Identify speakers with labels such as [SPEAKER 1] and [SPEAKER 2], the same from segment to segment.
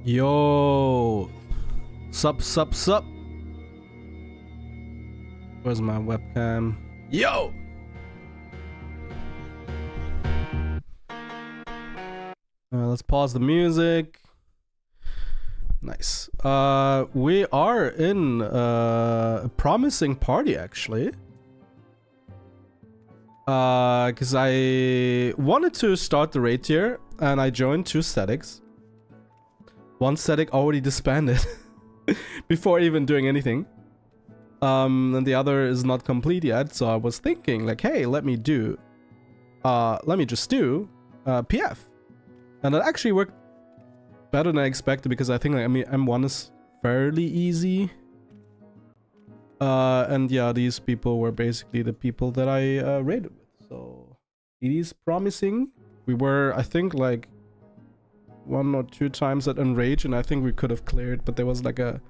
[SPEAKER 1] Yo, sup. Where's my webcam? Yo. Let's pause the music. Nice. We are in a promising party actually. Because I wanted to start the raid tier and I joined 2 statics. One static already disbanded before even doing anything. And the other is not complete yet, so I was thinking like, hey, let me just do PF. And it actually worked better than I expected because I think like, M1 is fairly easy. And yeah, these people were basically the people that I raided with. So it is promising. We were, I think, like 1 or 2 times at Enrage, and I think we could have cleared, but there was like a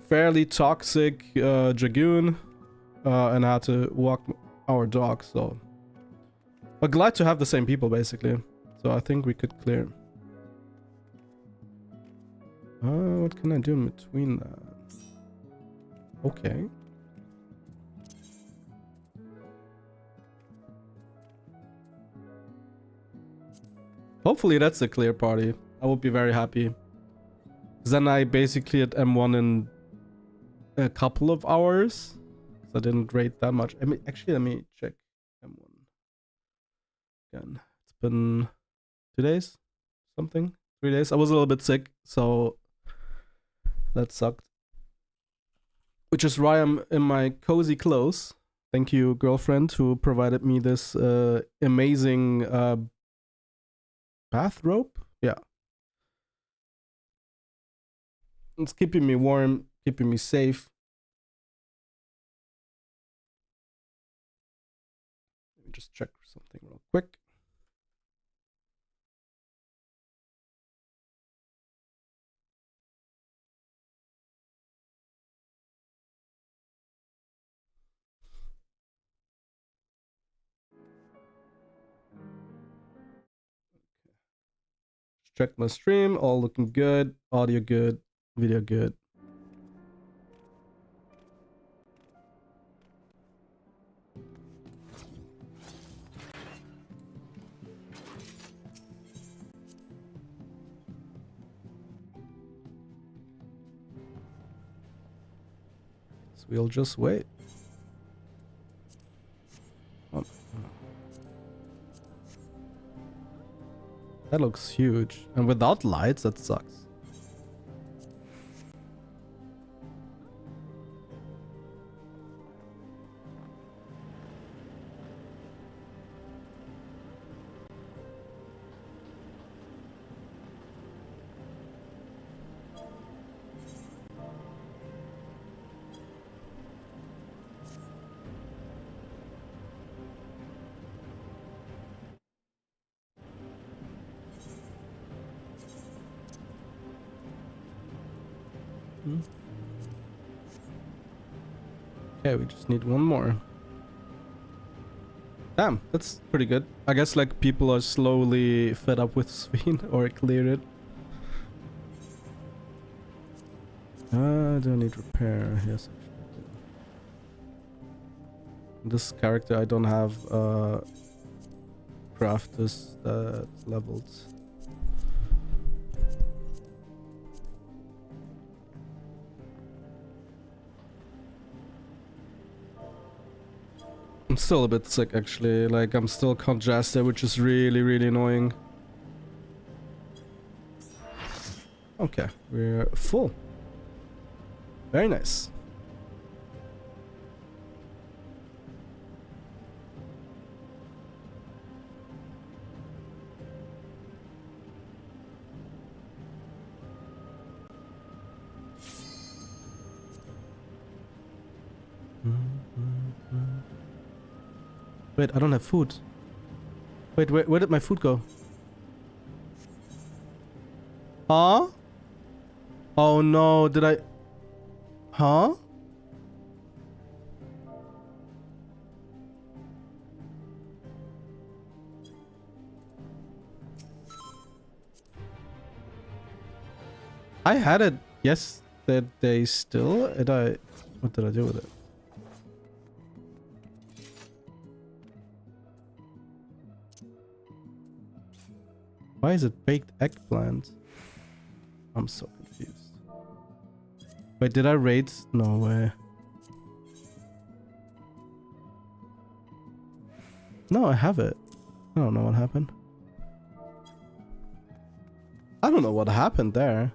[SPEAKER 1] fairly toxic Dragoon, and I had to walk our dog, so. But glad to have the same people, basically. So I think we could clear. What can I do in between that? Okay. Hopefully that's a clear party. I would be very happy. Then I basically at M1 in a couple of hours. So I didn't rate that much. I mean, actually, let me check M1 again. It's been 2 days, something, 3 days. I was a little bit sick, so that sucked. Which is why I'm in my cozy clothes. Thank you, girlfriend, who provided me this amazing bathrobe. Yeah. It's keeping me warm, keeping me safe. Let me just check something real quick. Check my stream, all looking good, audio good, video good. So we'll just wait. Oh. That looks huge. And without lights, that sucks. Okay, we just need one more. Damn, that's pretty good. I guess like people are slowly fed up with Sveen or cleared it. I don't need repair. Yes, actually I do. This character I don't have crafters that leveled. I'm still a bit sick actually, like I'm still congested, which is really, really annoying. Okay, we're full. Very nice. Wait, I don't have food. Wait, where did my food go? Huh? Oh no, did I... Huh? I had it yesterday still. What did I do with it? Why is it baked eggplant? I'm so confused. Wait, did I raid? No way. No, I have it. I don't know what happened. I don't know what happened there.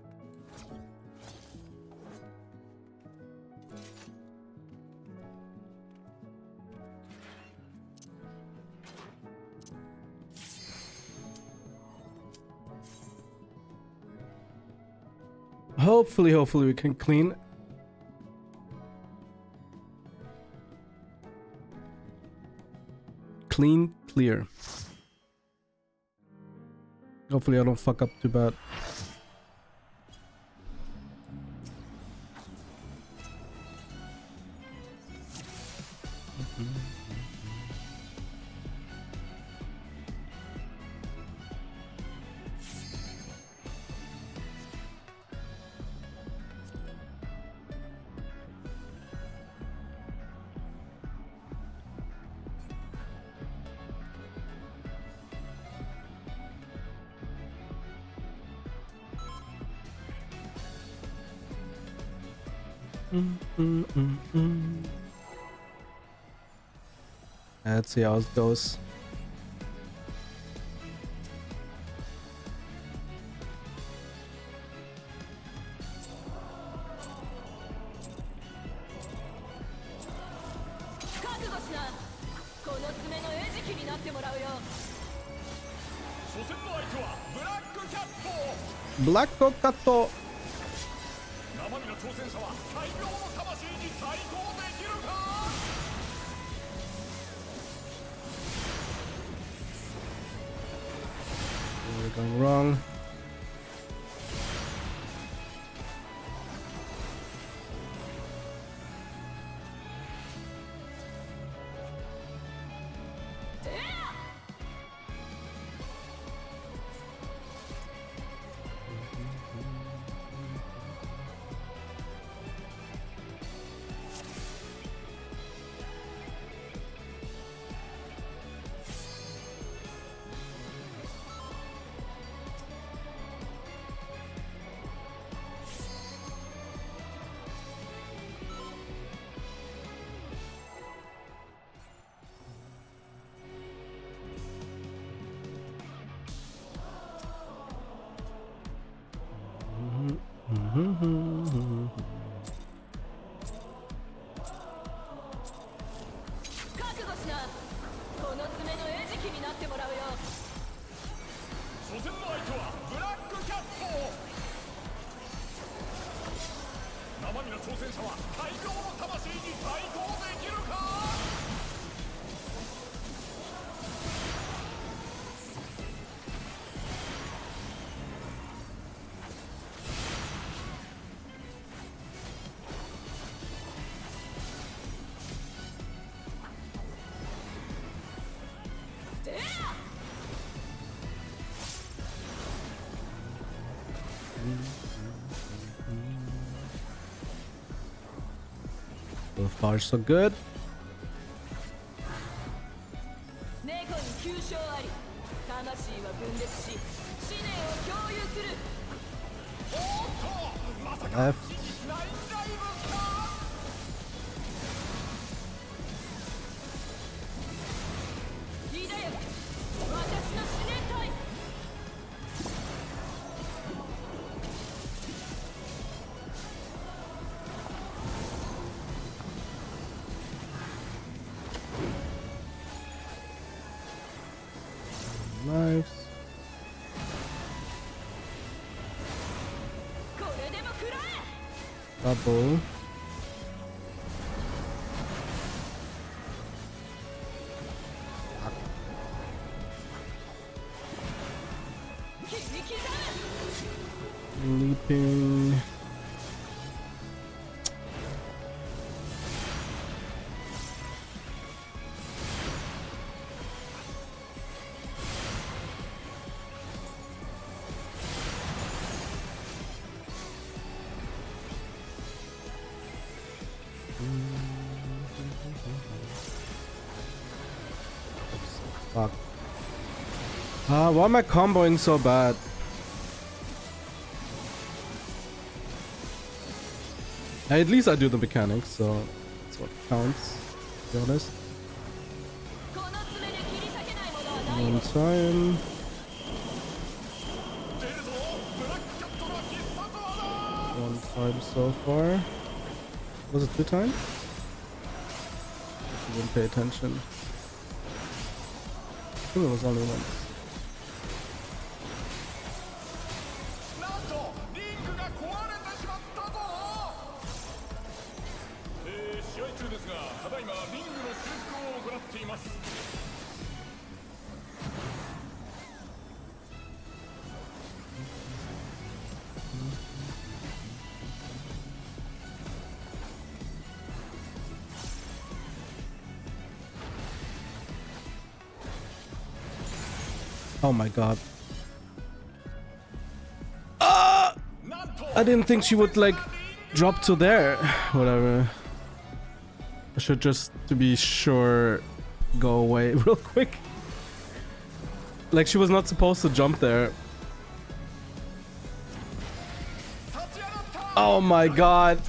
[SPEAKER 1] Hopefully we can clean. Clean, clear. Hopefully I don't fuck up too bad. Let's see how it goes. Black Cocato. We're going wrong. So far, so good. Left. Nice. Double. Leaping. Fuck. Why am I comboing so bad? At least I do the mechanics, so that's what counts, to be honest. One time. One time so far. Was it 2 times? I didn't pay attention. I think it was only once. Oh my god. I didn't think she would like drop to there. Whatever. I should just, to be sure, go away real quick. Like she was not supposed to jump there. Oh my god.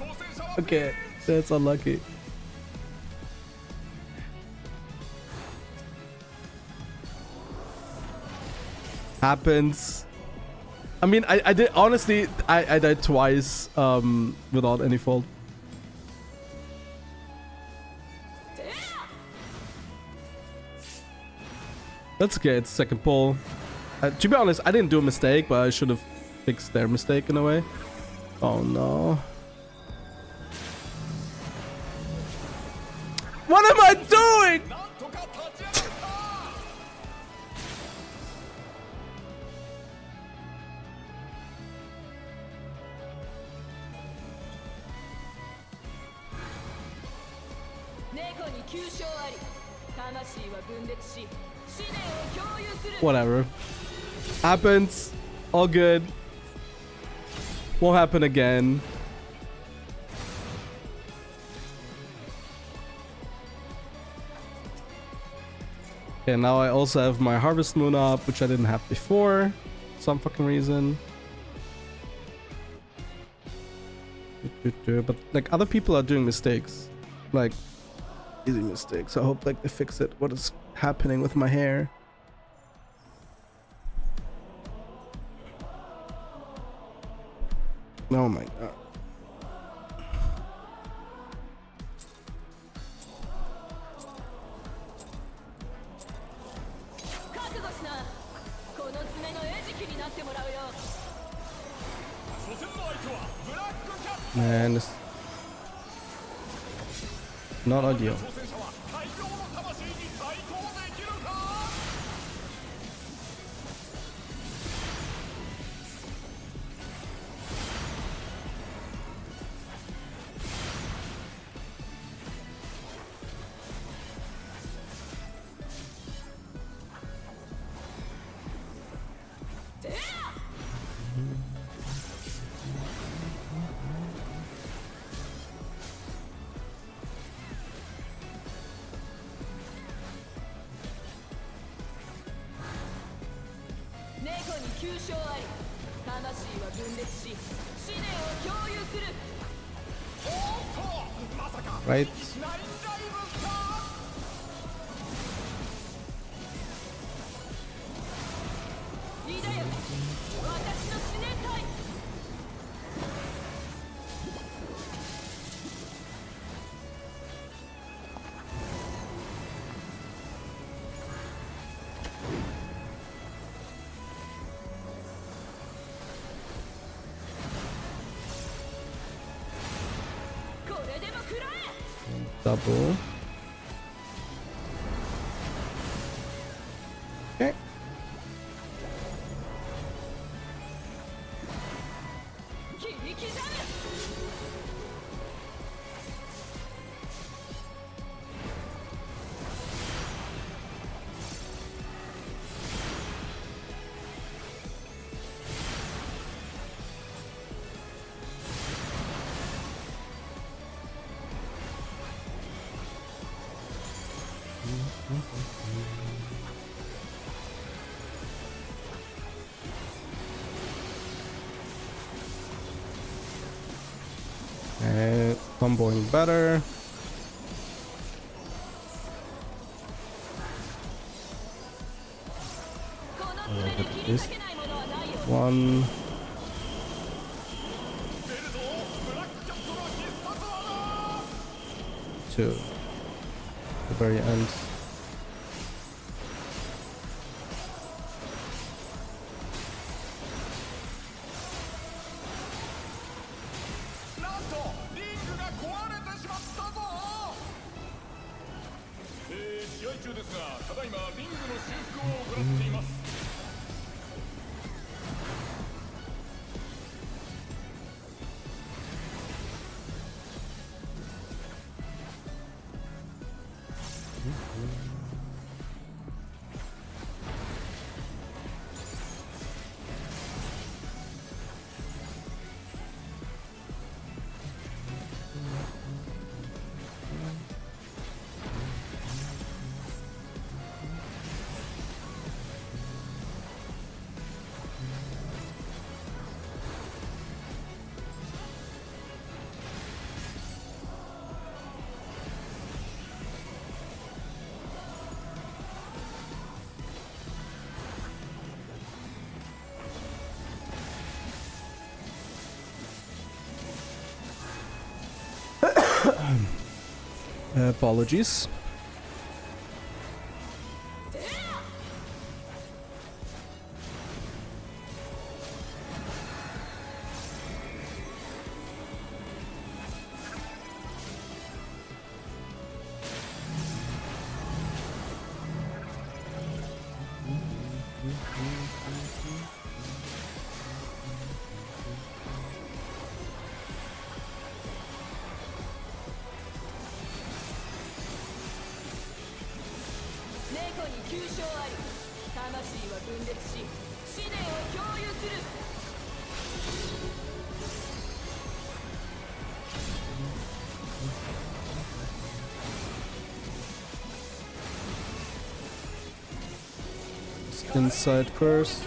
[SPEAKER 1] Okay, that's unlucky. Happens. I mean, I did honestly. I died twice without any fault. That's okay. It's second pull. To be honest, I didn't do a mistake, but I should have fixed their mistake in a way. Oh no. What am I doing? Whatever. Happens. All good. Won't happen again. Okay, now I also have my Harvest Moon up, which I didn't have before. For some fucking reason. But like other people are doing mistakes. Like easy mistakes. I hope like they fix it. What is happening with my hair? Oh my god. Man, this not ideal. Right. Double. Okay. Comboing better. This one. Two. The very end. Apologies. Inside first.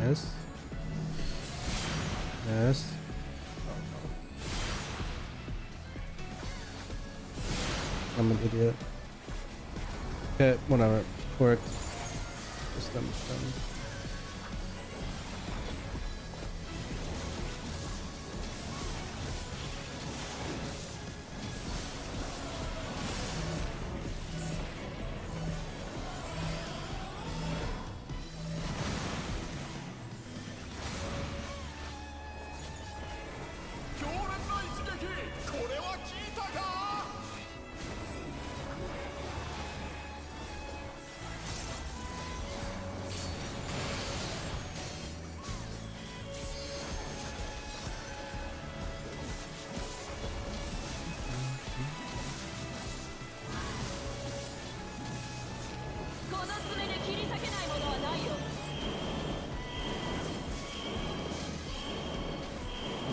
[SPEAKER 1] Yes. Yes. I'm an idiot. Okay, whatever. Worked. Just understand.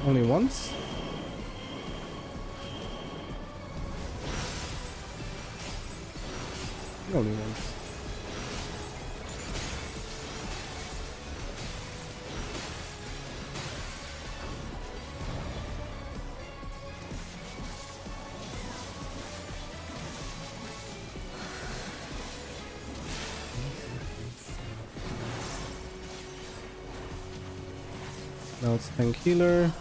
[SPEAKER 1] Only once? Only once. Now it's tank healer.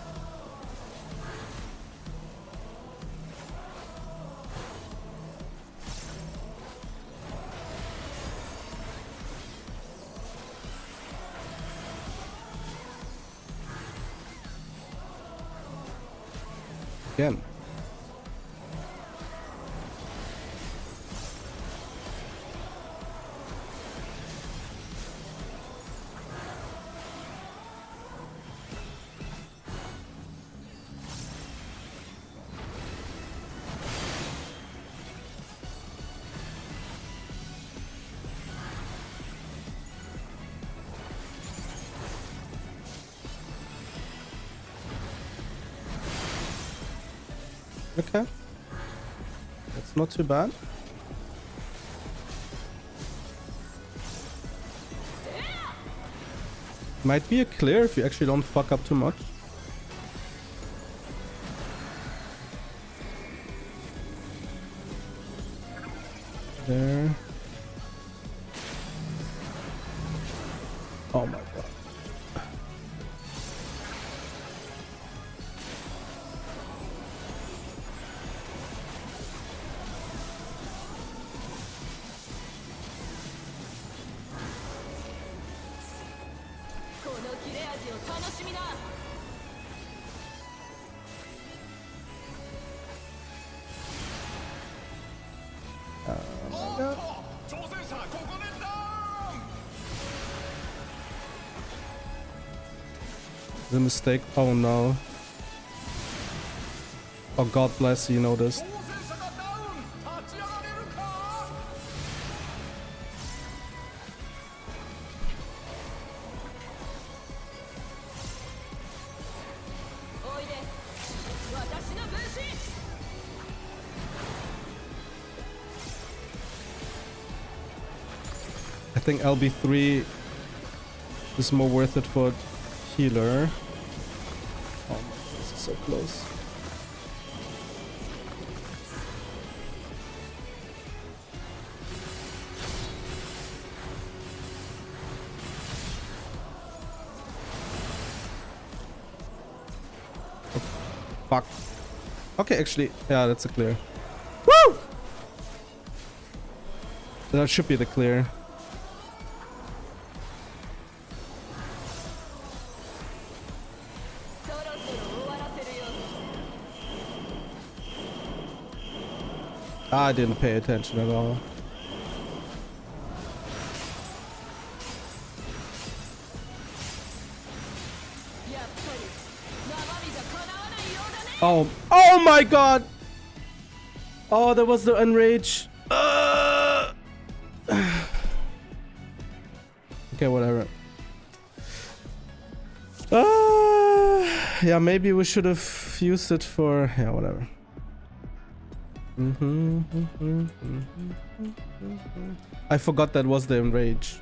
[SPEAKER 1] Again. Okay. That's not too bad. Might be a clear if you actually don't fuck up too much. There. Oh my god. Oh my god. The mistake. Oh no. Oh, God bless you noticed. I think LB3 is more worth it for healer. Oh my God, this is so close. Fuck. Okay, actually, yeah, that's a clear. Woo! That should be the clear. I didn't pay attention at all. Oh my God! Oh, that was the enrage. Okay, whatever. Yeah, maybe we should have used it for... Yeah, whatever. I forgot that was the enrage.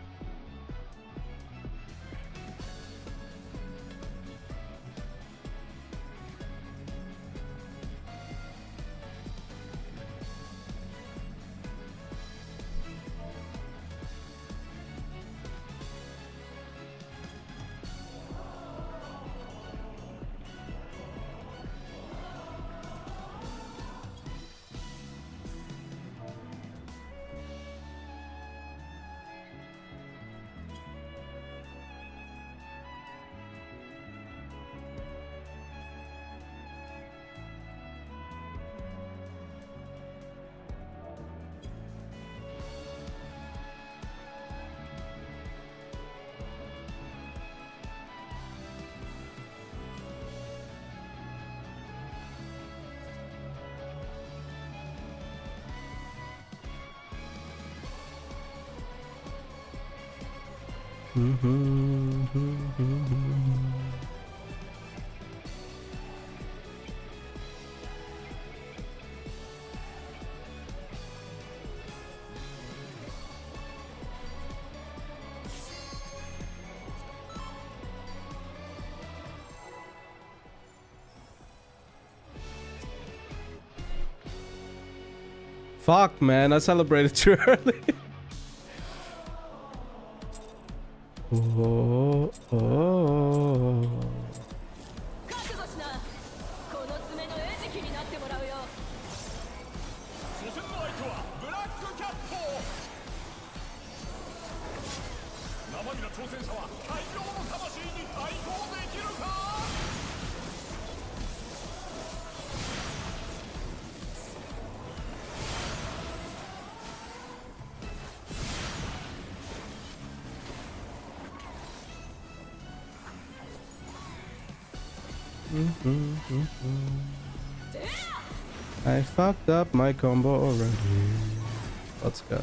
[SPEAKER 1] Fuck, man, I celebrated too early. Oh, oh. I fucked up my combo already. Let's go.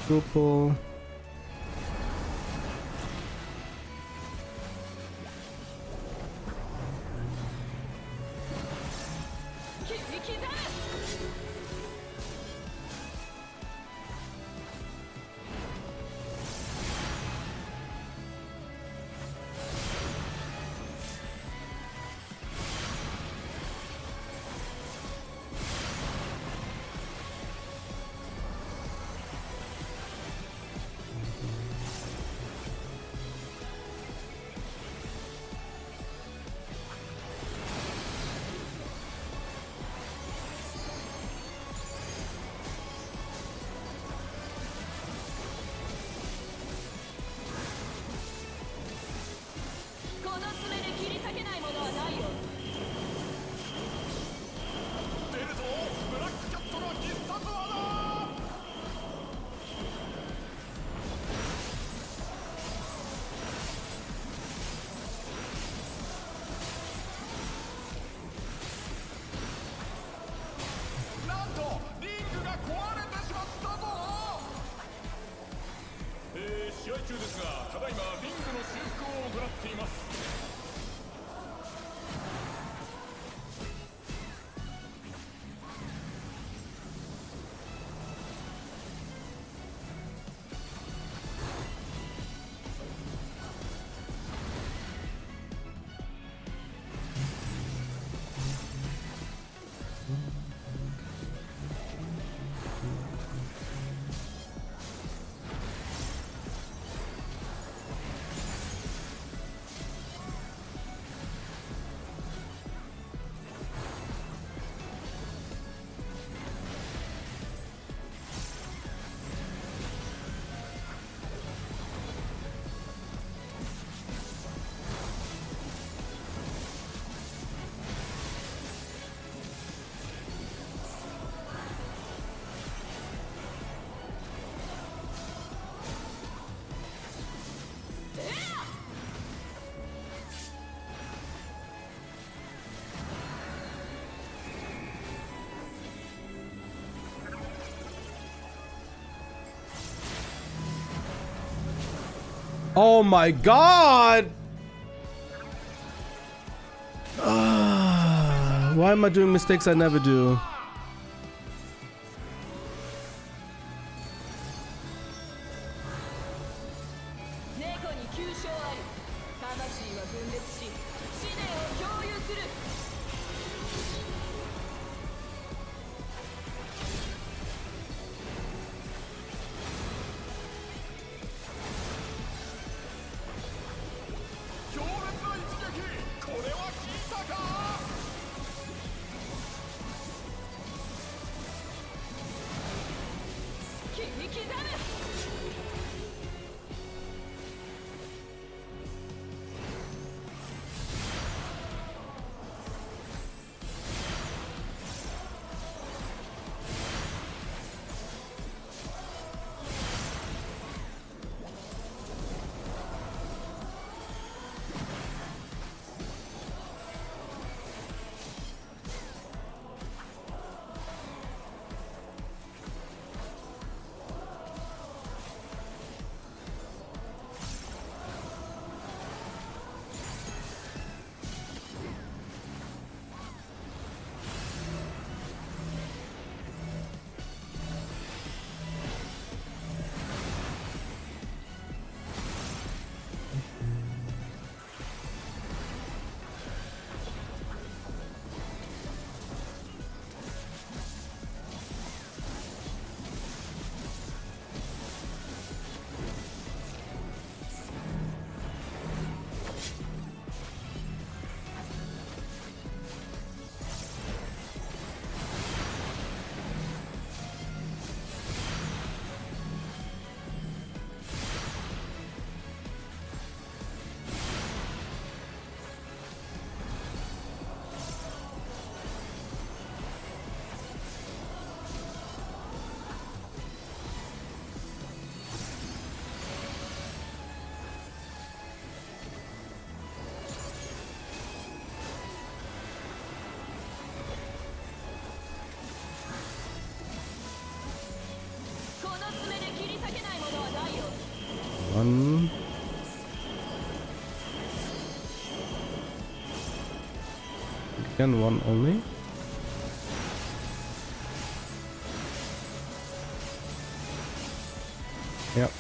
[SPEAKER 1] Triple. Oh my god! Why am I doing mistakes I never do? One. Again, one only. Yep.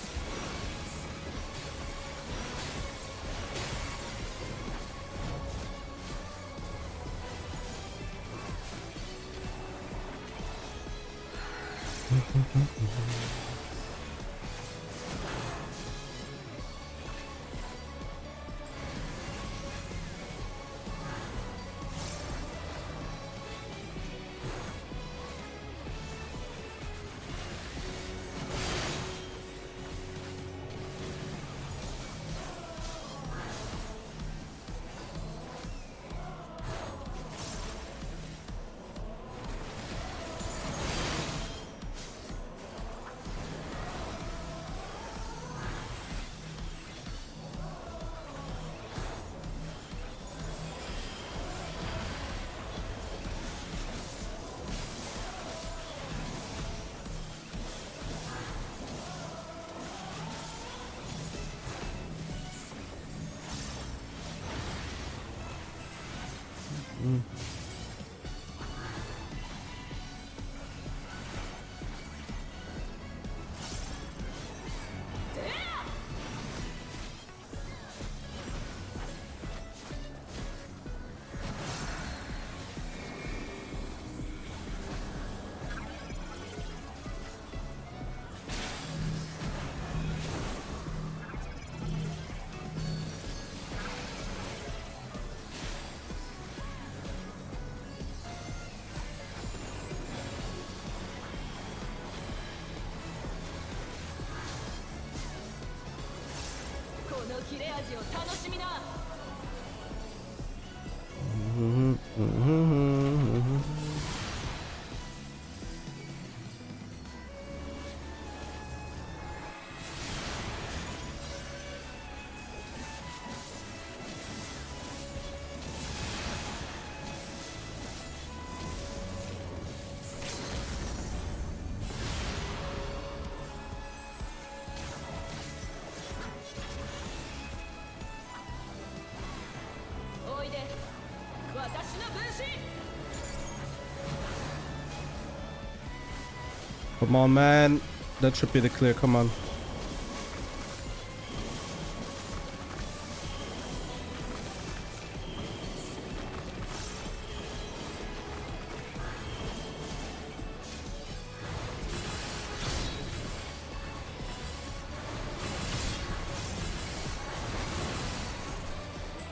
[SPEAKER 1] Come on, man. That should be the clear. Come on.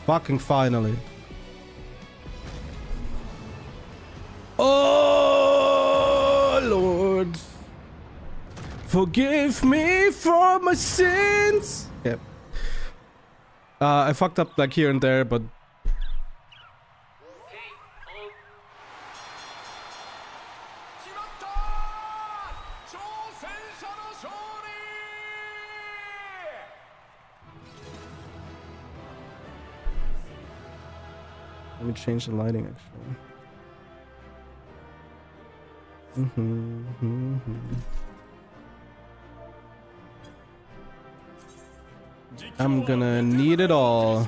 [SPEAKER 1] Fucking finally. Oh, Lord. Forgive me for my sins. Yep. I fucked up like here and there, but... Let me change the lighting, actually. I'm gonna need it all.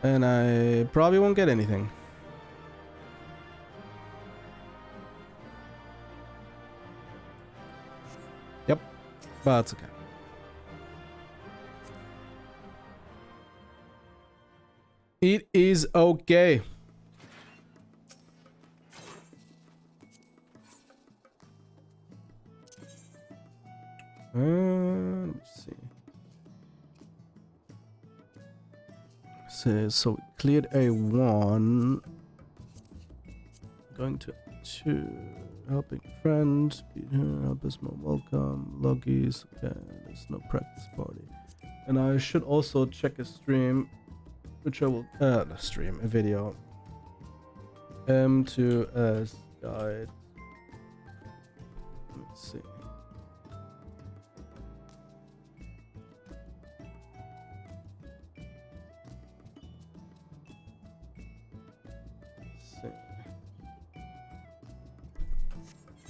[SPEAKER 1] And I probably won't get anything. Yep, but it's okay. It is okay. Let me see. So we cleared A1. Going to 2. Helping friend. Beat her. Help is more welcome. Loggies. Okay, there's no practice party. And I should also check a stream. Which I will stream a video. M2S guide. Let's see.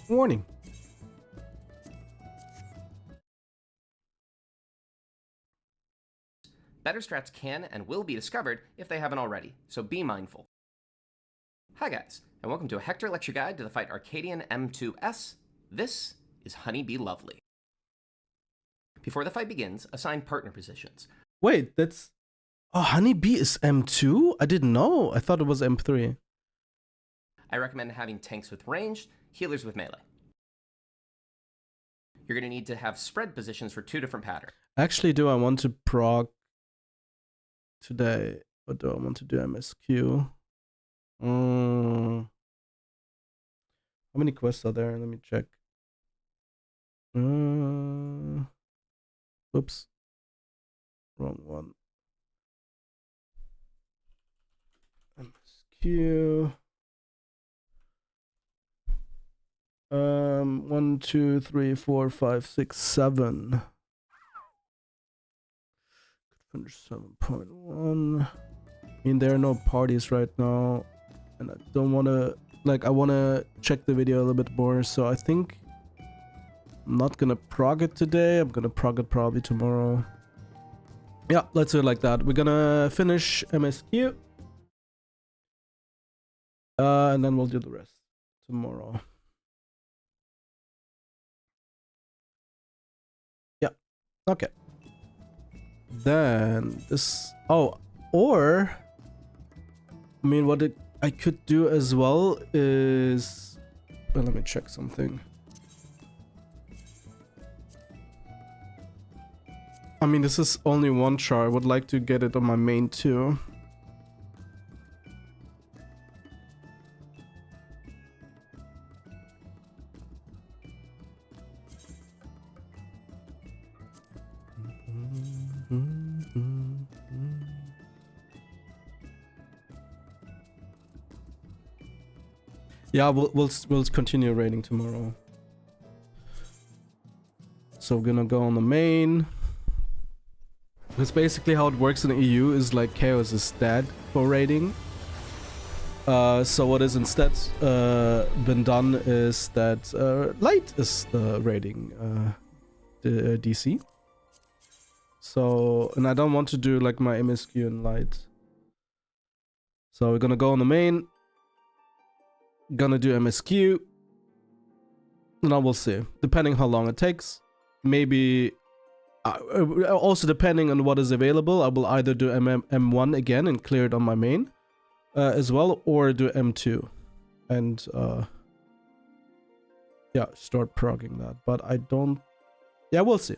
[SPEAKER 1] Warning.
[SPEAKER 2] Better strats can and will be discovered if they haven't already, so be mindful. Hi guys, and welcome to a Hector lecture guide to the fight Arcadian M2S. This is Honeybee Lovely. Before the fight begins, assign partner positions.
[SPEAKER 1] Wait, that's... Oh, Honeybee is M2? I didn't know. I thought it was M3.
[SPEAKER 2] I recommend having tanks with ranged, healers with melee. You're going to need to have spread positions for 2 different patterns.
[SPEAKER 1] Actually, do I want to proc today? Or do I want to do MSQ? How many quests are there? Let me check. Oops. Wrong one. MSQ. 1, 2, 3, 4, 5, 6, 7. Finish 7.1. I mean, there are no parties right now, and I don't want to, like, I want to check the video a little bit more, so I think I'm not gonna prog it today. I'm gonna prog it probably tomorrow. Yeah, let's do it like that. We're gonna finish MSQ, and then we'll do the rest tomorrow. Yeah, okay. Then this... Oh, or... I mean, what I could do as well is... Well, let me check something. I mean, this is only one char. I would like to get it on my main too. Yeah, we'll continue raiding tomorrow. So we're gonna go on the main. Because basically how it works in the EU is like Chaos is dead for raiding. So what is instead been done is that Light is raiding the DC. So, and I don't want to do like my MSQ and Light. So we're gonna go on the main. Gonna do MSQ. Now we'll see. Depending how long it takes. Maybe... also depending on what is available, I will either do M1 again and clear it on my main as well, or do M2 and yeah, start progging that. But I don't... Yeah, we'll see.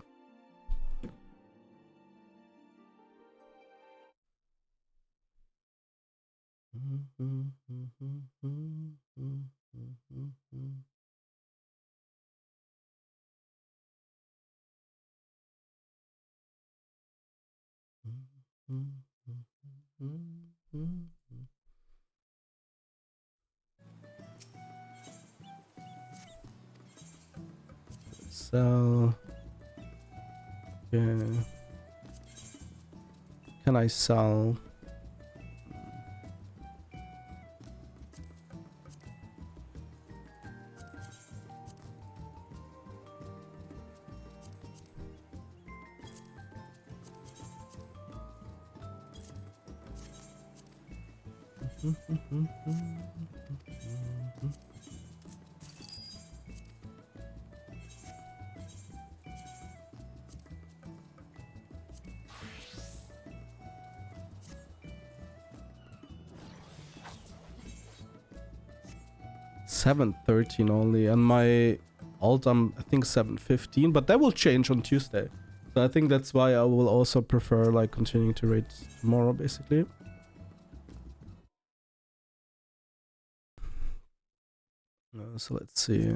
[SPEAKER 1] So, yeah. Can I sell? $7.13 only, and my alt I think $7.15, but that will change on Tuesday. So I think that's why I will also prefer like continuing to raid tomorrow, basically. So let's see.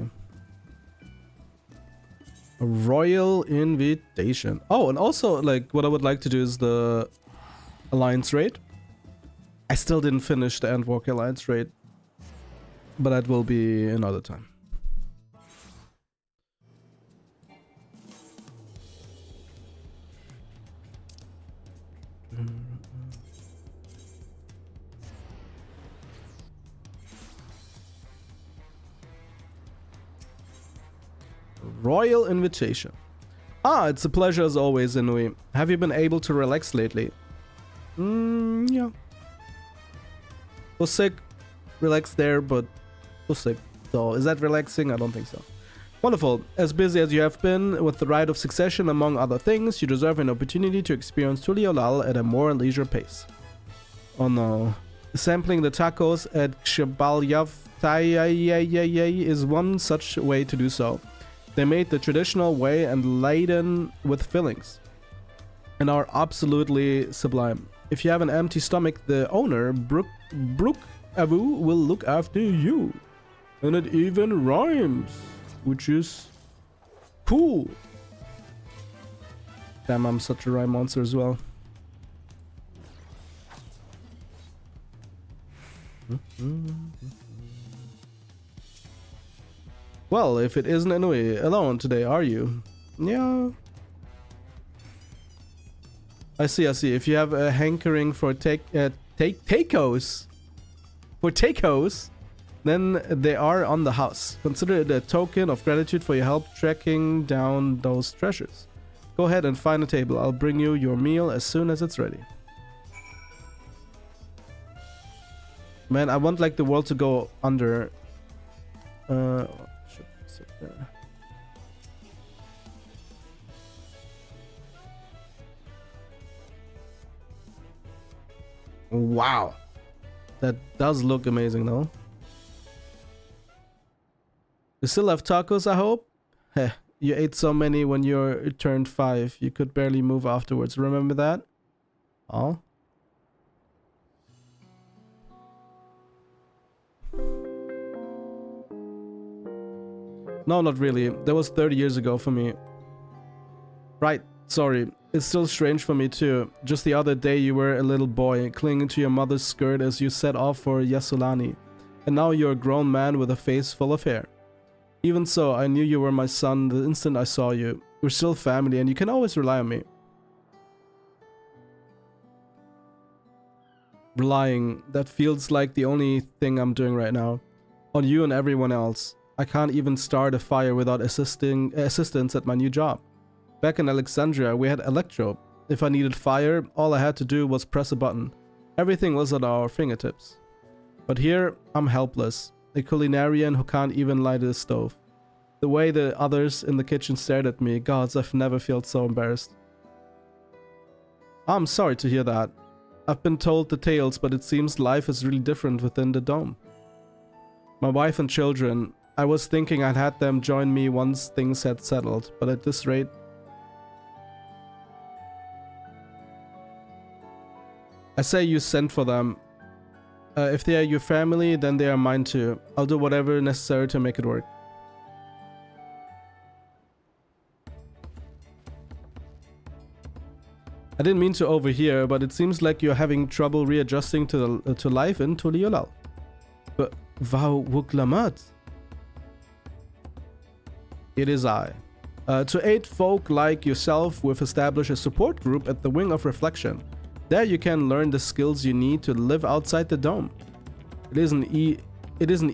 [SPEAKER 1] A royal invitation. Oh, and also like what I would like to do is the alliance raid. I still didn't finish the Endwalker alliance raid, but that will be another time. Royal invitation. Ah, it's a pleasure as always, Inui. Have you been able to relax lately? Yeah. Was sick, relaxed there, but was sick. So is that relaxing? I don't think so. Wonderful. As busy as you have been with the Rite of Succession, among other things, you deserve an opportunity to experience Tuliolal at a more leisure pace. Oh no. Sampling the tacos at Kshabalyav is one such way to do so. They made the traditional way and laden with fillings, and are absolutely sublime. If you have an empty stomach, the owner, Brooke Avu, will look after you. And it even rhymes, which is cool. Damn, I'm such a rhyme monster as well. Well, if it isn't Inui alone today, are you? Yeah. I see. If you have a hankering for tacos, then they are on the house. Consider it a token of gratitude for your help tracking down those treasures. Go ahead and find a table. I'll bring you your meal as soon as it's ready. Man, I want like the world to go under. Should sit there. Wow, that does look amazing though. You still have tacos, I hope? Heh, you ate so many when you turned 5. You could barely move afterwards. Remember that? Oh. No, not really. That was 30 years ago for me. Right, sorry. It's still strange for me too. Just the other day you were a little boy, clinging to your mother's skirt as you set off for Yasulani. And now you're a grown man with a face full of hair. Even so, I knew you were my son the instant I saw you. We're still family and you can always rely on me. Relying, that feels like the only thing I'm doing right now. On you and everyone else. I can't even start a fire without assistance at my new job. Back in Alexandria, we had Electro. If I needed fire, all I had to do was press a button. Everything was at our fingertips. But here, I'm helpless. A culinarian who can't even light a stove. The way the others in the kitchen stared at me, gods, I've never felt so embarrassed. I'm sorry to hear that. I've been told the tales, but it seems life is really different within the dome. My wife and children, I was thinking I'd had them join me once things had settled, but at this rate... I say you sent for them. If they are your family, then they are mine too. I'll do whatever necessary to make it work. I didn't mean to overhear, but it seems like you're having trouble readjusting to life in Tuliolal. But Vau Wuklamat. It is I. To aid folk like yourself, we've established a support group at the Wing of Reflection. There you can learn the skills you need to live outside the dome. It isn't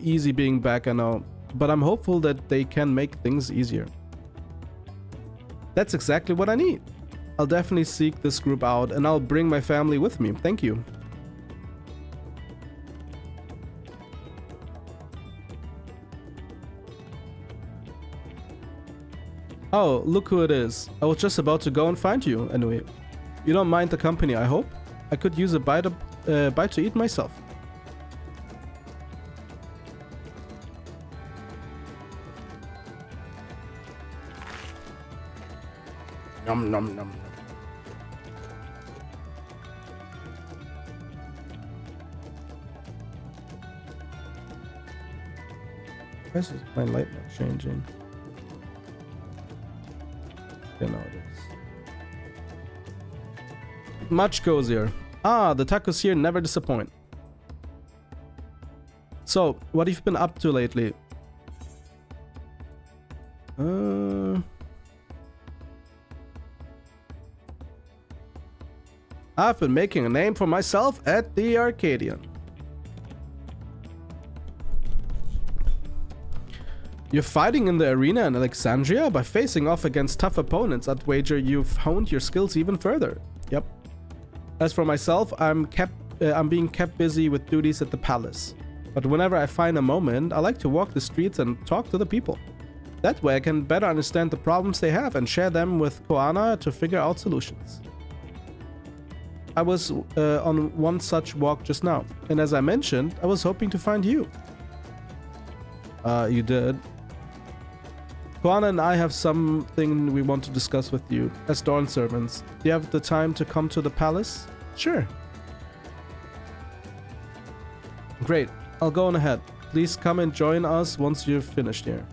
[SPEAKER 1] easy being back, I know, but I'm hopeful that they can make things easier. That's exactly what I need. I'll definitely seek this group out, and I'll bring my family with me. Thank you. Oh, look who it is. I was just about to go and find you, anyway. You don't mind the company, I hope? I could use a bite to eat myself. Nom nom nom. Why is my light not changing? You know it is. Much cozier. Ah, the tacos here never disappoint. So, what have you been up to lately? I've been making a name for myself at the Arcadian. You're fighting in the arena in Alexandria? By facing off against tough opponents, I'd wager you've honed your skills even further. Yep. As for myself, I'm being kept busy with duties at the palace. But whenever I find a moment, I like to walk the streets and talk to the people. That way I can better understand the problems they have and share them with Koana to figure out solutions. I was on one such walk just now, and as I mentioned, I was hoping to find you. You did. Koana and I have something we want to discuss with you as Dawn servants. Do you have the time to come to the palace? Sure. Great. I'll go on ahead. Please come and join us once you've finished here.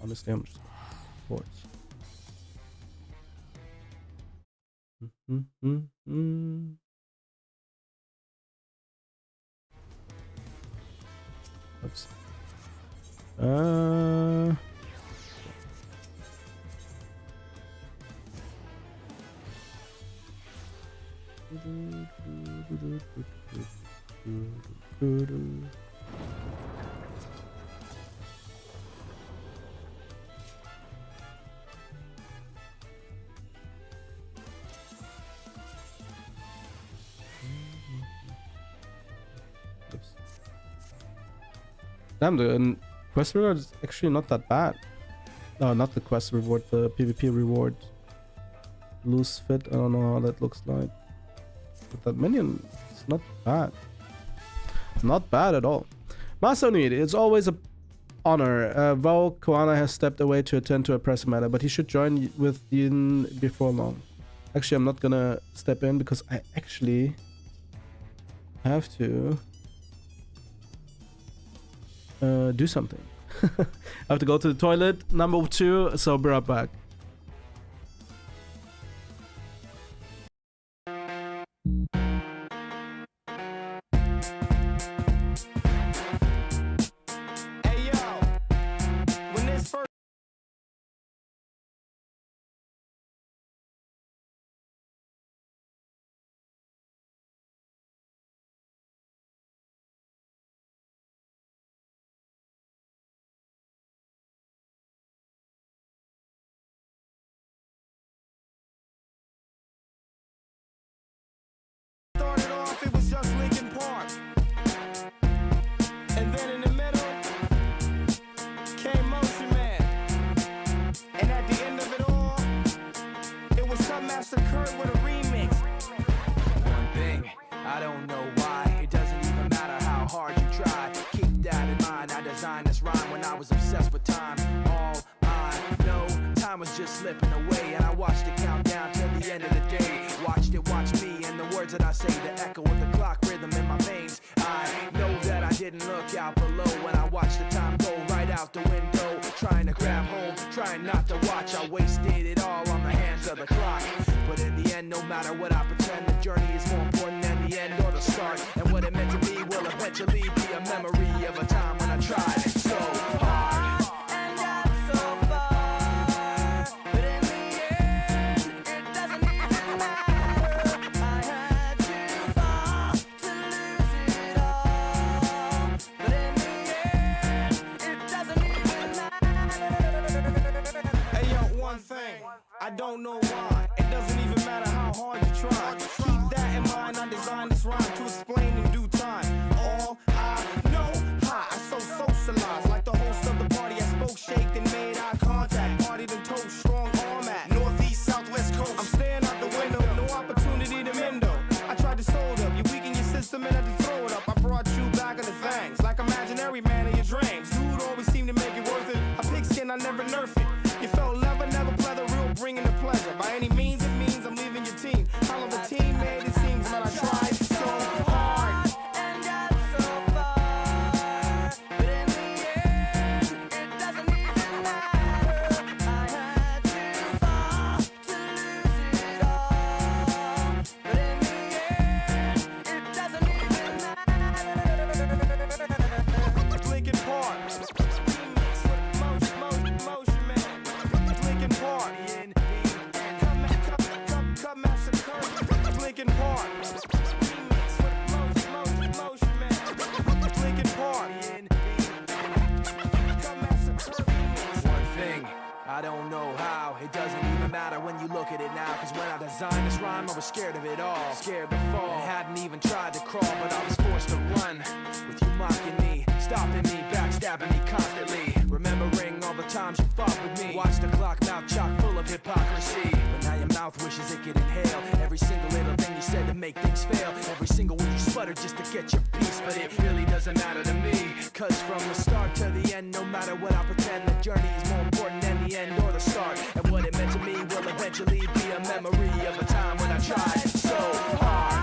[SPEAKER 1] Honestly, I'm just bored. Oops. Damn, the quest reward is actually not that bad. No, not the quest reward, the PvP reward. Loose fit, I don't know how that looks like. But that minion is not bad. Not bad at all. Masonid, it's always a honor. Val Koana has stepped away to attend to a press matter, but he should join with Yin before long. Actually, I'm not gonna step in because I actually have to do something. I have to go to the toilet, number 2, so be right back.
[SPEAKER 3] was just slipping away, and I watched it count down till the end of the day. Watched it watch me, and the words that I say, the echo of the clock rhythm in my veins. I know that I didn't look out below when I watched the time go right out the window. Trying to grab hold, trying not to watch. I wasted it all on the hands of the clock. But in the end, no matter what I pretend, the journey is more important than the end or the start. And what it meant to me will eventually be a memory of a time when I tried so hard. I don't know why, it doesn't even matter how hard you try. Keep that in mind, I designed this rhyme to explain in due time. All I know, how I so socialized. Like the host of the party, I spoke, shaked, and made eye contact. Partied and told strong arm at northeast, southwest coast. I'm staring out the window, no opportunity to mend up. I tried to sold up, you weaken your system and had to throw it up. I brought you back in the things, like imaginary man in your dreams. Dude always seemed to make it worth it. A pigskin, I never nerf it. You felt love, never pleather, real bringing the pleasure. By any means, it means I'm leaving your team. How long the team made it seems, but I tried so hard and got so far. But in the end, it doesn't even matter. I had to fall to lose it all. But in the end, it doesn't even matter. Lincoln Park. Lincoln Park. Lincoln Park. One thing, I don't know how. It doesn't even matter when you look at it now. Cause when I designed this rhyme, I was scared of it all. Scared to fall. I hadn't even tried to crawl, but I was forced to run. With you mocking me, stopping me, backstabbing me constantly. Remembering all the times you fought with me. Watch the clock, mouth chock full of hypocrisy. But now your mouth wishes it could inhale every single little thing you said to make things fail. Every single one you sputter just to get your piece. But it really doesn't matter to me. Cause from the start to the end, no matter what I pretend, the journey is more important than the end or the start. And what it meant to me will eventually be a memory of a time when I tried so hard.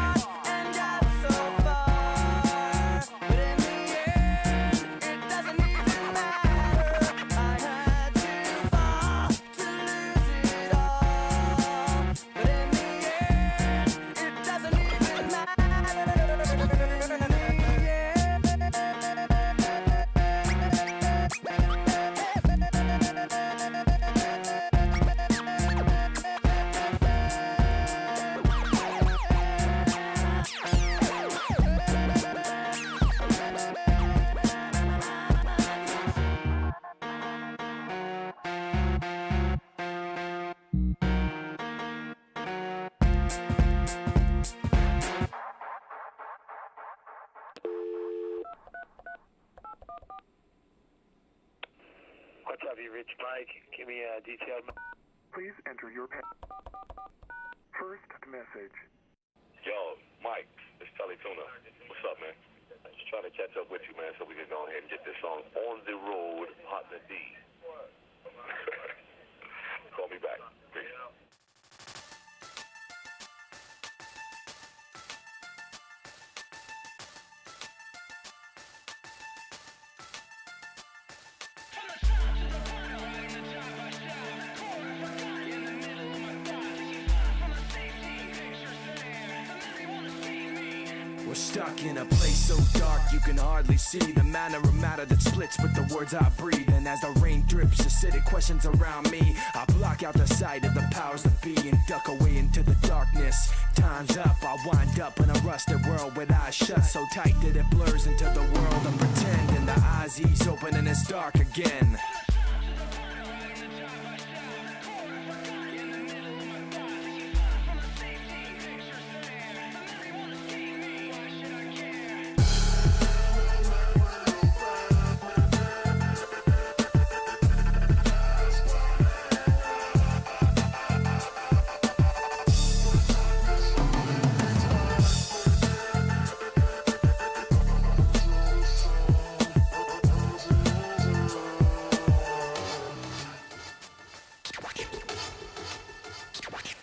[SPEAKER 4] What's up, you rich Mike? Give me a detailed...
[SPEAKER 5] Please enter your first message.
[SPEAKER 6] Yo, Mike, it's Telly Tuna. What's up, man? Just trying to catch up with you, man, so we can go ahead and get this song on the road, Partner D. Call me back. Peace.
[SPEAKER 3] We're stuck in a place so dark you can hardly see the manner of matter that splits with the words I breathe. And as the rain drips, acidic questions around me, I block out the sight of the powers that be and duck away into the darkness. Time's up, I'll wind up in a rusted world with eyes shut so tight that it blurs into the world of pretend. And the eyes ease open and it's dark again.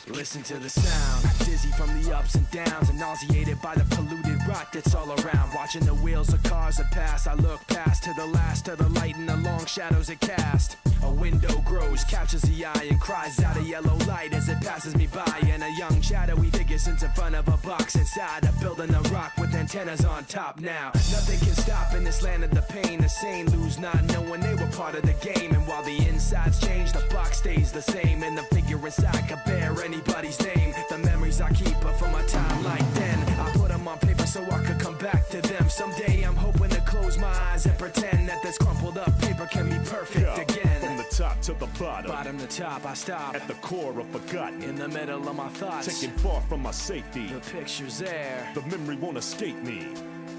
[SPEAKER 3] Listen to the sound, dizzy from the ups and downs, and nauseated by the polluted rot that's all around. Watching the wheels of cars that pass, I look past to the last of the light and the long shadows it cast. A window grows, captures the eye, and cries out a yellow light as it passes me by. And a young shadowy figure sits in front of a box inside a building of rock with antennas on top. Now nothing can stop in this land of the pain. The sane lose not knowing they were part of the game. And while the insides change, the box stays the same, and the figure inside could bear anybody's name. The memories I keep are from a time like then. I put them on paper so I could come back to them. Someday I'm hoping to close my eyes and pretend that this crumpled up paper can be perfect again.
[SPEAKER 7] From the top to the bottom,
[SPEAKER 3] Bottom to top, I stop
[SPEAKER 7] at the core of forgotten,
[SPEAKER 3] in the middle of my thoughts.
[SPEAKER 7] taken far from my safety.
[SPEAKER 3] The picture's there.
[SPEAKER 7] The memory won't escape me.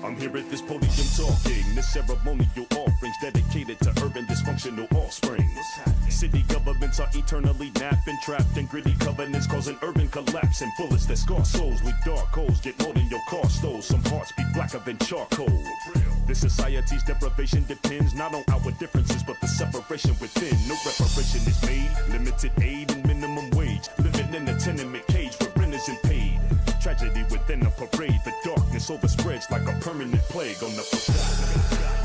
[SPEAKER 7] I'm here at this podium talking. This ceremonial offerings dedicated to urban dysfunctional offspring. City governments are eternally napping, trapped in gritty covenants, causing urban collapse. And bullets that scar souls leave dark holes, get more than your car stole. Some hearts be blacker than charcoal. This society's deprivation depends not on outward differences, but the separation within. No reparation is made, limited aid and minimum wage. Living in a tenement cage where rent isn't paid. Tragedy within a parade, the darkness overspreads like a permanent plague on the forgotten.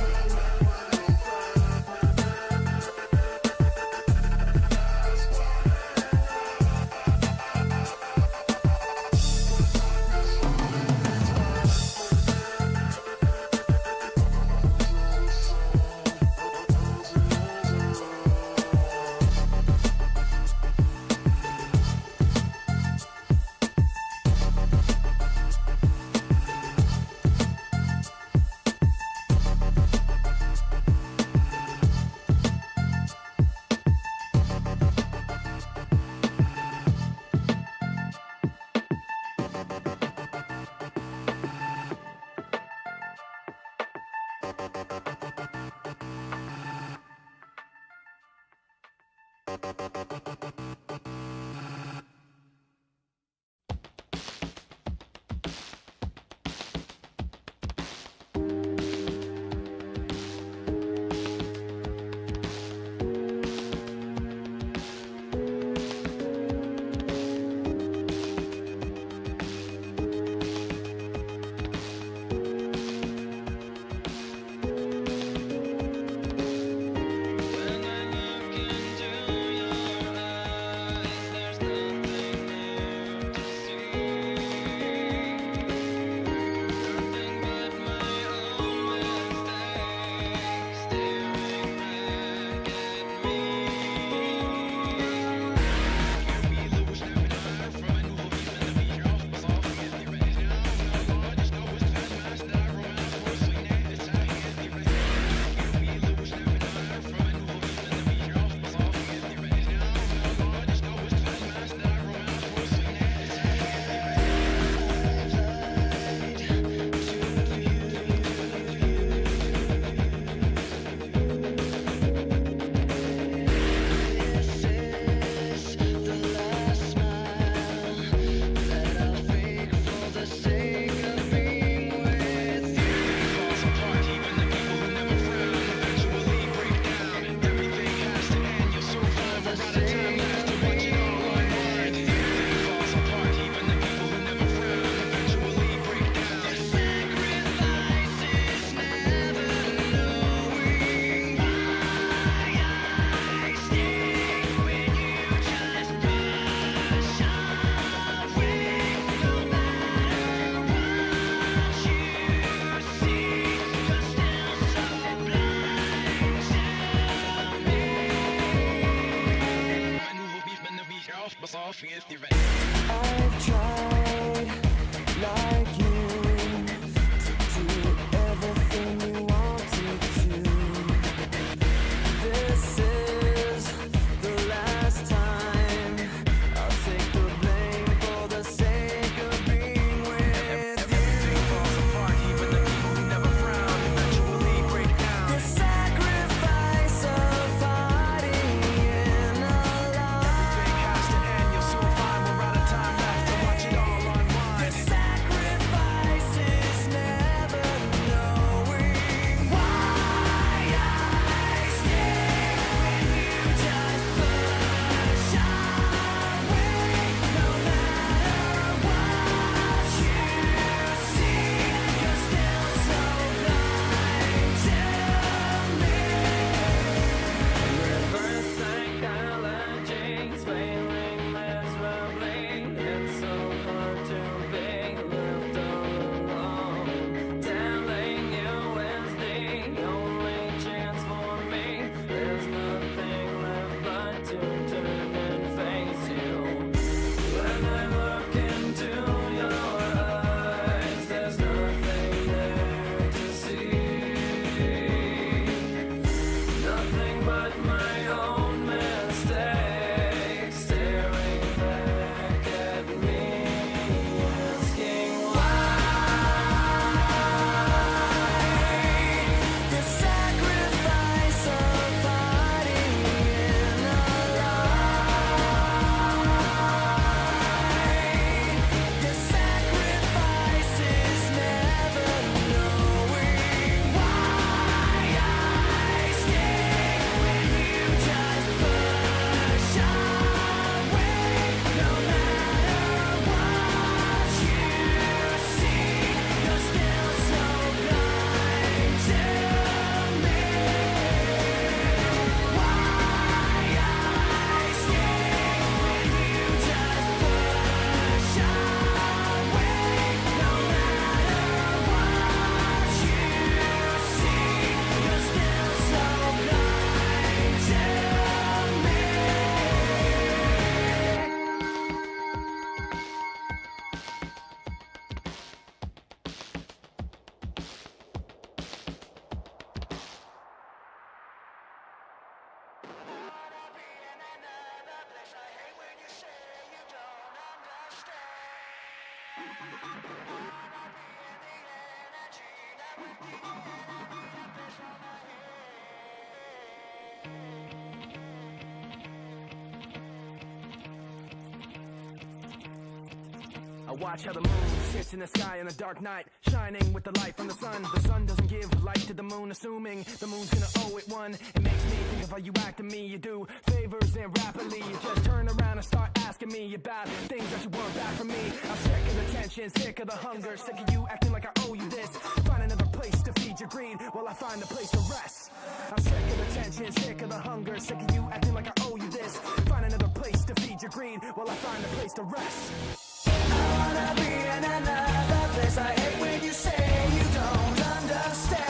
[SPEAKER 3] I've tried, like you, to do everything you wanted to. This is the last time I'll take the blame for the sake of being with you. Everything falls apart, even the people who never frown eventually break down. The sacrifice of fighting in a lie. Everything has to end, you'll soon find we're out of time left to watch it all unwind. The sacrifice I watch how the moon sits in the sky on a dark night, shining with the light from the sun. The sun doesn't give light to the moon, assuming the moon's gonna owe it one. It makes me think of how you act to me. You do favors and rapidly you just turn around and start asking me about things that you want back from me. I'm sick of the tension, sick of the hunger, sick of you acting like I owe you this. Find another place to feed your greed while I find a place to rest. I'm sick of the tension, sick of the hunger, sick of you acting like I owe you this. Find another place to feed your greed while I find a place to rest. I wanna be in another place. I hate when you say you don't understand.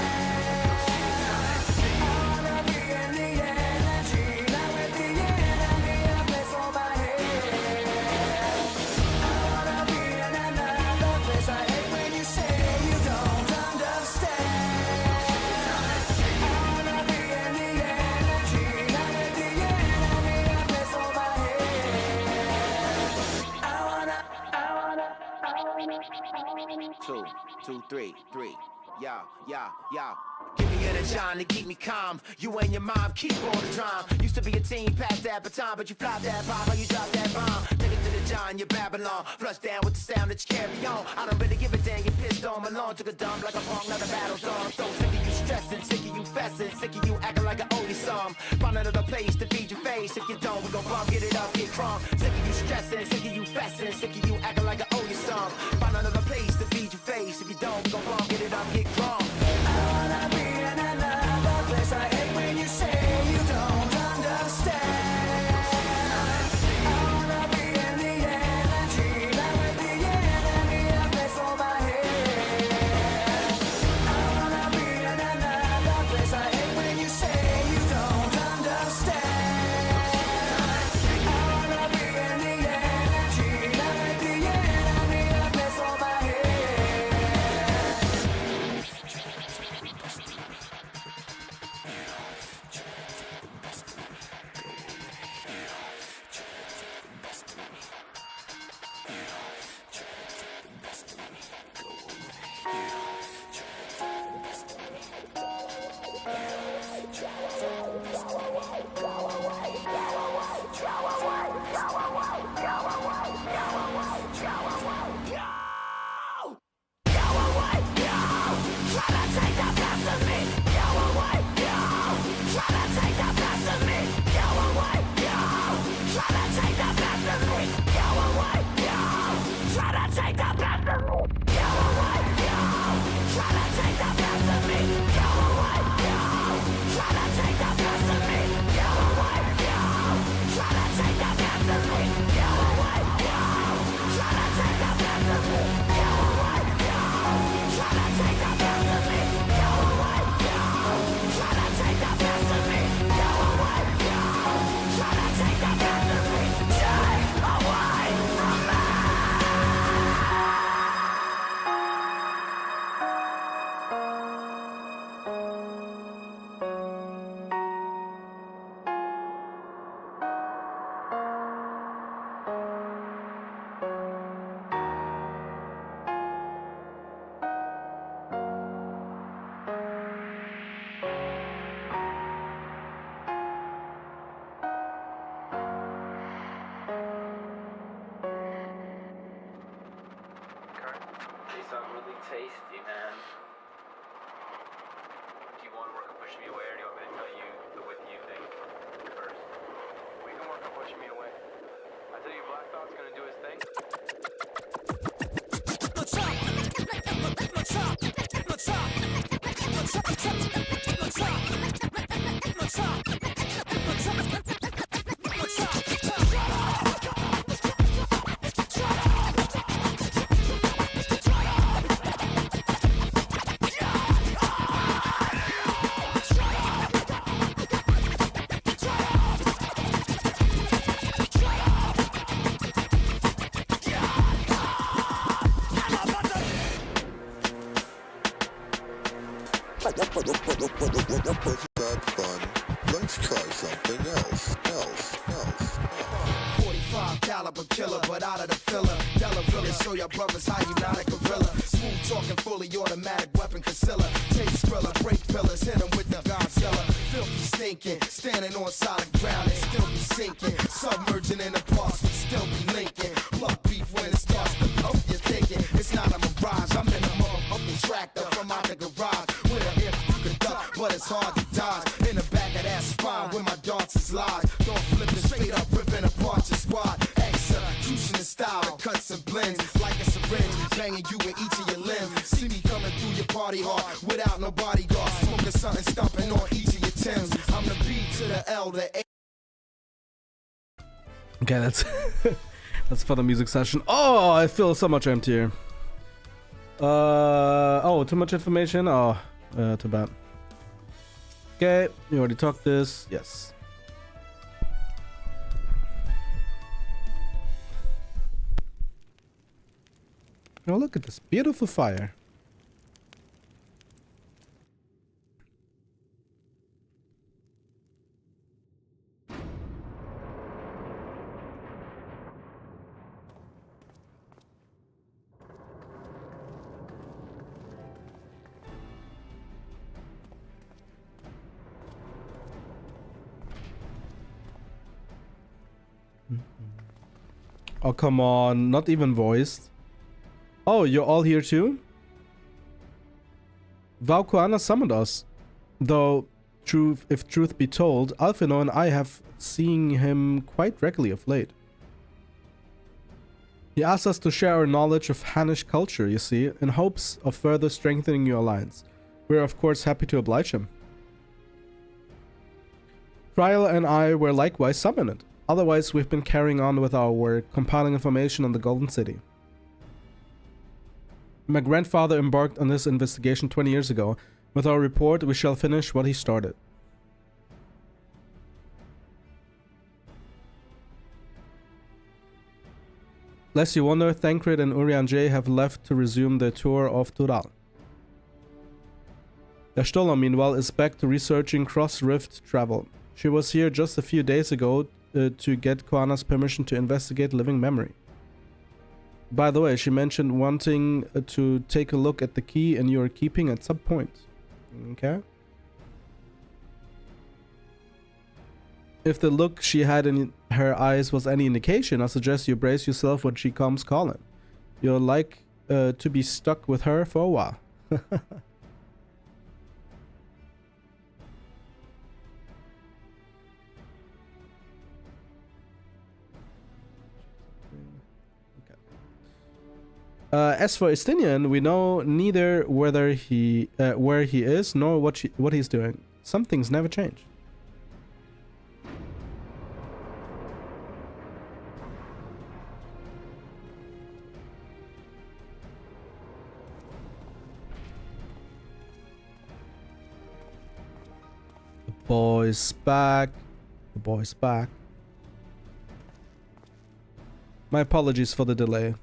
[SPEAKER 3] I wanna be in the energy, not with the enemy, a place on my head. I wanna be in another place. I hate when you say you don't understand. I wanna be in the energy, not with the enemy, a place on my head. I wanna 2, 2, 3, 3. Yeah. Give me energy to keep me calm. You and your mom keep all the drama. Used to be a teen past that baton, but you flopped that pop, how you dropped that bomb. Take it to the John, you're Babylon. Flush down with the sound that you carry on. I don't really give a damn, you pissed on Malone. Took a dump like a punk, not a battle song. I'm so sick of you stressing, sick of you fessing, sick of you acting like I owe you some. Find another place to feed your face. If you don't, we gon' bump, get it up, get crunk. Sick of you stressing, sick of you fessing, sick of you acting like I owe you some. Find another place to feed your face. If you don't, we gon' bump, get it up, get crunk. I wanna be in another place. I hate when you say you don't understand. I wanna be in the energy, not with the enemy, a place on my head. I wanna be in another place. I hate when you say you don't understand. I wanna be in the energy, not with the enemy, a place on my head.
[SPEAKER 8] Something really tasty, man. Do you want to work on pushing me away, or do you want me to tell you the with you thing first?
[SPEAKER 9] We can work on pushing me away. I tell you, Black Thought's gonna do his thing.
[SPEAKER 3] a killer, but out of the filler. Della Villa, show your brothers how you not a gorilla. Smooth talking, fully automatic weapon concealer. Take skrilla, break pillars, hit 'em with the Godzilla. Filthy stinking, standing on solid ground and still be sinking. Submerging in the parks, we still be linking. Blood beef when it starts to pump, you're thinking it's not a mirage. I'm in a motherfucking tractor from out the garage. With a if you could duck, but it's hard to dodge. In the back of that spine where my darts is lodged. Don't flip it straight up, ripping apart your squad. Execution in style that cuts and blends like a syringe, banging you in each of your limbs. See me coming through your party hall without no bodyguard, smoking something, stomping on each of your Timbs. I'm the B to the L, the A.
[SPEAKER 1] Okay, that's that's for the music session. Oh, I feel so much emptier. Oh, too much information. Oh, too bad. Okay, you already talked this. Yes. Oh, look at this beautiful fire. Oh, come on. Not even voiced. Oh, you're all here too? Valkuana summoned us. Though, if truth be told, Alphino and I have seen him quite regularly of late. He asked us to share our knowledge of Hannish culture, you see, in hopes of further strengthening your alliance. We're of course happy to oblige him. Trial and I were likewise summoned. Otherwise, we've been carrying on with our work, compiling information on the Golden City. My grandfather embarked on this investigation 20 years ago. With our report, we shall finish what he started. Lest you wonder, Thancred and Urian J have left to resume their tour of Tural. Der Stoller, meanwhile, is back to researching cross-rift travel. She was here just a few days ago to get Koana's permission to investigate living memory. By the way, she mentioned wanting to take a look at the key in your keeping at some point. Okay. If the look she had in her eyes was any indication, I suggest you brace yourself when she comes calling. You're like to be stuck with her for a while. As for Estinian, we know neither whether he where he is nor what he's doing. Some things never change. The boy's back. The boy's back. My apologies for the delay.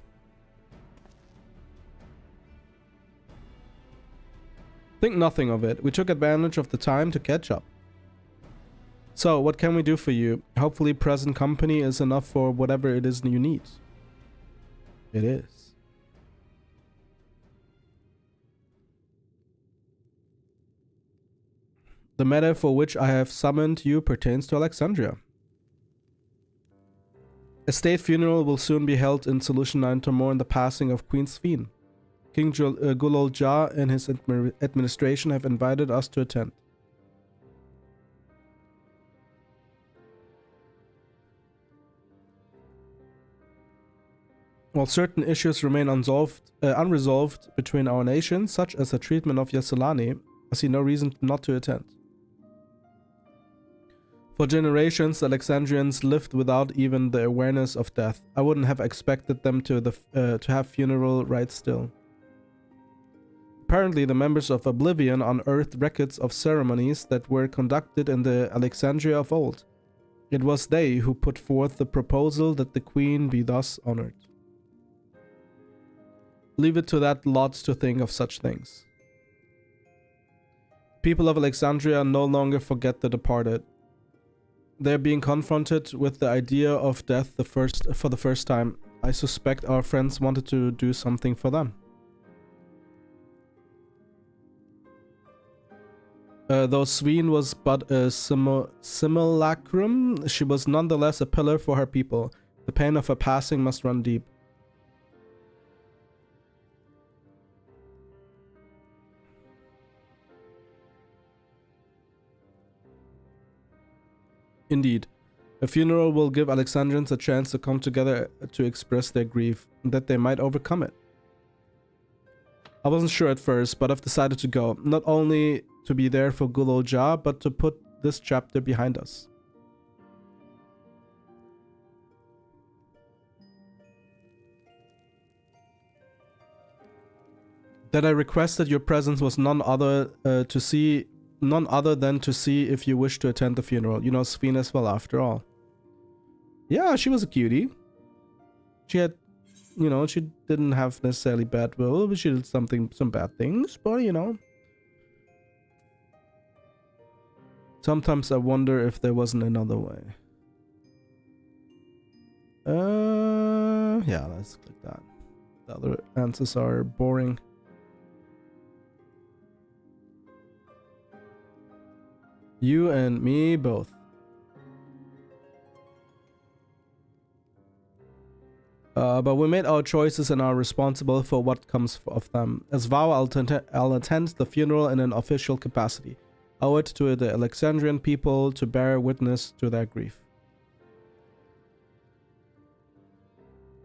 [SPEAKER 1] Think nothing of it. We took advantage of the time to catch up. So, what can we do for you? Hopefully present company is enough for whatever it is you need. It is. The matter for which I have summoned you pertains to Alexandria. A state funeral will soon be held in Solution 9 to mourn the passing of Queen Sphene. King Gulol Jah and his administration have invited us to attend. While certain issues remain unresolved between our nations, such as the treatment of Yasolani, I see no reason not to attend. For generations, Alexandrians lived without even the awareness of death. I wouldn't have expected them to have funeral rites still. Apparently, the members of Oblivion unearthed records of ceremonies that were conducted in the Alexandria of old. It was they who put forth the proposal that the queen be thus honored. Leave it to that lot to think of such things. People of Alexandria no longer forget the departed. they're being confronted with the idea of death for the first time. I suspect our friends wanted to do something for them. Though Sween was but a simulacrum, she was nonetheless a pillar for her people. The pain of her passing must run deep. Indeed, a funeral will give Alexandrians a chance to come together to express their grief, and that they might overcome it. I wasn't sure at first, but I've decided to go, not only to be there for Gul Jah, but to put this chapter behind us. That I requested your presence was none other than to see if you wish to attend the funeral. You know Sveen as well, after all. Yeah, she was a cutie. She had, you know, she didn't have necessarily bad will, but she did some bad things, but you know. Sometimes I wonder if there wasn't another way. Yeah, let's click that. The other answers are boring. You and me both. But we made our choices and are responsible for what comes of them. As vow, I'll attend the funeral in an official capacity. I owe it to the Alexandrian people to bear witness to their grief.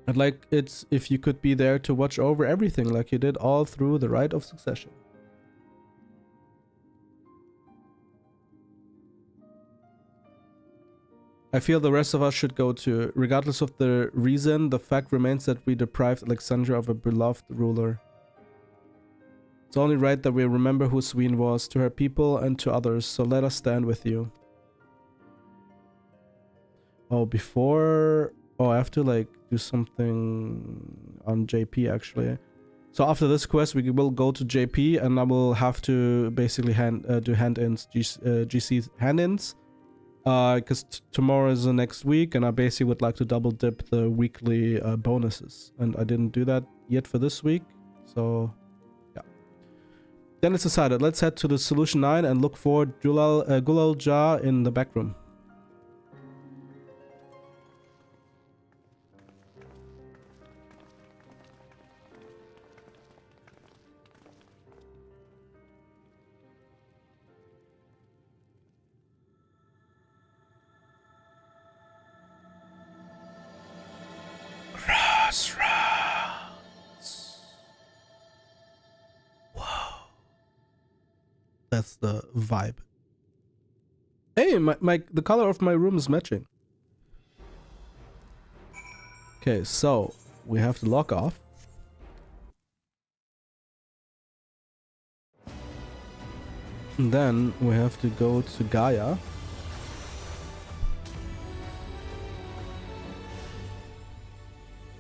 [SPEAKER 1] I'd like it if you could be there to watch over everything like you did all through the rite of succession. I feel the rest of us should go too. Regardless of the reason, the fact remains that we deprived Alexandria of a beloved ruler. It's only right that we remember who Sween was to her people and to others, so let us stand with you. Oh, I have to like do something on JP actually. So after this quest, we will go to JP and I will have to basically do hand-ins, GC hand-ins. Because tomorrow is the next week and I basically would like to double dip the weekly bonuses. And I didn't do that yet for this week, so yeah. Then it's decided, let's head to the Solution 9 and look for Gul Jah in the back room. That's the vibe. Hey, the color of my room is matching. Okay, so we have to lock off. And then we have to go to Gaia.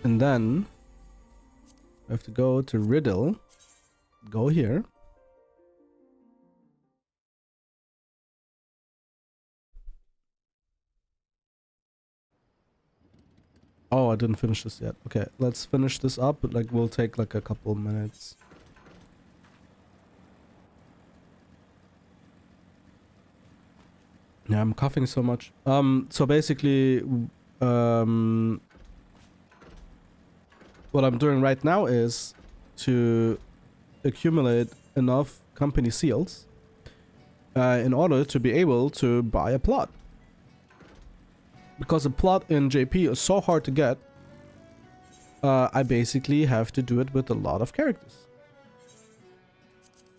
[SPEAKER 1] And then we have to go to Riddle. Go here. Oh, I didn't finish this yet. Okay, let's finish this up. Like, we'll take like a couple minutes. Yeah, I'm coughing so much. So basically, what I'm doing right now is to accumulate enough company seals in order to be able to buy a plot. Because a plot in JP is so hard to get, I basically have to do it with a lot of characters.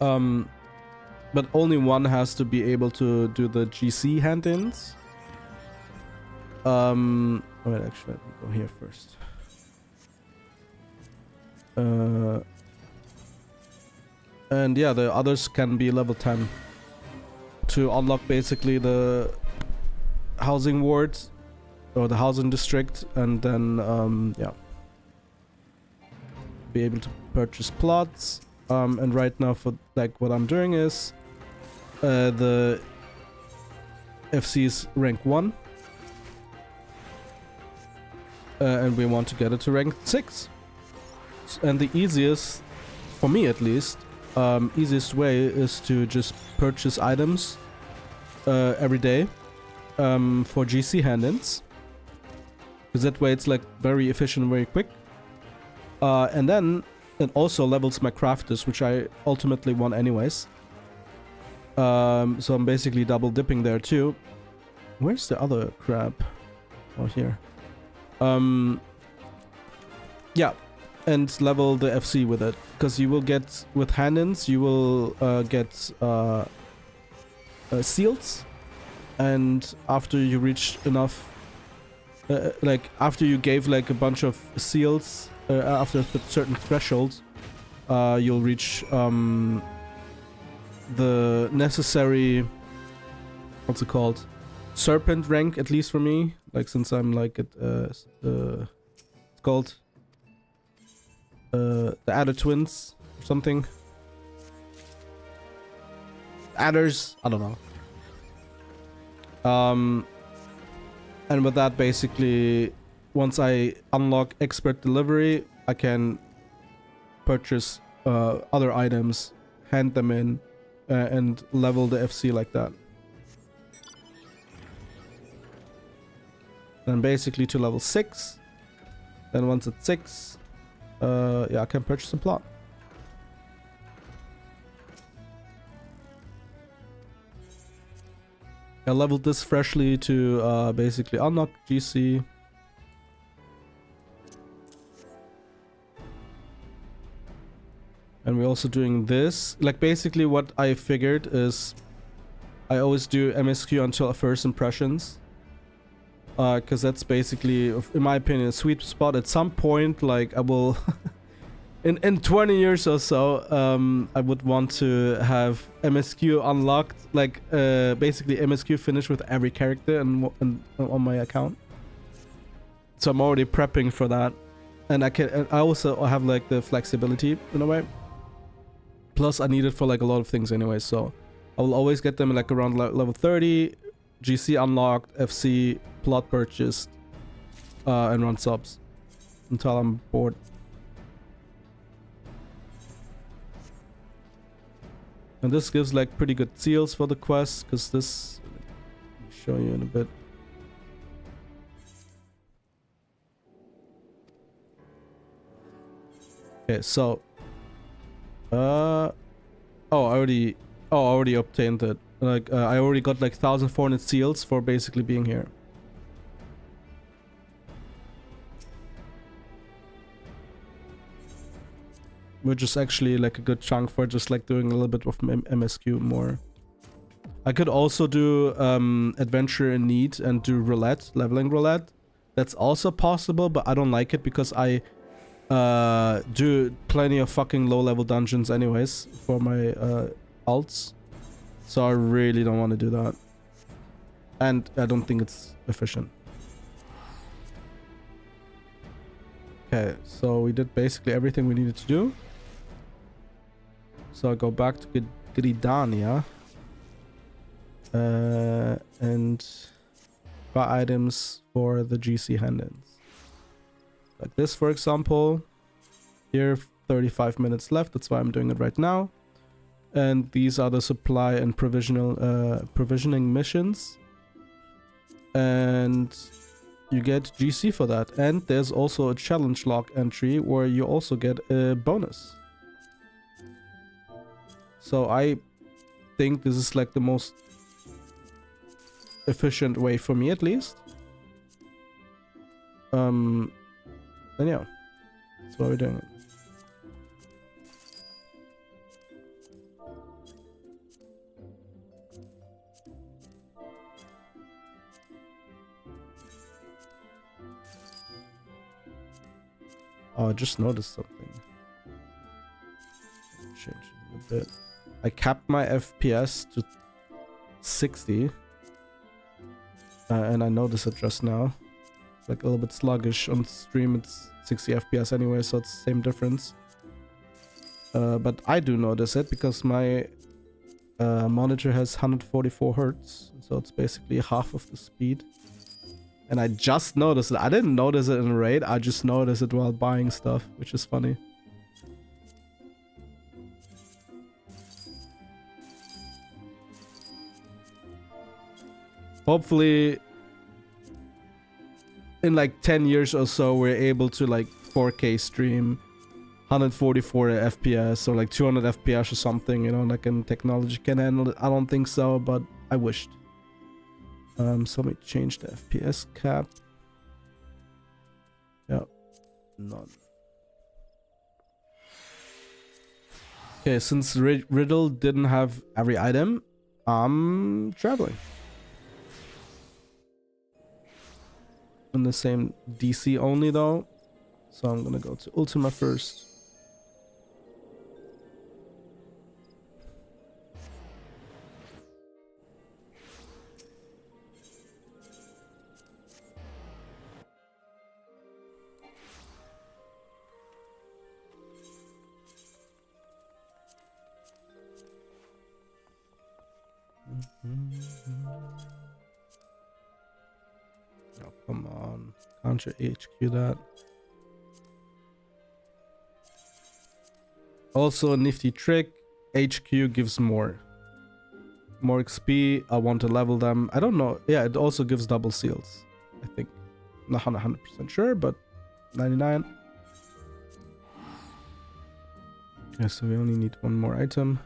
[SPEAKER 1] But only one has to be able to do the GC hand-ins. Wait, actually, let me go here first. And yeah, the others can be level 10 to unlock basically the housing wards or the housing district, and then yeah, be able to purchase plots. And right now, for like what I'm doing is the FC is rank 1. and we want to get it to rank 6. And the easiest, for me at least, easiest way is to just purchase items every day for GC hand-ins. Because that way it's like very efficient, very quick. And then it also levels my crafters, which I ultimately want anyways. So I'm basically double dipping there too. Where's the other crab? Oh, here. Yeah, and level the FC with it, because you will get, with hand-ins, you will get seals, and after you reach enough, like after you gave like a bunch of seals, after a certain threshold, you'll reach the necessary, what's it called, serpent rank, at least for me, like since I'm like at it's called the adder twins or something, adders, I don't know. And with that, basically, once I unlock expert delivery, I can purchase other items, hand them in, and level the FC like that. Then basically to level 6. Then once it's 6, yeah, I can purchase a plot. I leveled this freshly to basically unlock GC. And we're also doing this. Like basically what I figured is I always do MSQ until first impressions. Because that's basically, in my opinion, a sweet spot. At some point, like I will, in 20 years or so, I would want to have MSQ unlocked, like basically MSQ finished with every character and on my account. So I'm already prepping for that, and I also have like the flexibility in a way. Plus, I need it for like a lot of things anyway, so I will always get them like around level 30, GC unlocked, FC, plot purchased, and run subs until I'm bored. And this gives like pretty good seals for the quest, because this, let me show you in a bit. Okay, so I already obtained it. Like I already got like 1,400 seals for basically being here. Which is actually like a good chunk for just like doing a little bit of MSQ more. I could also do adventure in need and do roulette, leveling roulette. That's also possible, but I don't like it because I do plenty of fucking low level dungeons anyways for my alts. So I really don't want to do that. And I don't think it's efficient. Okay, so we did basically everything we needed to do. So I go back to Gridania and buy items for the GC hand-ins. Like this, for example. Here, 35 minutes left. That's why I'm doing it right now. And these are the supply and provisioning missions. And you get GC for that. And there's also a challenge log entry where you also get a bonus. So I think this is like the most efficient way for me, at least. And yeah, that's why we're doing it. Oh, I just noticed something. Change it a bit. I capped my FPS to 60. And I noticed it just now. It's like a little bit sluggish on stream. It's 60 FPS anyway, so it's the same difference. But I do notice it because my monitor has 144 Hz. So it's basically half of the speed. And I just noticed it. I didn't notice it in raid. I just noticed it while buying stuff, which is funny. Hopefully, in like 10 years or so, we're able to like 4K stream 144 FPS or like 200 FPS or something, you know, like technology can handle it. I don't think so, but I wished. So let me change the FPS cap. Yeah, none. Okay, since Riddle didn't have every item, I'm traveling. In the same DC only though. So I'm gonna go to Ultima first. Oh, come on. Can't you HQ that? Also a nifty trick. HQ gives more XP. I want to level them. I don't know. Yeah, it also gives double seals, I think. Not 100% sure, but 99. Okay, so we only need one more item.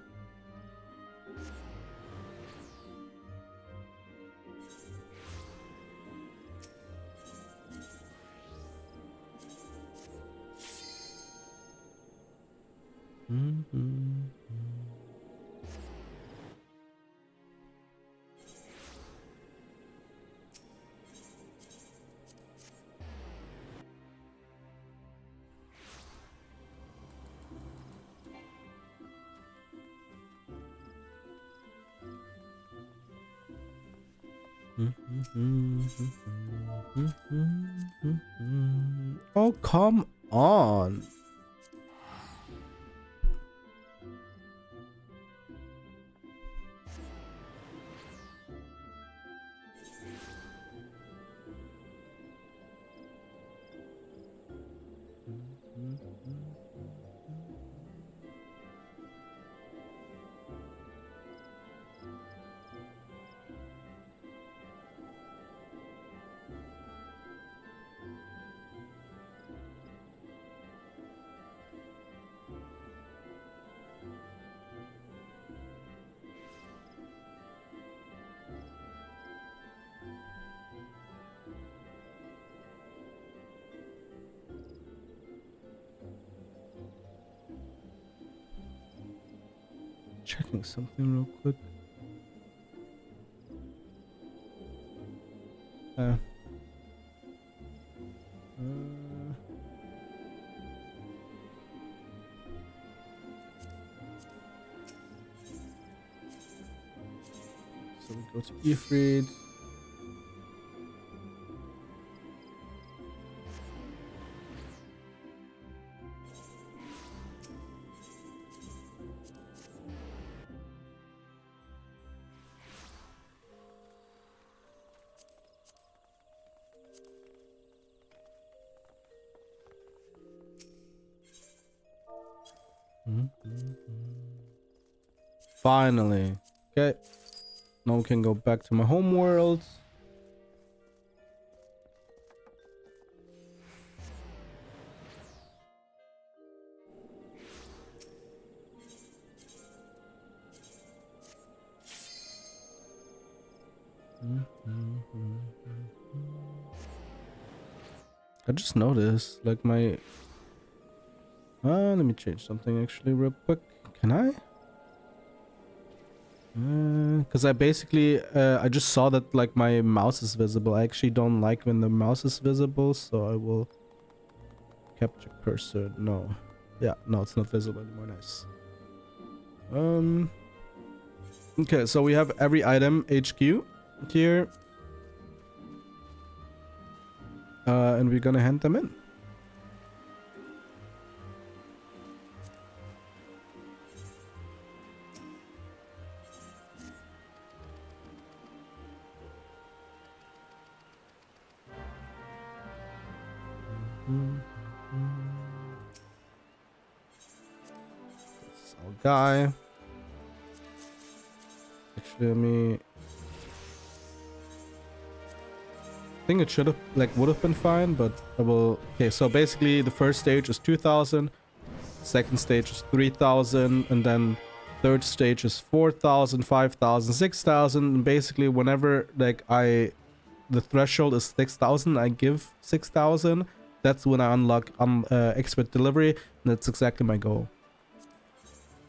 [SPEAKER 1] Oh, come on. Checking something real quick. So we go to Ifrit. Finally. Okay. Now we can go back to my home world. I just noticed, like my... let me change something actually real quick. Can I? Because I basically, I just saw that like my mouse is visible. I actually don't like when the mouse is visible, so I will capture cursor. No. Yeah, no, it's not visible anymore. Nice. Okay, so we have every item HQ here. And we're gonna hand them in. This is our guy. Actually, let me. I think it should have, like, would have been fine, but I will. Okay, so basically, the first stage is 2,000, second stage is 3,000, and then third stage is 4,000, 5,000, 6,000. And basically, whenever like the threshold is 6,000, I give 6,000. That's when I unlock expert delivery, and that's exactly my goal.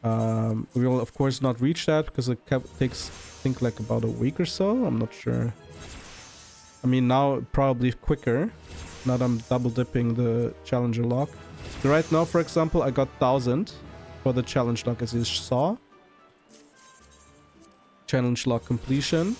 [SPEAKER 1] We will of course not reach that because it takes, I think, like about a week or so. I'm not sure. I mean, now probably quicker. Now that I'm double dipping the challenger lock. So right now, for example, I got 1,000 for the challenge lock, as you saw. Challenge lock completion.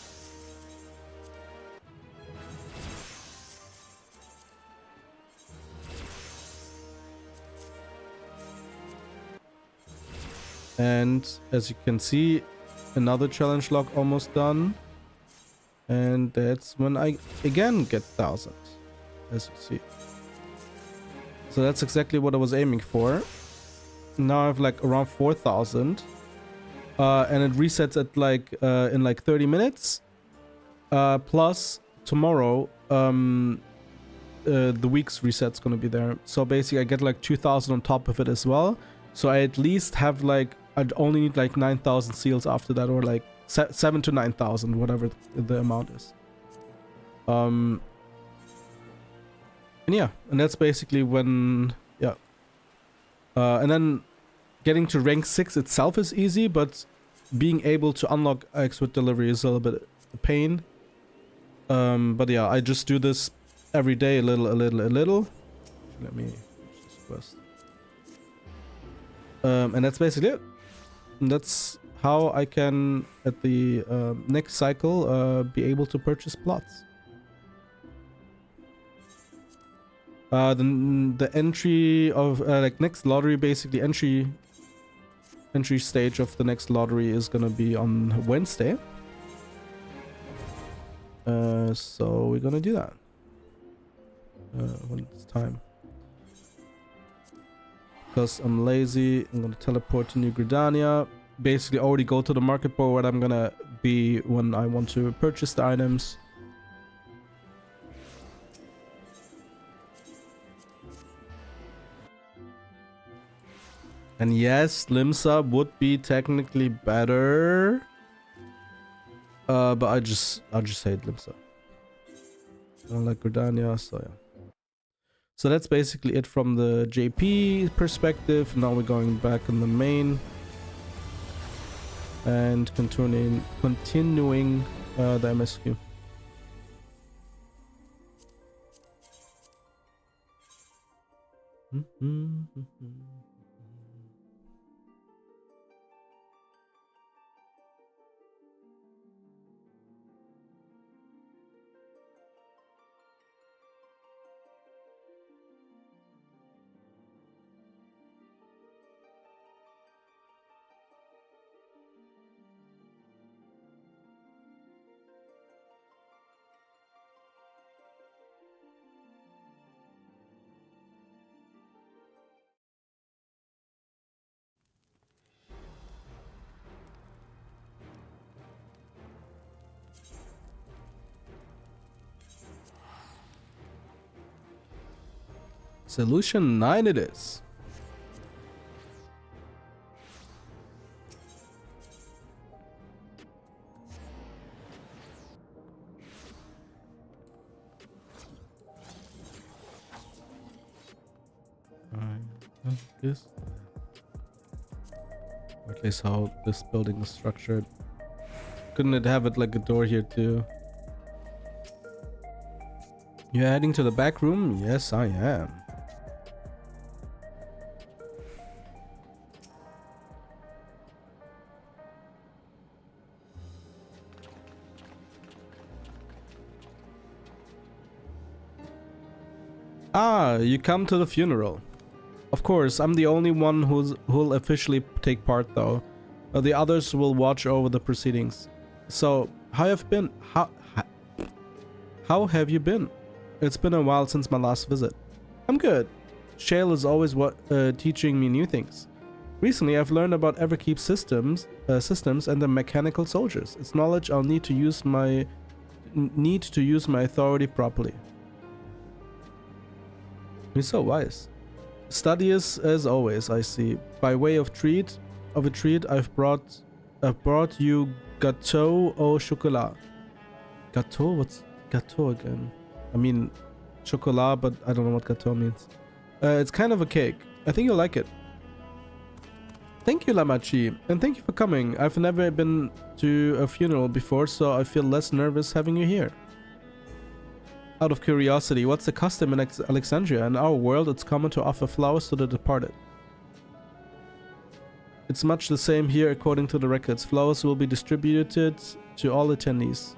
[SPEAKER 1] And as you can see, another challenge lock almost done. And that's when I again get 1,000, as you see. So that's exactly what I was aiming for. Now I have like around 4,000. And it resets at like in like 30 minutes. Plus tomorrow, the week's reset's gonna be there. So basically I get like 2,000 on top of it as well. So I at least have like, I'd only need like 9,000 seals after that, or like 7 to 9,000, whatever the amount is. And yeah, and that's basically when, yeah. And then getting to rank 6 itself is easy, but being able to unlock expert delivery is a little bit a pain. But yeah, I just do this every day, a little. Let me finish this quest. And that's basically it. And that's how I can, at the next cycle, be able to purchase plots. The entry of like next lottery, basically entry stage of the next lottery is gonna be on Wednesday. So we're gonna do that when it's time. Because I'm lazy, I'm gonna teleport to New Gridania. Basically already go to the market board where I'm gonna be when I want to purchase the items. And yes, Limsa would be technically better. But I just hate Limsa. I don't like Gridania, so yeah. So that's basically it from the JP perspective. Now we're going back in the main and continuing the MSQ. Solution 9 it is. This, or at least how this building is structured. Couldn't it have it like a door here too? You're heading to the back room? Yes, I am. Ah, you come to the funeral. Of course, I'm the only one who'll officially take part though. The others will watch over the proceedings. So, how have you been? How have you been? It's been a while since my last visit. I'm good. Shale is always teaching me new things. Recently, I've learned about Everkeep systems and the mechanical soldiers. It's knowledge I'll need to use my authority properly. You're so wise. Studious as always, I see. By way of a treat, I've brought you gâteau au chocolat. Gâteau? What's gâteau again? I mean, chocolat, but I don't know what gâteau means. It's kind of a cake. I think you'll like it. Thank you, Lamachi, and thank you for coming. I've never been to a funeral before, so I feel less nervous having you here. Out of curiosity, what's the custom in Alexandria? In our world, it's common to offer flowers to the departed. It's much the same here according to the records. Flowers will be distributed to all attendees.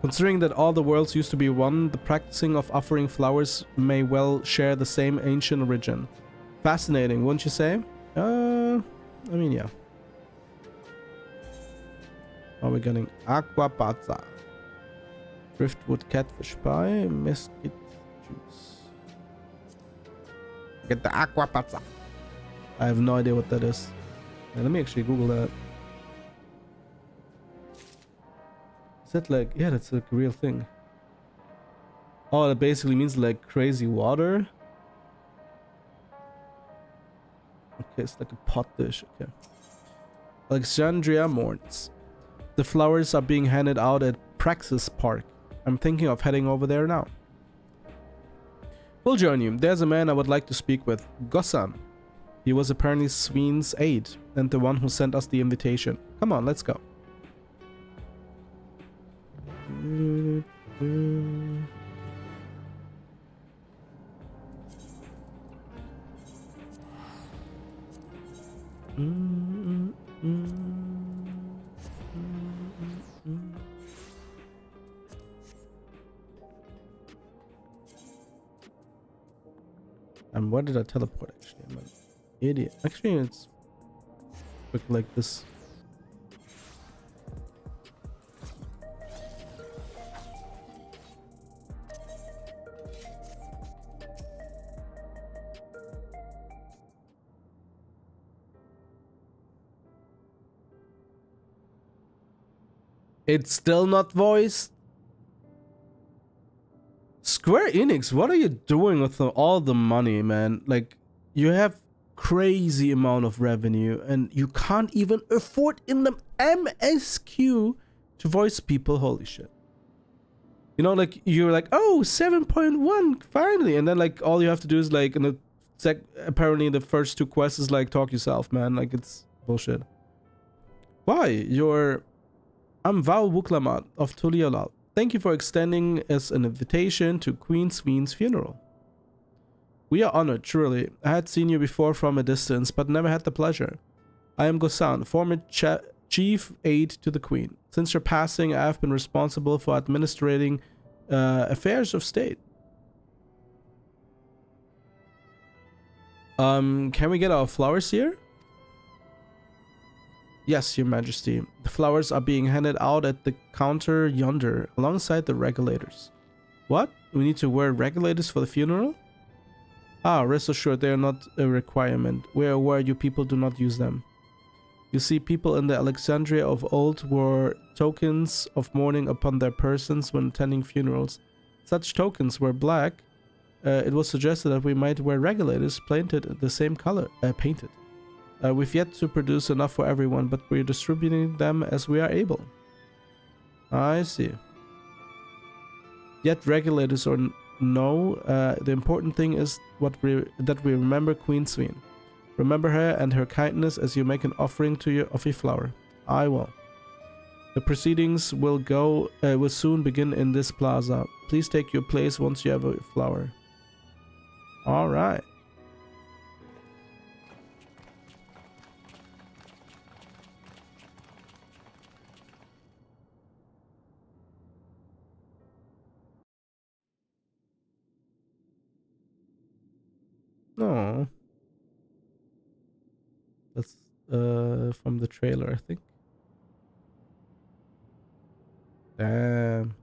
[SPEAKER 1] Considering that all the worlds used to be one, the practicing of offering flowers may well share the same ancient origin. Fascinating, wouldn't you say? I mean, yeah. Are we getting aqua pazza? Driftwood catfish pie, mesquite juice. Get the aqua pazza. I have no idea what that is. Yeah, let me actually Google that. Is that like, yeah, that's like a real thing. Oh, that basically means like crazy water. Okay, it's like a pot dish. Okay. Alexandria mourns. The flowers are being handed out at Praxis Park. I'm thinking of heading over there now. We'll join you. There's a man I would like to speak with. Gossan. He was apparently Sween's aide and the one who sent us the invitation. Come on, let's go. And where did I teleport actually? I'm an idiot. Actually, it's quick like this. It's still not voiced. Square Enix, what are you doing with all the money, man? Like, you have crazy amount of revenue and you can't even afford in the MSQ to voice people. Holy shit. You know, like, you're like, oh, 7.1, finally. And then, like, all you have to do is, like, in the apparently the first two quests is, like, talk yourself, man. Like, it's bullshit. Why? I'm Val Wuklamat of Tuliolal. Thank you for extending us an invitation to Queen Sween's funeral. We are honored, truly. I had seen you before from a distance, but never had the pleasure. I am Gosan, former chief aide to the Queen. Since your passing, I have been responsible for administrating affairs of state. Can we get our flowers here? Yes, Your Majesty. The flowers are being handed out at the counter yonder, alongside the regulators. What? We need to wear regulators for the funeral? Ah, rest assured they are not a requirement. We are aware you people do not use them. You see, people in the Alexandria of old wore tokens of mourning upon their persons when attending funerals. Such tokens were black. It was suggested that we might wear regulators painted the same color. We've yet to produce enough for everyone, but we're distributing them as we are able. I see. Yet regulators or no, the important thing is that we remember Queen Sween. Remember her and her kindness as you make an offering of your flower. I will. The proceedings will soon begin in this plaza. Please take your place once you have a flower. All right. No. That's from the trailer, I think. Damn.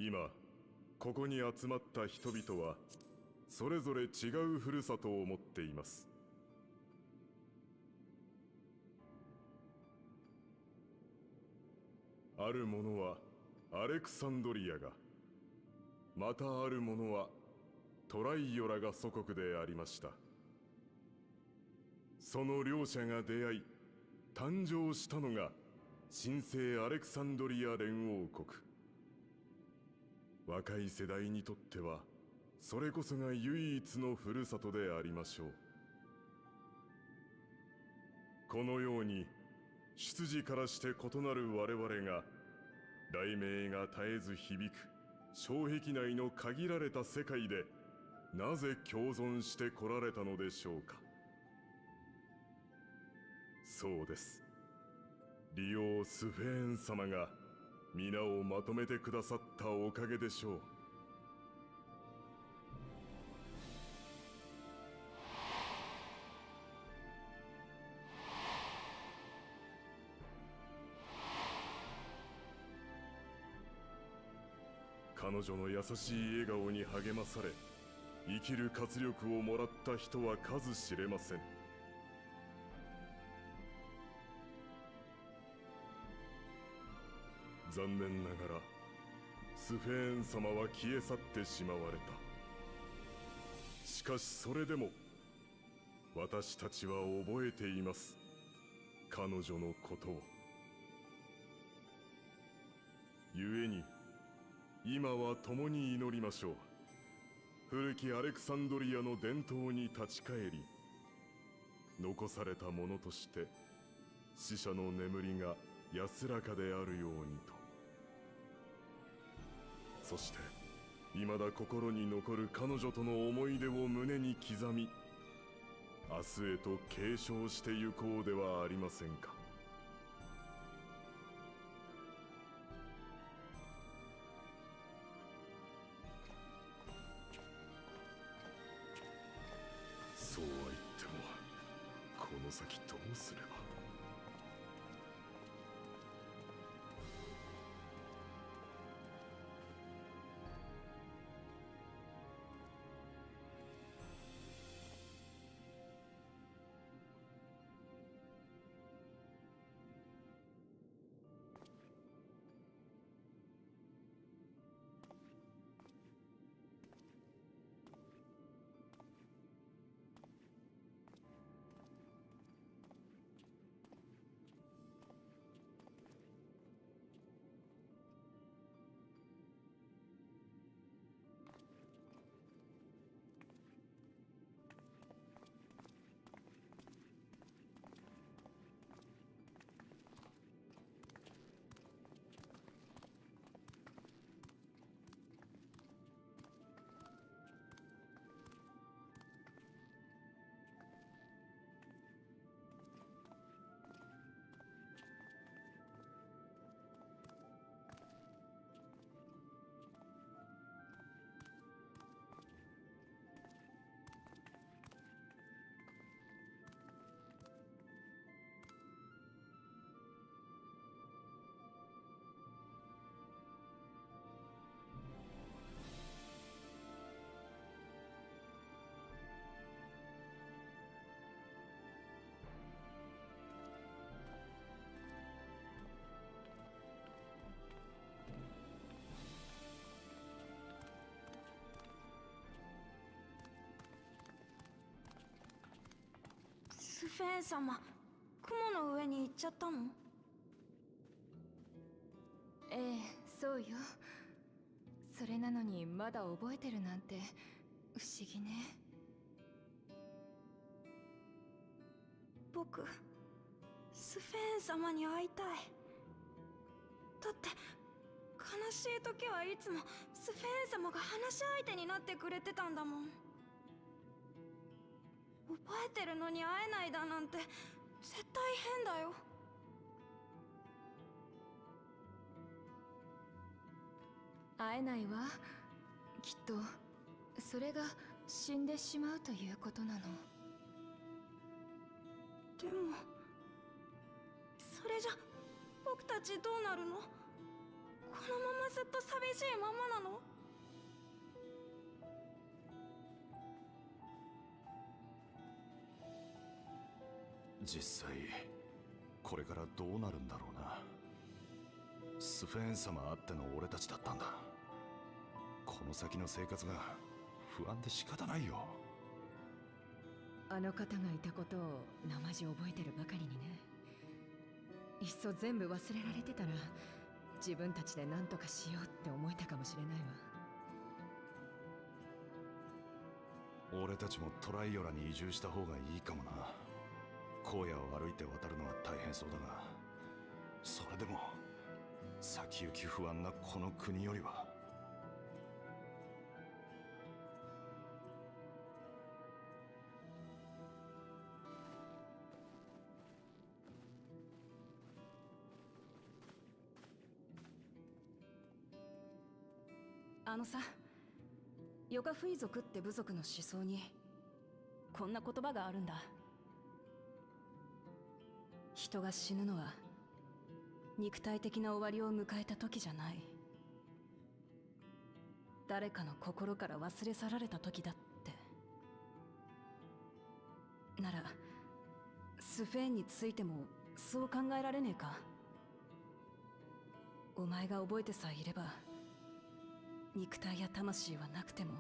[SPEAKER 10] 今ここに集まった人々はそれぞれ違うふるさとを持っています。ある者はアレクサンドリアが、またある者はトライオラが祖国でありました。その両者が出会い誕生したのが神聖アレクサンドリア連王国。若い世代にとってはそれこそが唯一のふるさとでありましょう。このように出自からして異なる我々が雷鳴が絶えず響く障壁内の限られた世界でなぜ共存してこられたのでしょうか。そうです。リオ・スフェーン様が皆をまとめてくださったおかげでしょう。彼女の優しい笑顔に励まされ生きる活力をもらった人は数知れません。残念ながらスフェーン様は消え去ってしまわれた。しかしそれでも私たちは覚えています、彼女のことを。故に今は共に祈りましょう。古きアレクサンドリアの伝統に立ち返り、残されたものとして死者の眠りが安らかであるようにと。そして未だ心に残る彼女との思い出を胸に刻み、明日へと継承してゆこうではありませんか。そうは言ってもこの先どうすれば。
[SPEAKER 11] スフェーン様、雲の上に行っちゃったの？
[SPEAKER 12] ええ、そうよ。それなのにまだ覚えてるなんて不思議ね。
[SPEAKER 11] 僕、スフェーン様に会いたい。だって悲しい時はいつもスフェーン様が話し相手になってくれてたんだもん。覚えてるのに会えないだなんて絶対変だよ。
[SPEAKER 12] 会えないわ。きっとそれが死んでしまうということなの。
[SPEAKER 11] でもそれじゃ僕たちどうなるの？このままずっと寂しいままなの？
[SPEAKER 10] 実際これからどうなるんだろうな。スフェーン様あっての俺たちだったんだ。この先の生活が不安で仕方ないよ。
[SPEAKER 13] あの方がいたことを生地覚えてるばかりにね。いっそ全部忘れられてたら自分たちで何とかしようって思えたかもしれないわ。
[SPEAKER 10] 俺たちもトライオラに移住した方がいいかもな。荒野を歩いて渡るのは大変そうだが、それでも先行き不安なこの国よりは。
[SPEAKER 13] あのさ、ヨガフイ族って部族の思想にこんな言葉があるんだ。人が死ぬのは肉体的な終わりを迎えた時じゃない、誰かの心から忘れ去られた時だって。ならスフェーンについてもそう考えられねえか？お前が覚えてさえいれば肉体や魂はなくても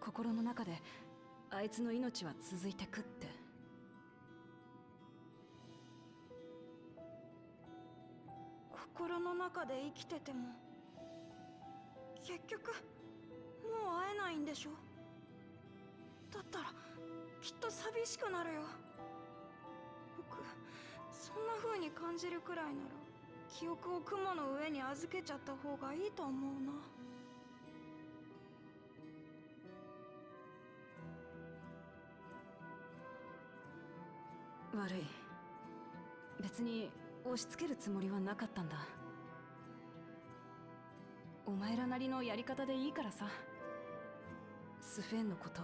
[SPEAKER 13] 心の中であいつの命は続いてくって。
[SPEAKER 11] 心の中で生きてても結局もう会えないんでしょ？だったらきっと寂しくなるよ。僕そんな風に感じるくらいなら記憶を雲の上に預けちゃった方がいいと思う
[SPEAKER 13] な。悪い、別に押し付けるつもりはなかったんだ。お前らなりのやり方でいいからさ。スフェーンのこと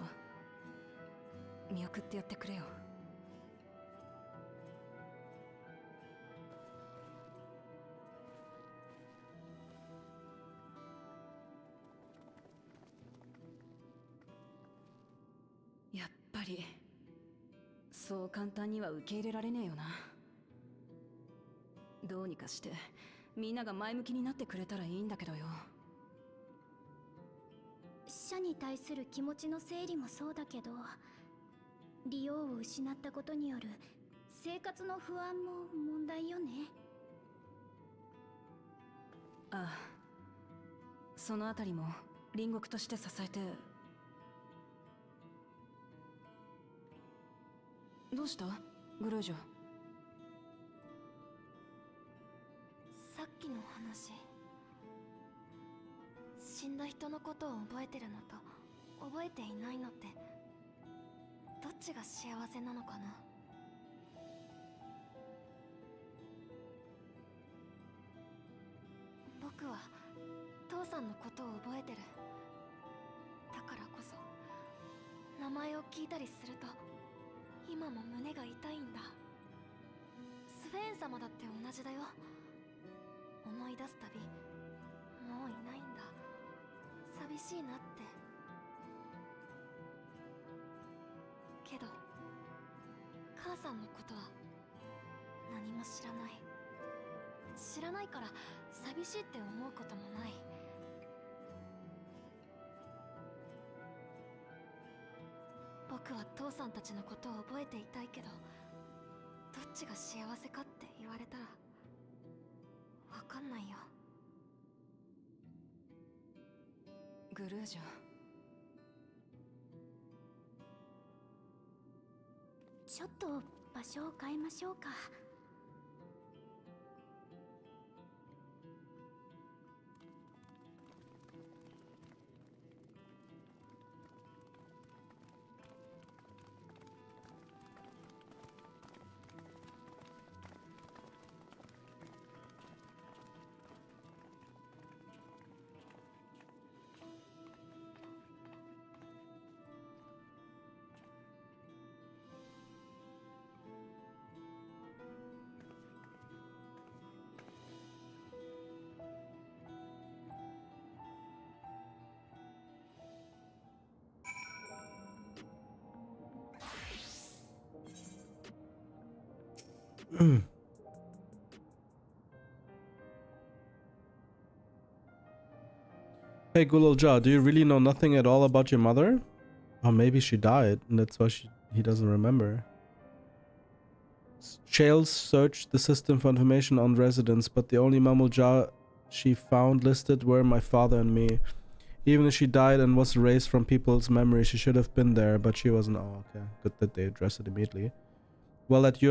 [SPEAKER 13] 見送ってやってくれよ。やっぱりそう簡単には受け入れられねえよな。どうにかしてみんなが前向きになってくれたらいいんだけどよ。
[SPEAKER 14] 死者に対する気持ちの整理もそうだけど、利用を失ったことによる生活の不安も問題よね。
[SPEAKER 13] ああ、そのあたりも隣国として支えて。どうしたグルージョ？
[SPEAKER 14] さっきの話、死んだ人のことを覚えてるのと覚えていないのってどっちが幸せなのかな？僕は父さんのことを覚えてる。だからこそ名前を聞いたりすると今も胸が痛いんだ。スフェーン様だって同じだよ。思い出すたびもういないんだ、寂しいなって。けど母さんのことは何も知らない。知らないから寂しいって思うこともない。僕は父さんたちのことを覚えていたいけど、どっちが幸せかって言われたらわかんないよ。
[SPEAKER 13] グルージョ、
[SPEAKER 14] ちょっと場所を変えましょうか。
[SPEAKER 1] Hey Gulolja, do you really know nothing at all about your mother? Or maybe she died, and that's why he doesn't remember. Shales searched the system for information on residents, but the only Mamulja she found listed were my father and me. Even if she died and was erased from people's memory, she should have been there, but she wasn't. Oh, okay. Good that they addressed it immediately. Well, that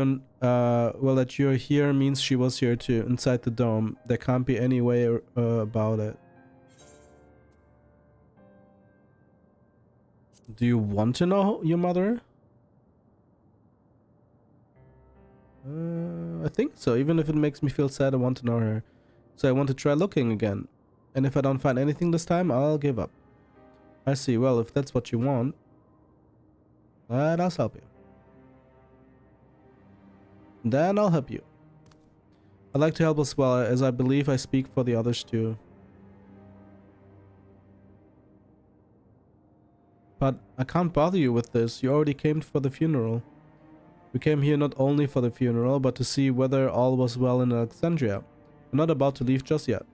[SPEAKER 1] you're here means she was here too, inside the dome. There can't be any way about it. Do you want to know your mother? I think so. Even if it makes me feel sad, I want to know her. So I want to try looking again. And if I don't find anything this time, I'll give up. I see. Well, if that's what you want, then I'll help you. Then I'll help you. I'd like to help as well, as I believe I speak for the others too. But I can't bother you with this. You already came for the funeral. We came here not only for the funeral, but to see whether all was well in Alexandria. We're not about to leave just yet.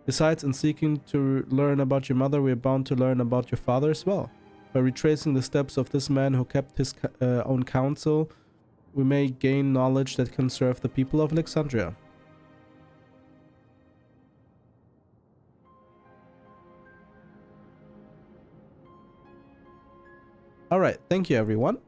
[SPEAKER 1] Besides, in seeking to learn about your mother, we are bound to learn about your father as well. By retracing the steps of this man who kept his own counsel, we may gain knowledge that can serve the people of Alexandria. Alright, thank you everyone.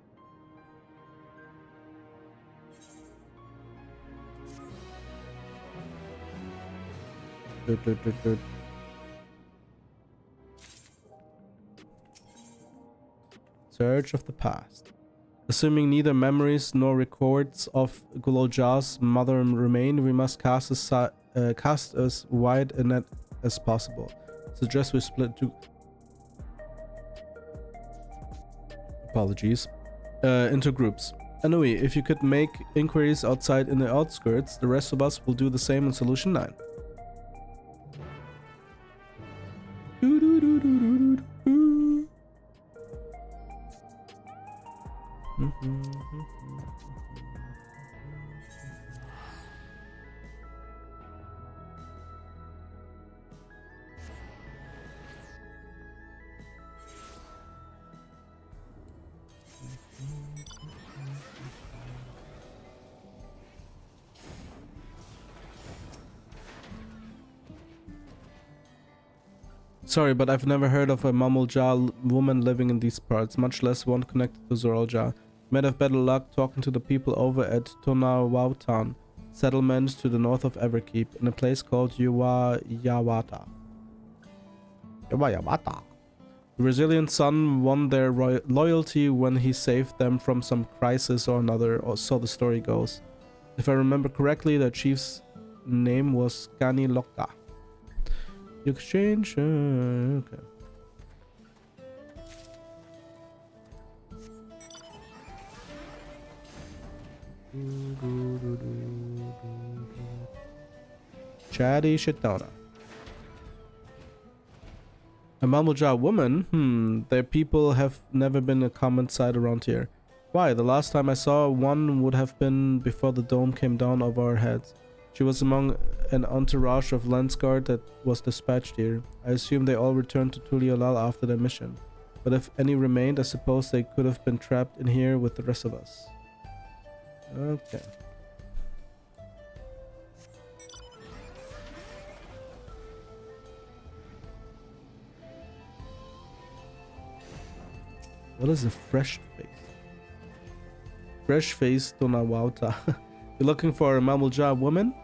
[SPEAKER 1] Search of the past. Assuming neither memories nor records of Gulolja's mother remain, we must cast as wide a net as possible. Suggest we split to into groups. Anyway, if you could make inquiries outside in the outskirts, the rest of us will do the same in Solution 9. Sorry, but I've never heard of a Mamulja woman living in these parts, much less one connected to Zoralja. Might have better luck talking to the people over at Tonawautan settlement to the north of Everkeep, in a place called Yawata. The resilient son won their loyalty when he saved them from some crisis or another, or so the story goes. If I remember correctly, the chief's name was Kani Lokka. You exchange? Okay. Chatty Shitona. A Mamulja woman? Their people have never been a common sight around here. Why? The last time I saw one would have been before the dome came down over our heads. She was among an entourage of Landsguard that was dispatched here. I assume they all returned to Tuliolal after their mission. But if any remained, I suppose they could have been trapped in here with the rest of us. Okay. What is a fresh face? Fresh face Tonawauta. You're looking for a Mamulja woman?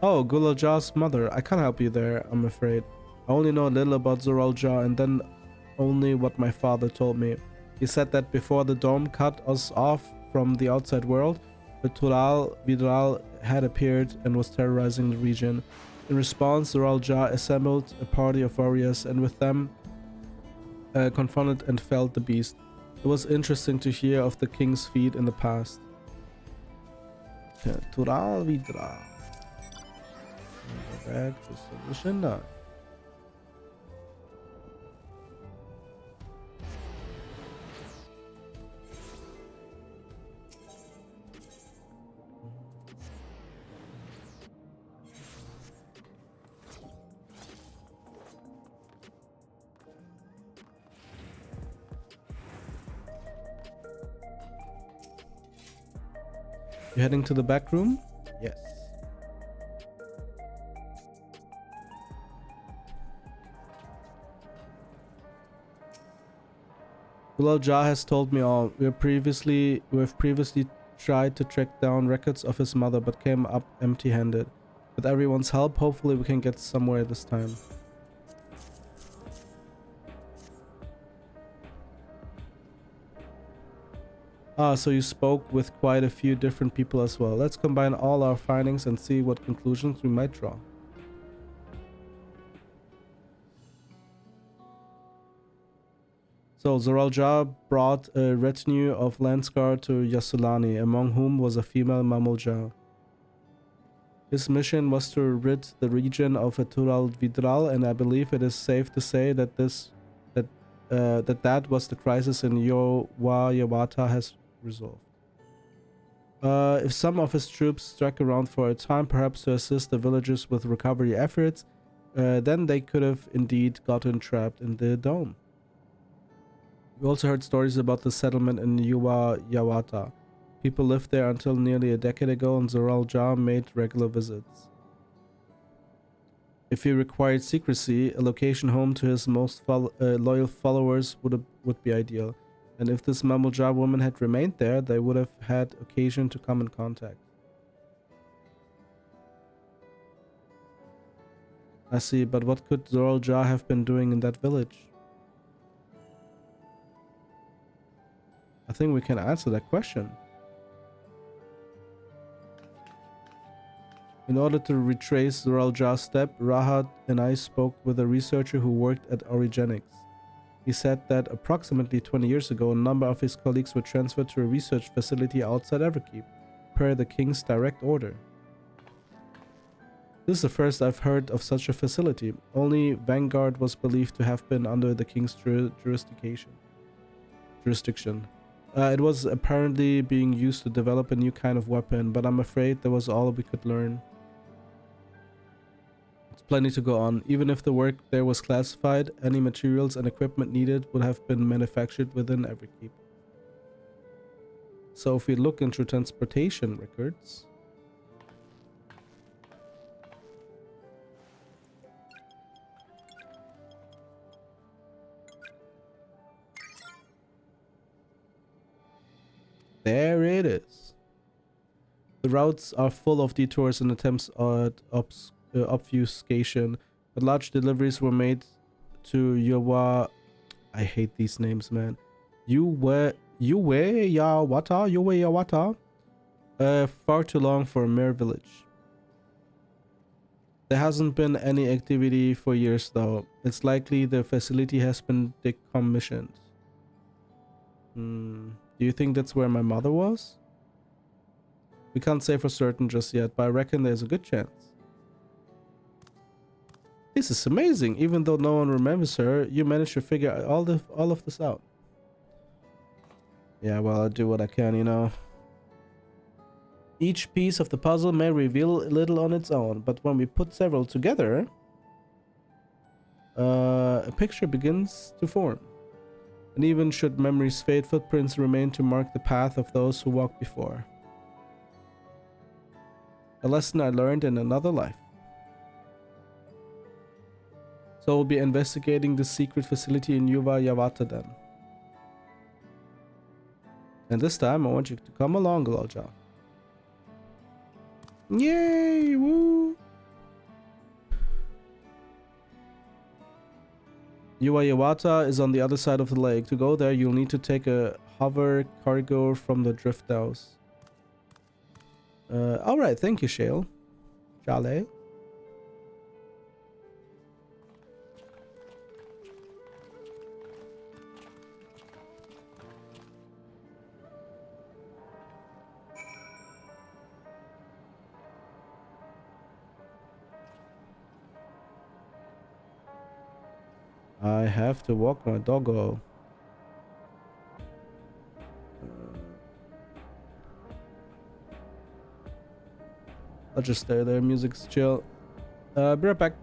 [SPEAKER 1] Oh, Gulolja's mother. I can't help you there, I'm afraid. I only know a little about Zoralja and then only what my father told me. He said that before the dome cut us off from the outside world, the Tural Vidral had appeared and was terrorizing the region. In response, Zoralja assembled a party of warriors and with them confronted and felled the beast. It was interesting to hear of the king's feat in the past. Tural Vidral. Back to Solution 9. You heading to the back room? Yes. Bilal Jah has told me all. We've previously tried to track down records of his mother, but came up empty-handed. With everyone's help, hopefully we can get somewhere this time. Ah, so you spoke with quite a few different people as well. Let's combine all our findings and see what conclusions we might draw. So Zoral Jah brought a retinue of Lanskar to Yasulani, among whom was a female Mamul Jah. His mission was to rid the region of a Tural Vidral, and I believe it is safe to say that that was the crisis in Yawata has resolved. If some of his troops stuck around for a time, perhaps to assist the villagers with recovery efforts, then they could have indeed gotten trapped in the dome. We also heard stories about the settlement in Yawata. People lived there until nearly a decade ago, and Zoral Jah made regular visits. If he required secrecy, a location home to his most loyal followers would be ideal. And if this Mamul Jah woman had remained there, they would have had occasion to come in contact. I see, but what could Zoral Jah have been doing in that village? I think we can answer that question. In order to retrace Zoral Jah's step, Rahat and I spoke with a researcher who worked at Origenics. He said that approximately 20 years ago, a number of his colleagues were transferred to a research facility outside Everkeep, per the king's direct order. This is the first I've heard of such a facility. Only Vanguard was believed to have been under the king's jurisdiction. It was apparently being used to develop a new kind of weapon, but I'm afraid that was all we could learn. It's plenty to go on. Even if the work there was classified, any materials and equipment needed would have been manufactured within Everkeep. So if we look into transportation records... There it is. The routes are full of detours and attempts at obfuscation, but large deliveries were made to Yawa. I hate these names, man. Yawata. Far too long for a mere village. There hasn't been any activity for years, though. It's likely the facility has been decommissioned. Do you think that's where my mother was? We can't say for certain just yet, but I reckon there's a good chance. This is amazing. Even though no one remembers her, you managed to figure all of this out. Yeah, well, I do what I can, you know. Each piece of the puzzle may reveal a little on its own, but when we put several together, a picture begins to form. And even should memories fade, footprints remain to mark the path of those who walked before. A lesson I learned in another life. So we'll be investigating the secret facility in Yawata then. And this time I want you to come along, Galja. Yay! Woo! Yawata is on the other side of the lake. To go there, you'll need to take a hover cargo from the drift house. Alright, thank you, Shale. Jale. I have to walk my doggo. I'll just stay there. Music's chill. Be right back.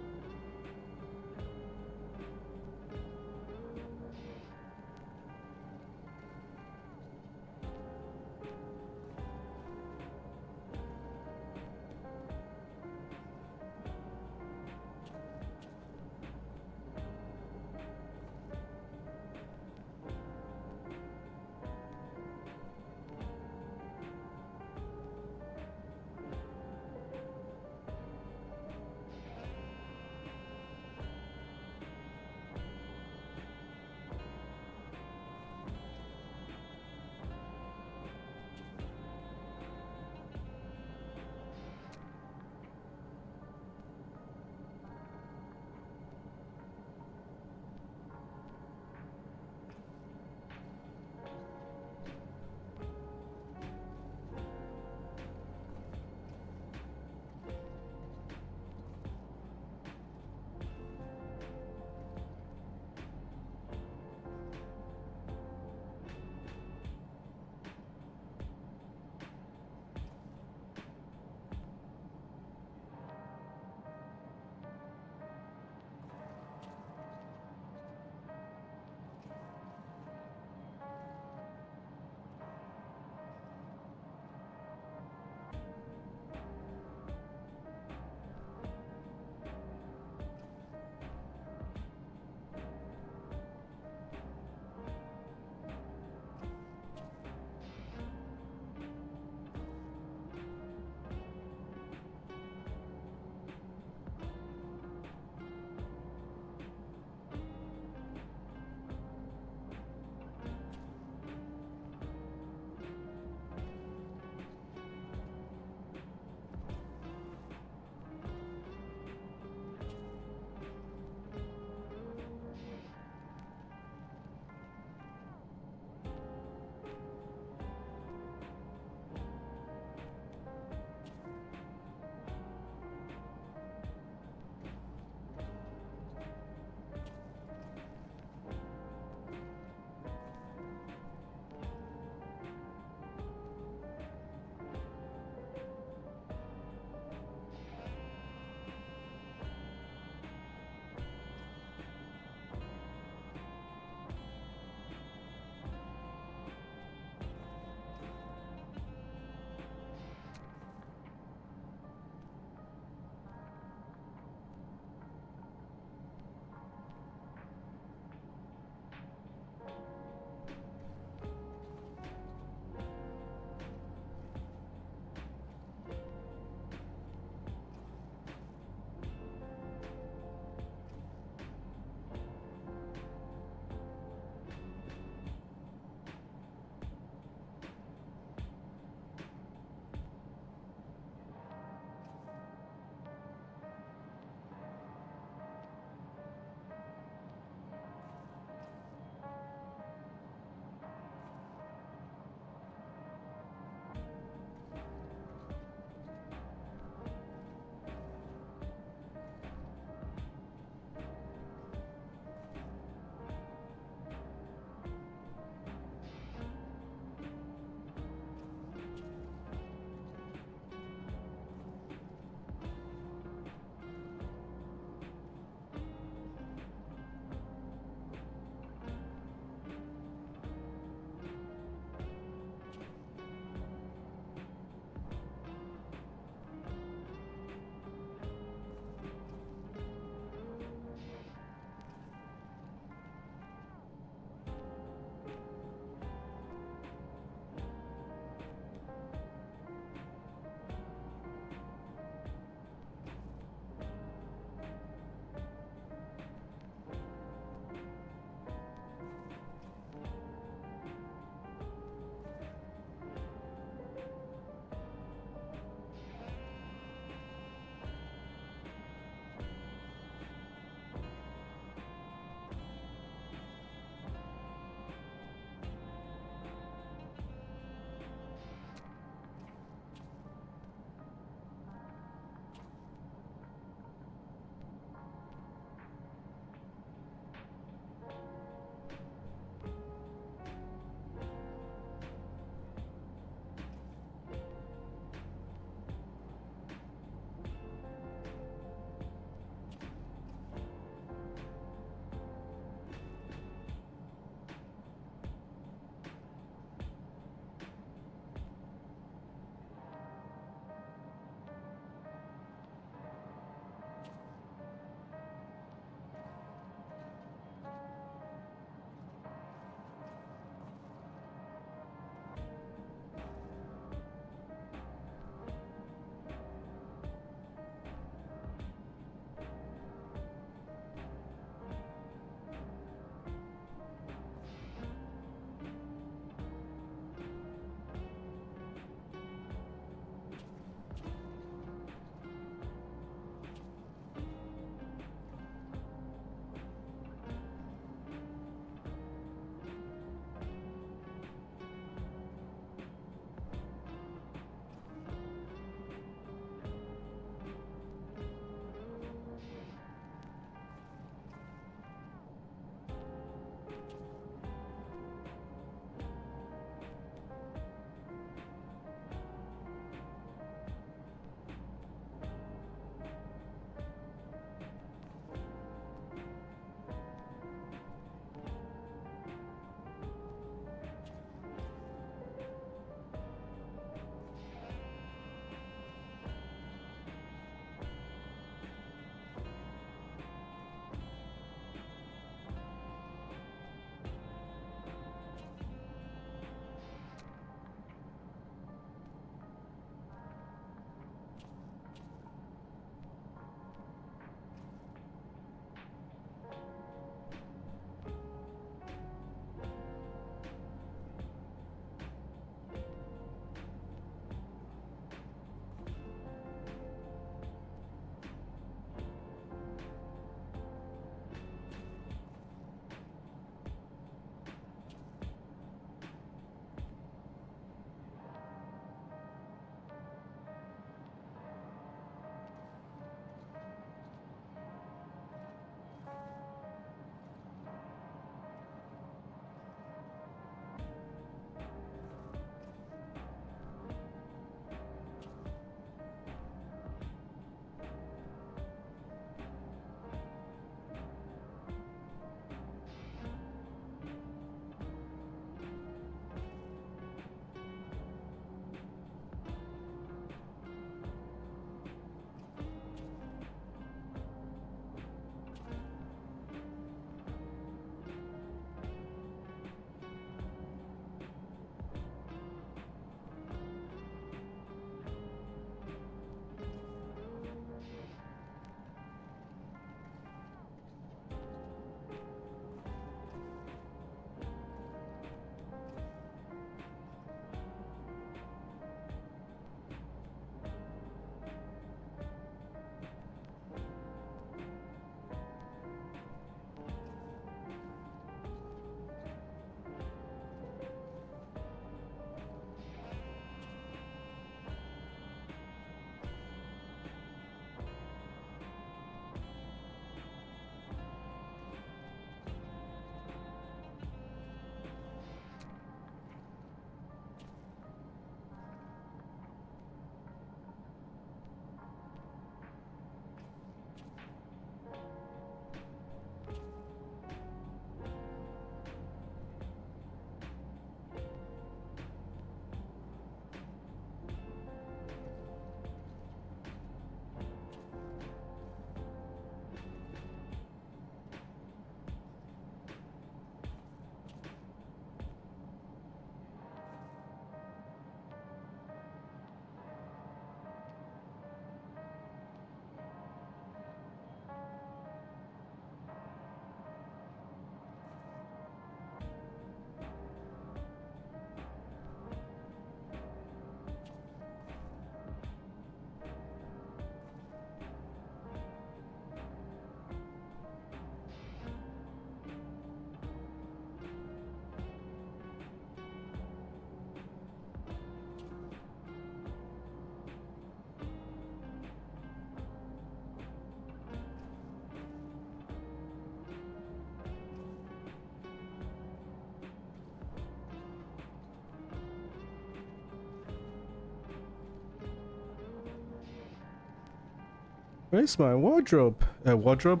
[SPEAKER 1] Where's my wardrobe? Wardrobe?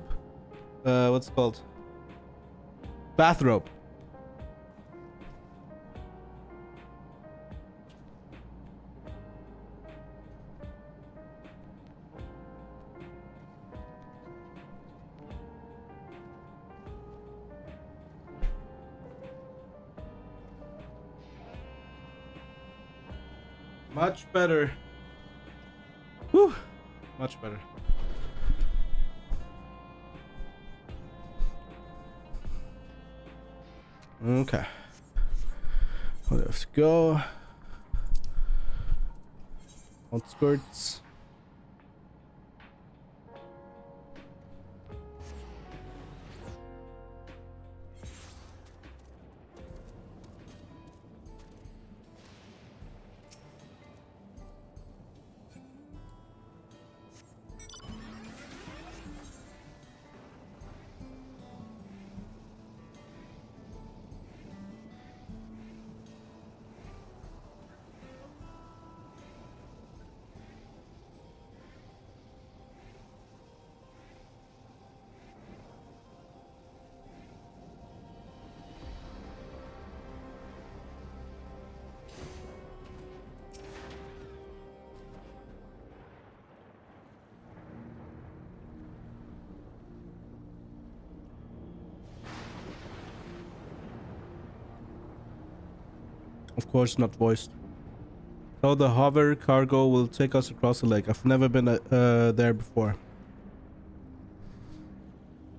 [SPEAKER 1] What's it called? Bathrobe. Much better. Whew. Much better. Okay. Let's go. Outskirts. Of course, not voiced. So the hover cargo will take us across the lake. I've never been there before.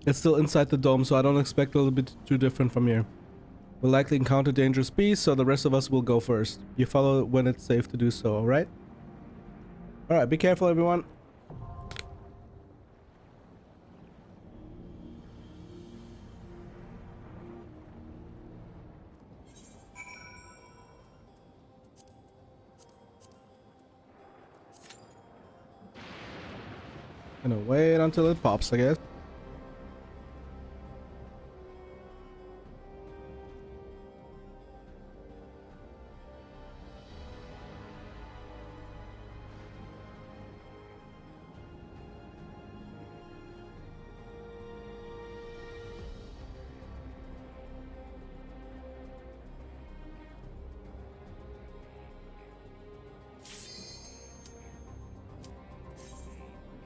[SPEAKER 1] It's still inside the dome, so I don't expect it'll be too different from here. We'll likely encounter dangerous beasts, so the rest of us will go first. You follow when it's safe to do so, alright? Alright, be careful, everyone. Gonna wait until it pops, I guess.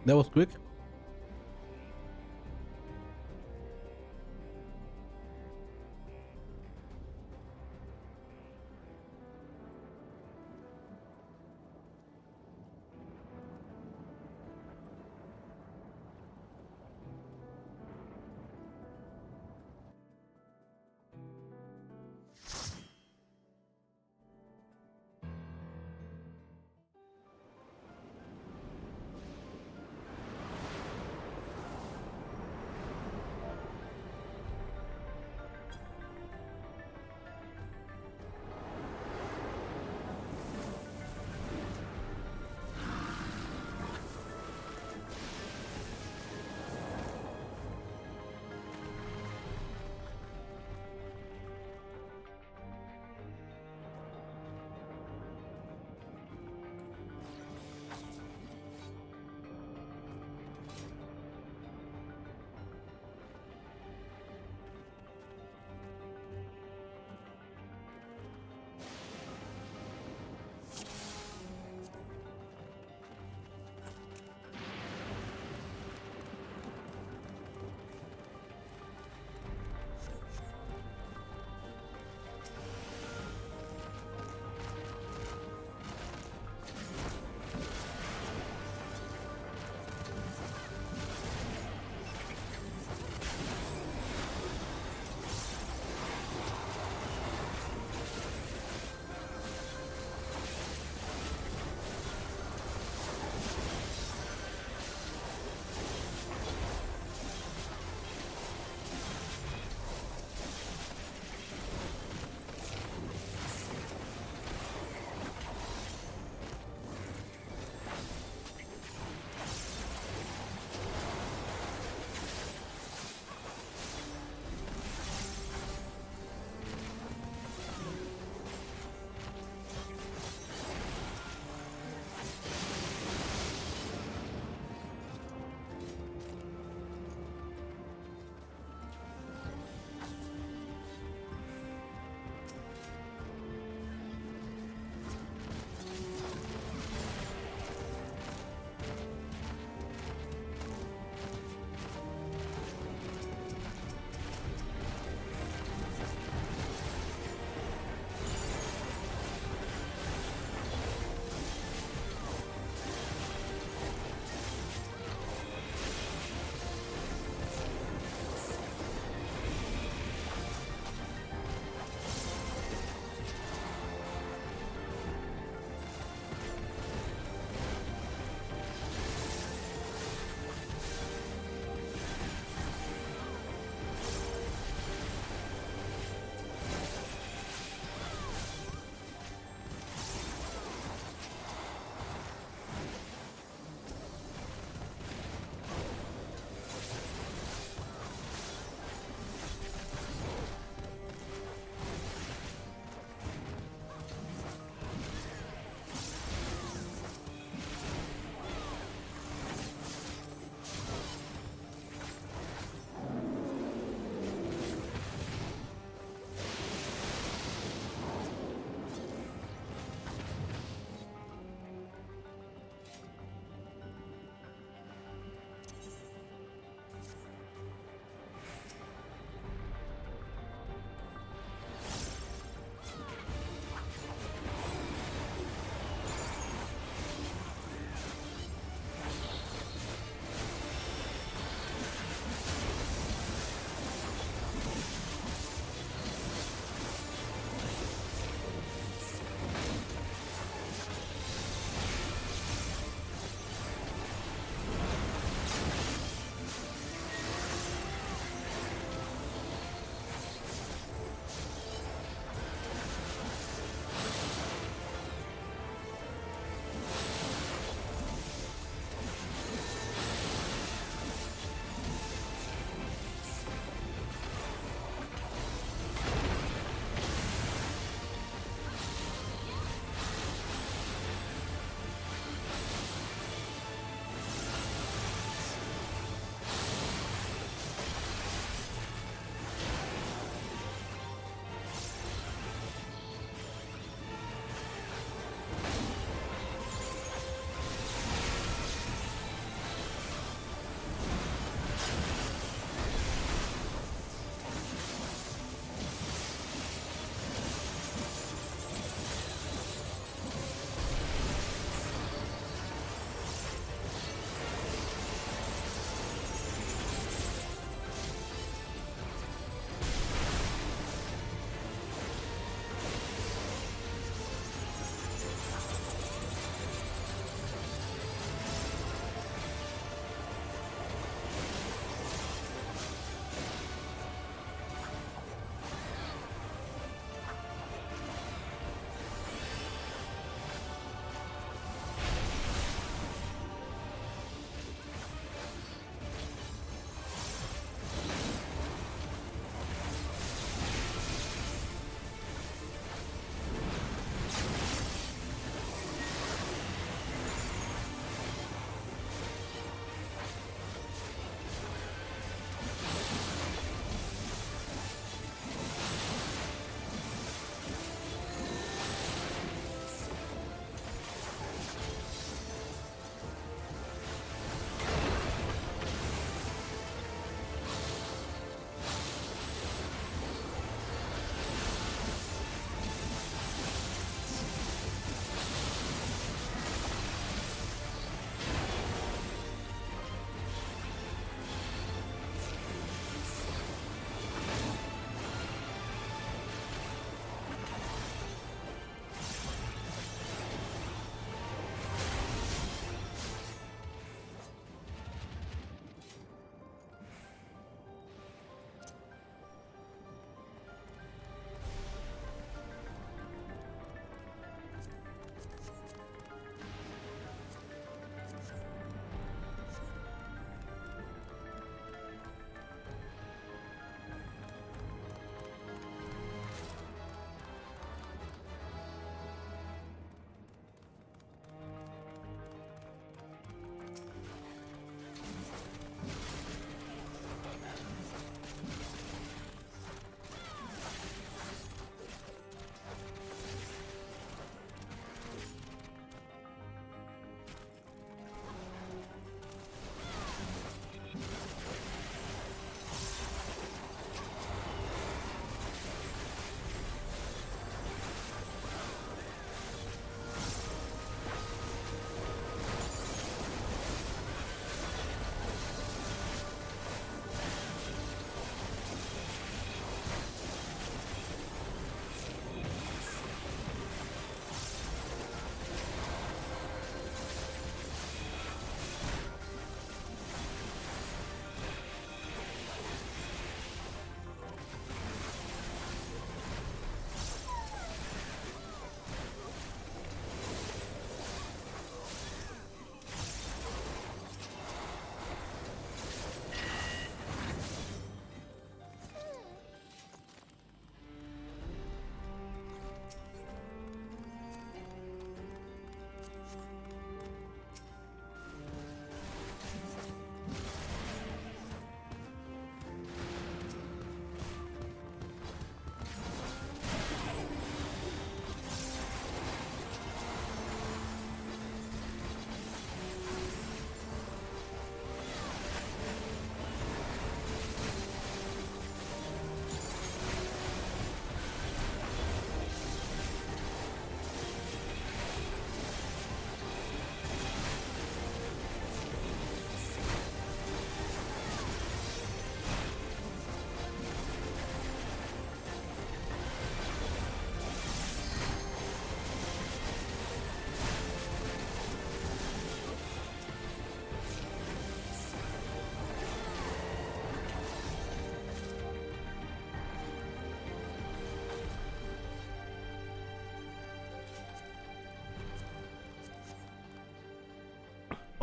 [SPEAKER 1] That was quick.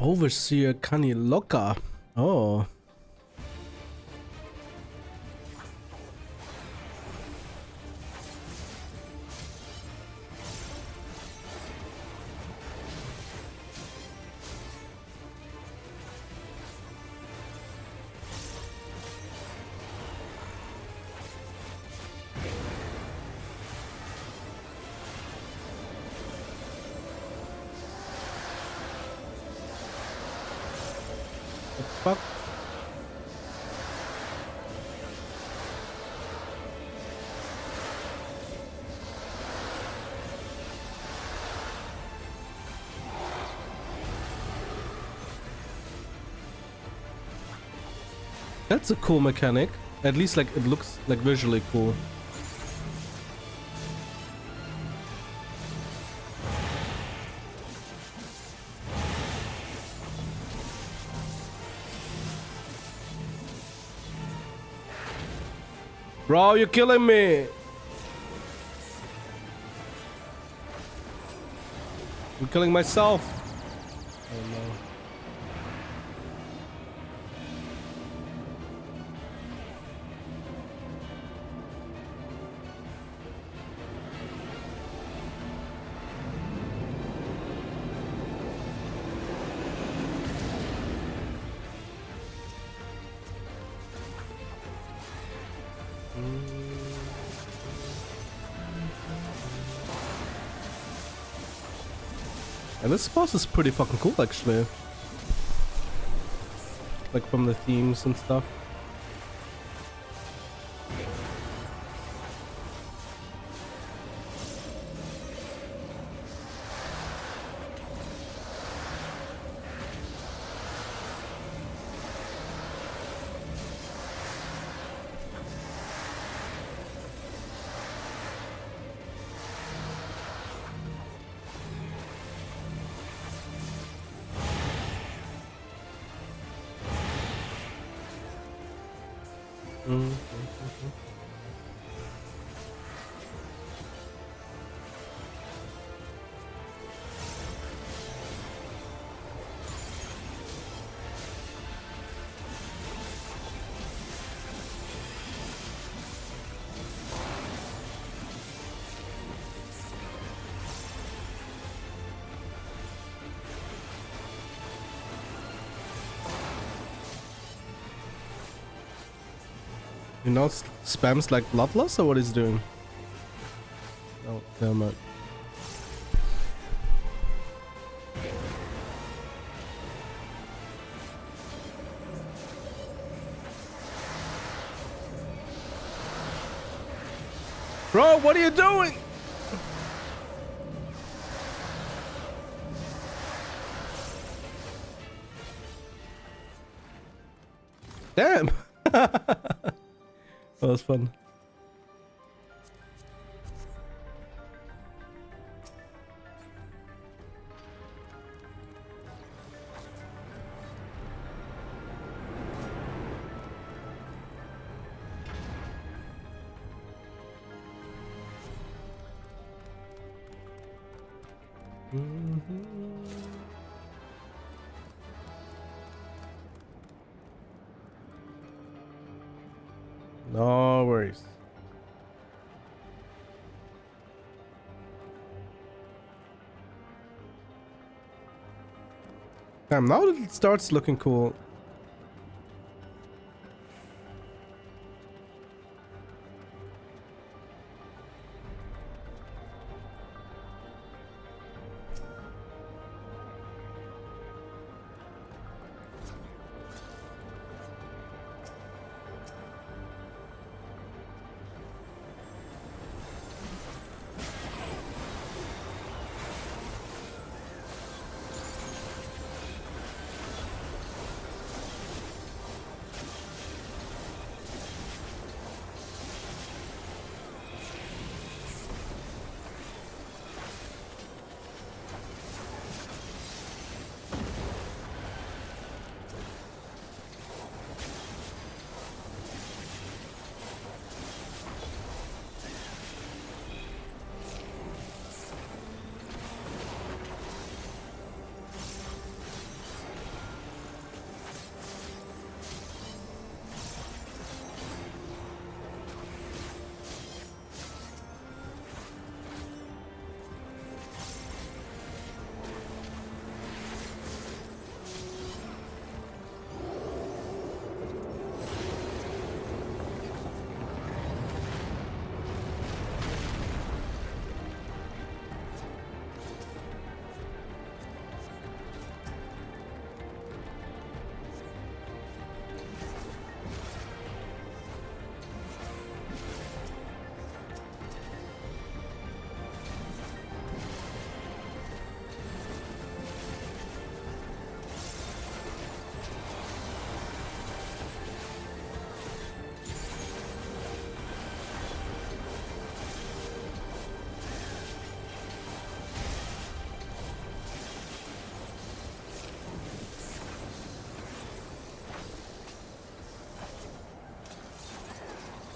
[SPEAKER 1] Overseer Kaniloka. Oh. Fuck. That's a cool mechanic. At least like it looks like visually cool. Bro, you're killing me. I'm killing myself. Oh no. And this boss is pretty fucking cool, actually. Like from the themes and stuff. You know, spams like Bloodlust or what he's doing? Oh, never mind. Bro, what are you doing? Damn. That was fun. No worries. Damn, now it starts looking cool.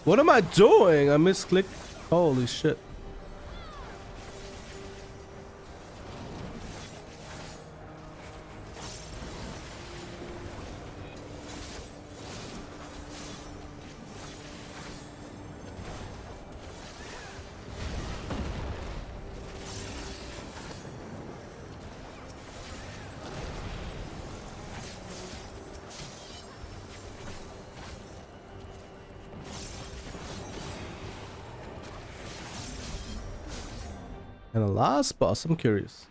[SPEAKER 1] What am I doing? I misclicked. Holy shit. And the last boss, I'm curious.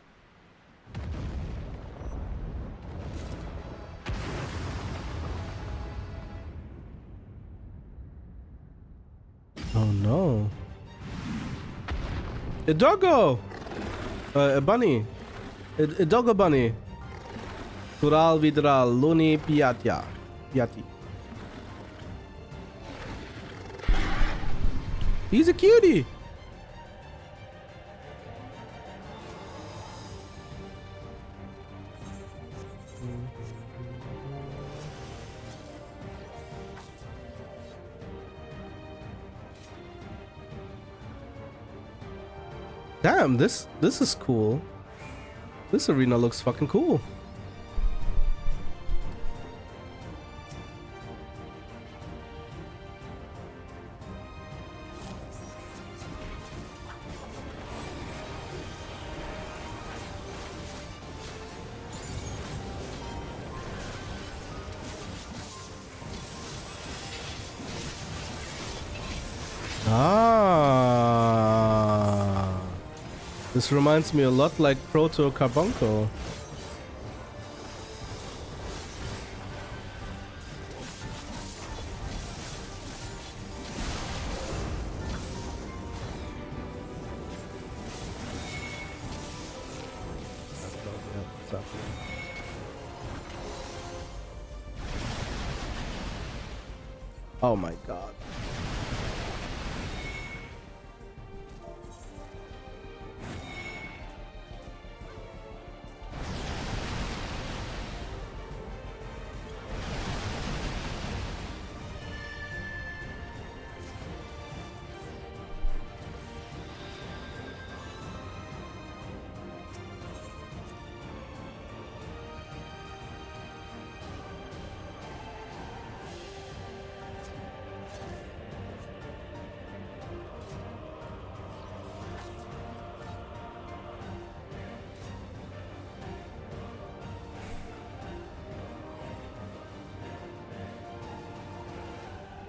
[SPEAKER 1] Oh no. A doggo! A bunny. A doggo bunny. Tural vidral luni piatya. Piati. He's a cutie! Damn, this is cool. This arena looks fucking cool. This reminds me a lot like Proto Carbuncle. Oh my god.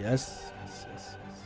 [SPEAKER 1] Yes, yes, yes, yes.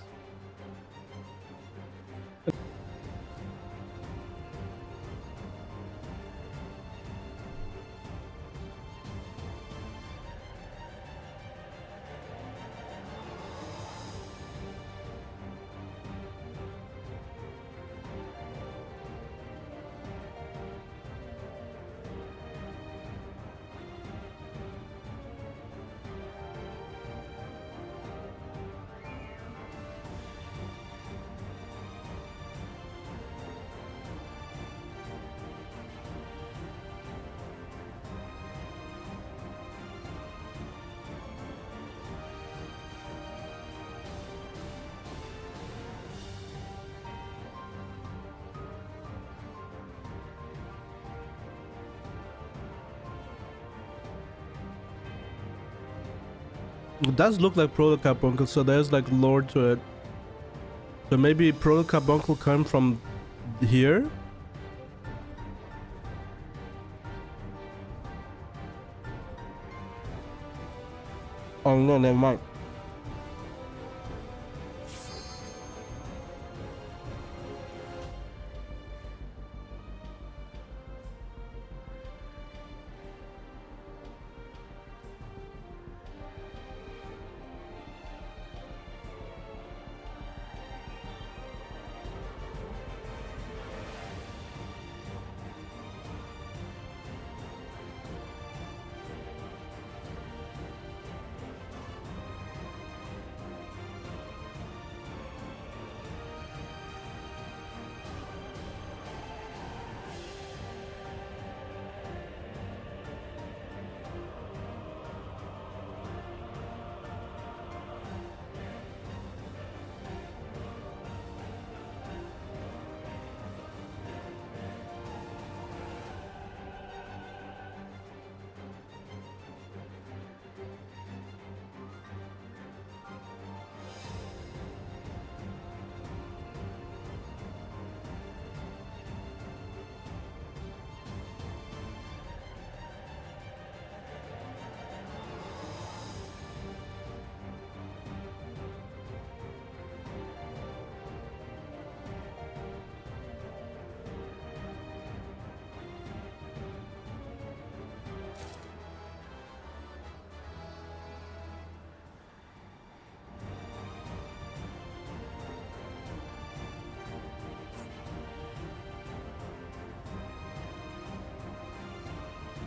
[SPEAKER 1] It does look like Proto Carbuncle, so there's like lore to it. So maybe Proto Carbuncle come from here? Oh no, never mind.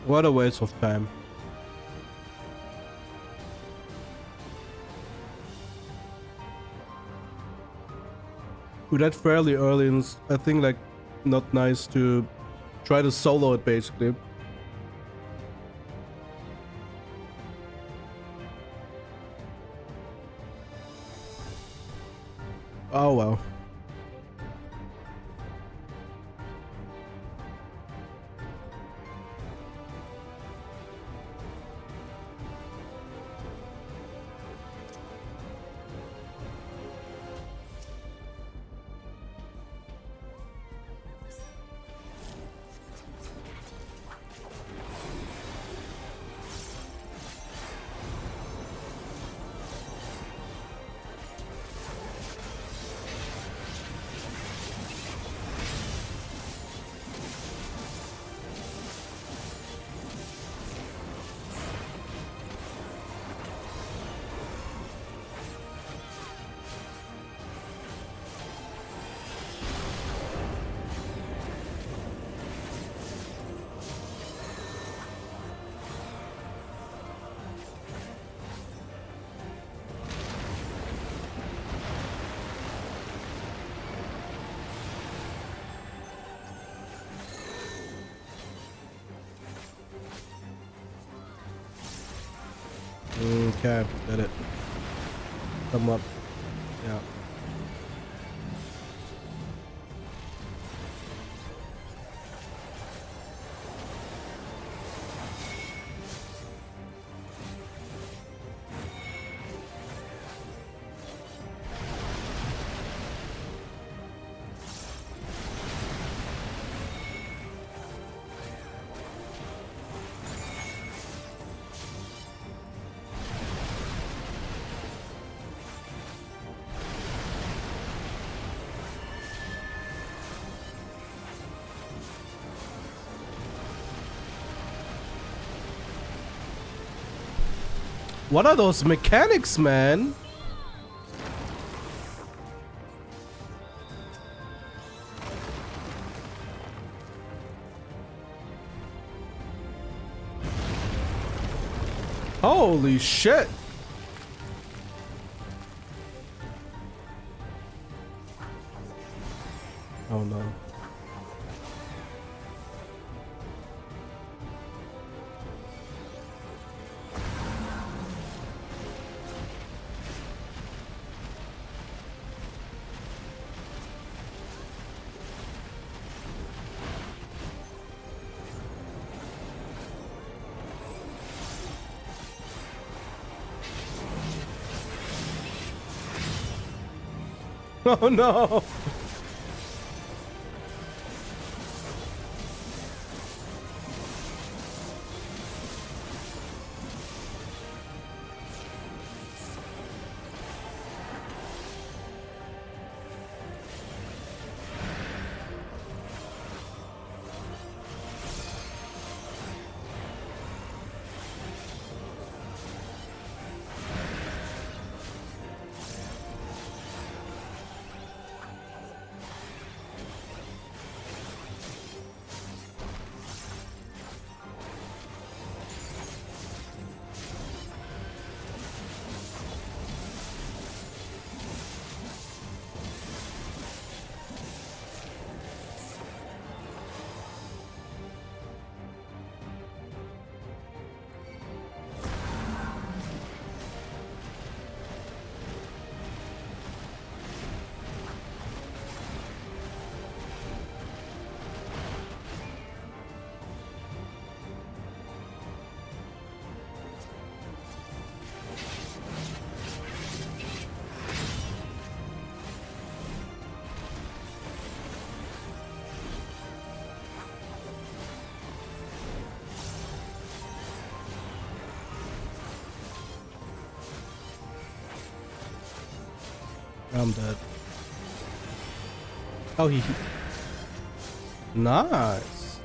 [SPEAKER 1] What a waste of time. Ooh, that fairly early, and I think like not nice to try to solo it basically. Oh well. Okay, got it. Come up. Yeah. What are those mechanics, man? Holy shit. Oh no. Oh no! I'm dead. Oh, he... Nice.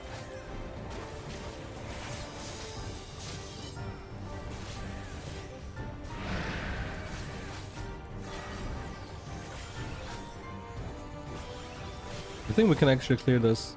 [SPEAKER 1] I think we can actually clear this.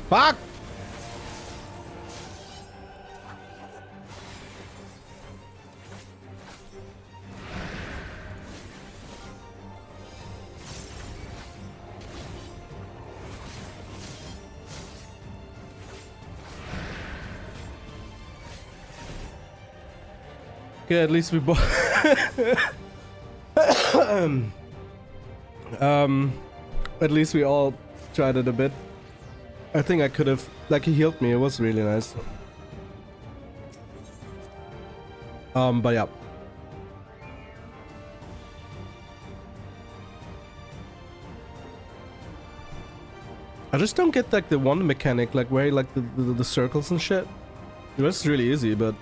[SPEAKER 1] Fuck! Okay, at least we both at least we all tried it a bit. I think I could have, like, he healed me. It was really nice. But yeah. I just don't get like the one mechanic, like where like the circles and shit. The rest is really easy, but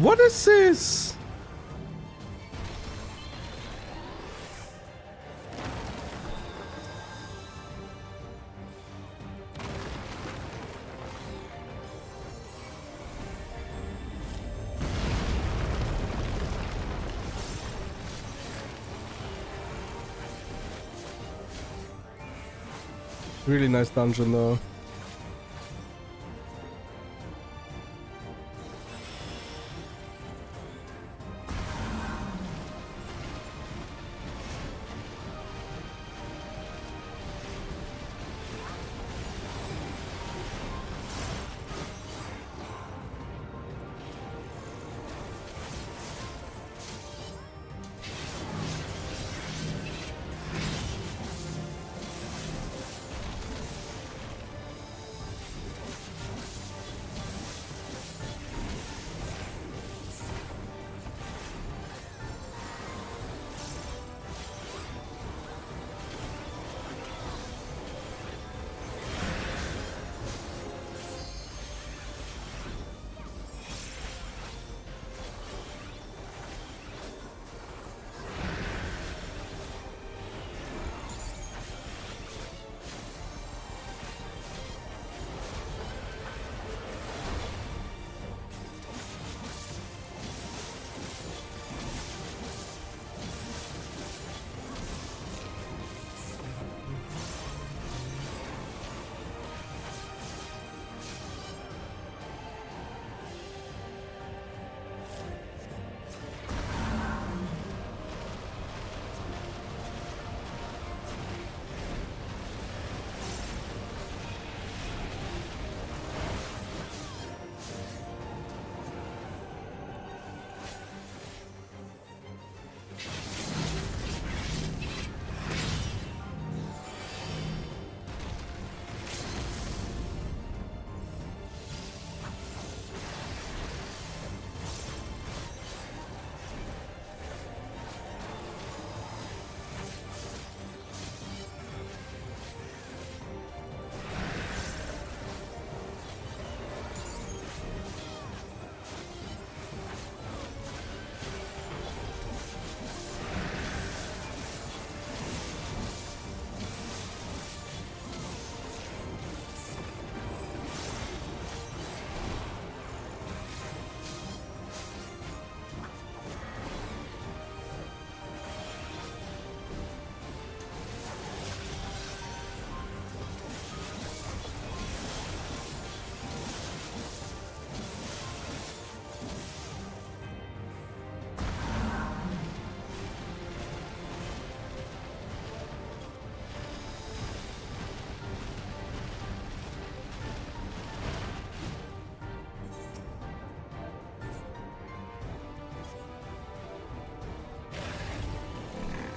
[SPEAKER 1] what is this? Really nice dungeon though.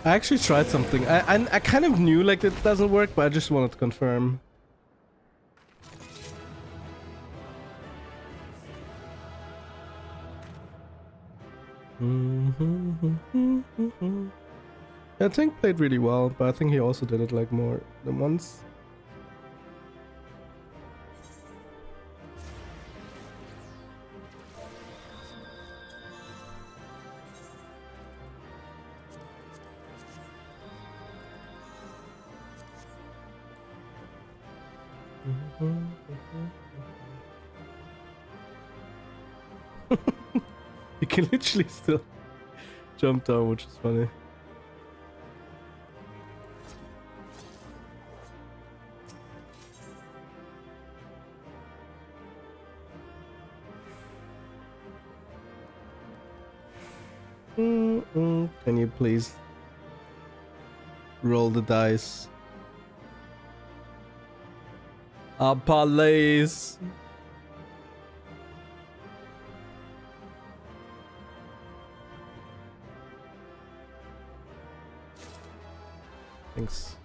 [SPEAKER 1] I actually tried something. I kind of knew like it doesn't work, but I just wanted to confirm. I think played really well, but I think he also did it like more than once. You can literally still jump down, which is funny. Can you please roll the dice? Police. Thanks.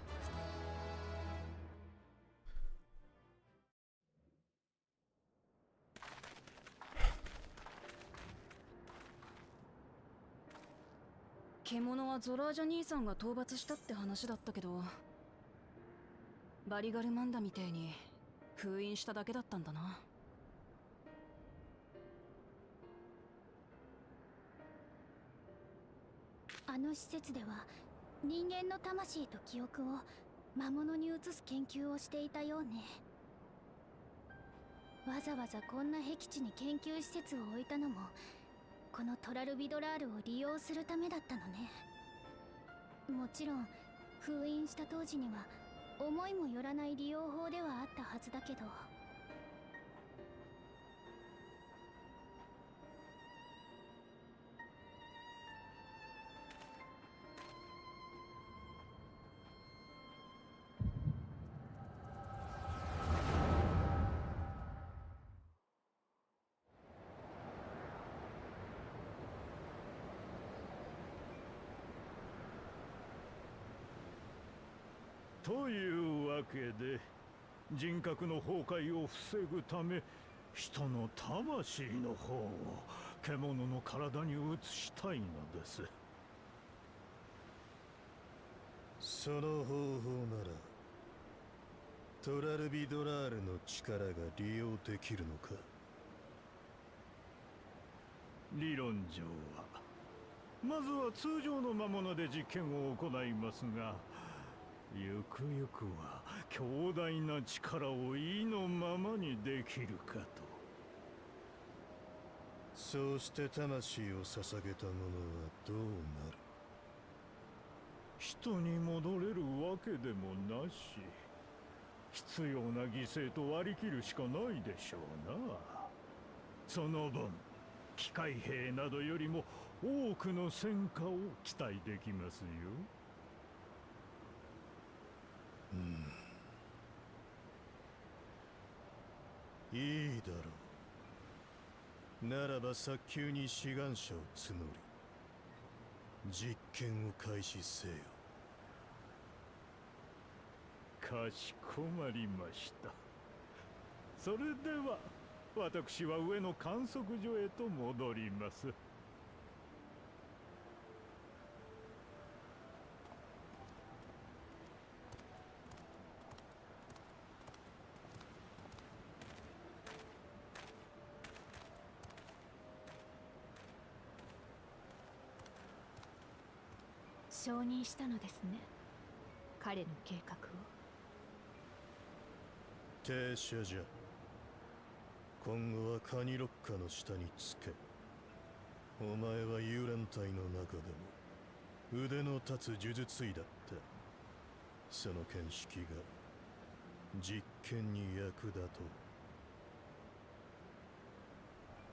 [SPEAKER 11] 獣はゾラージャ兄さんが討伐したって話だったけど、バリガルマンダみてえに封印しただけだったんだな。
[SPEAKER 14] あの施設では人間の魂と記憶を魔物に移す研究をしていたようね。わざわざこんな僻地に研究施設を置いたのもこのトラルビドラールを利用するためだったのね。もちろん封印した当時には思いもよらない利用法ではあったはずだけど、
[SPEAKER 7] というわけで人格の崩壊を防ぐため人の魂の方を獣の体に移したいのです。
[SPEAKER 10] その方法ならトラルビドラールの力が利用できるのか。
[SPEAKER 7] 理論上はまずは通常の魔物で実験を行いますが、ゆくゆくは強大な力を意のままにできるかと。
[SPEAKER 10] そうして魂を捧げた者はどうなる。
[SPEAKER 7] 人に戻れるわけでもなし、必要な犠牲と割り切るしかないでしょうな。その分機械兵などよりも多くの戦果を期待できますよ。
[SPEAKER 10] いいだろう。ならば早急に志願者を募り実験を開始せよ。
[SPEAKER 7] かしこまりました。それでは私は上の観測所へと戻ります。
[SPEAKER 12] 承認したのですね、彼の計画を。
[SPEAKER 10] 停車じゃ。今後はカニロッカの下につけ。お前は幽霊隊の中でも腕の立つ呪術医だった。その見識が実験に役立とう。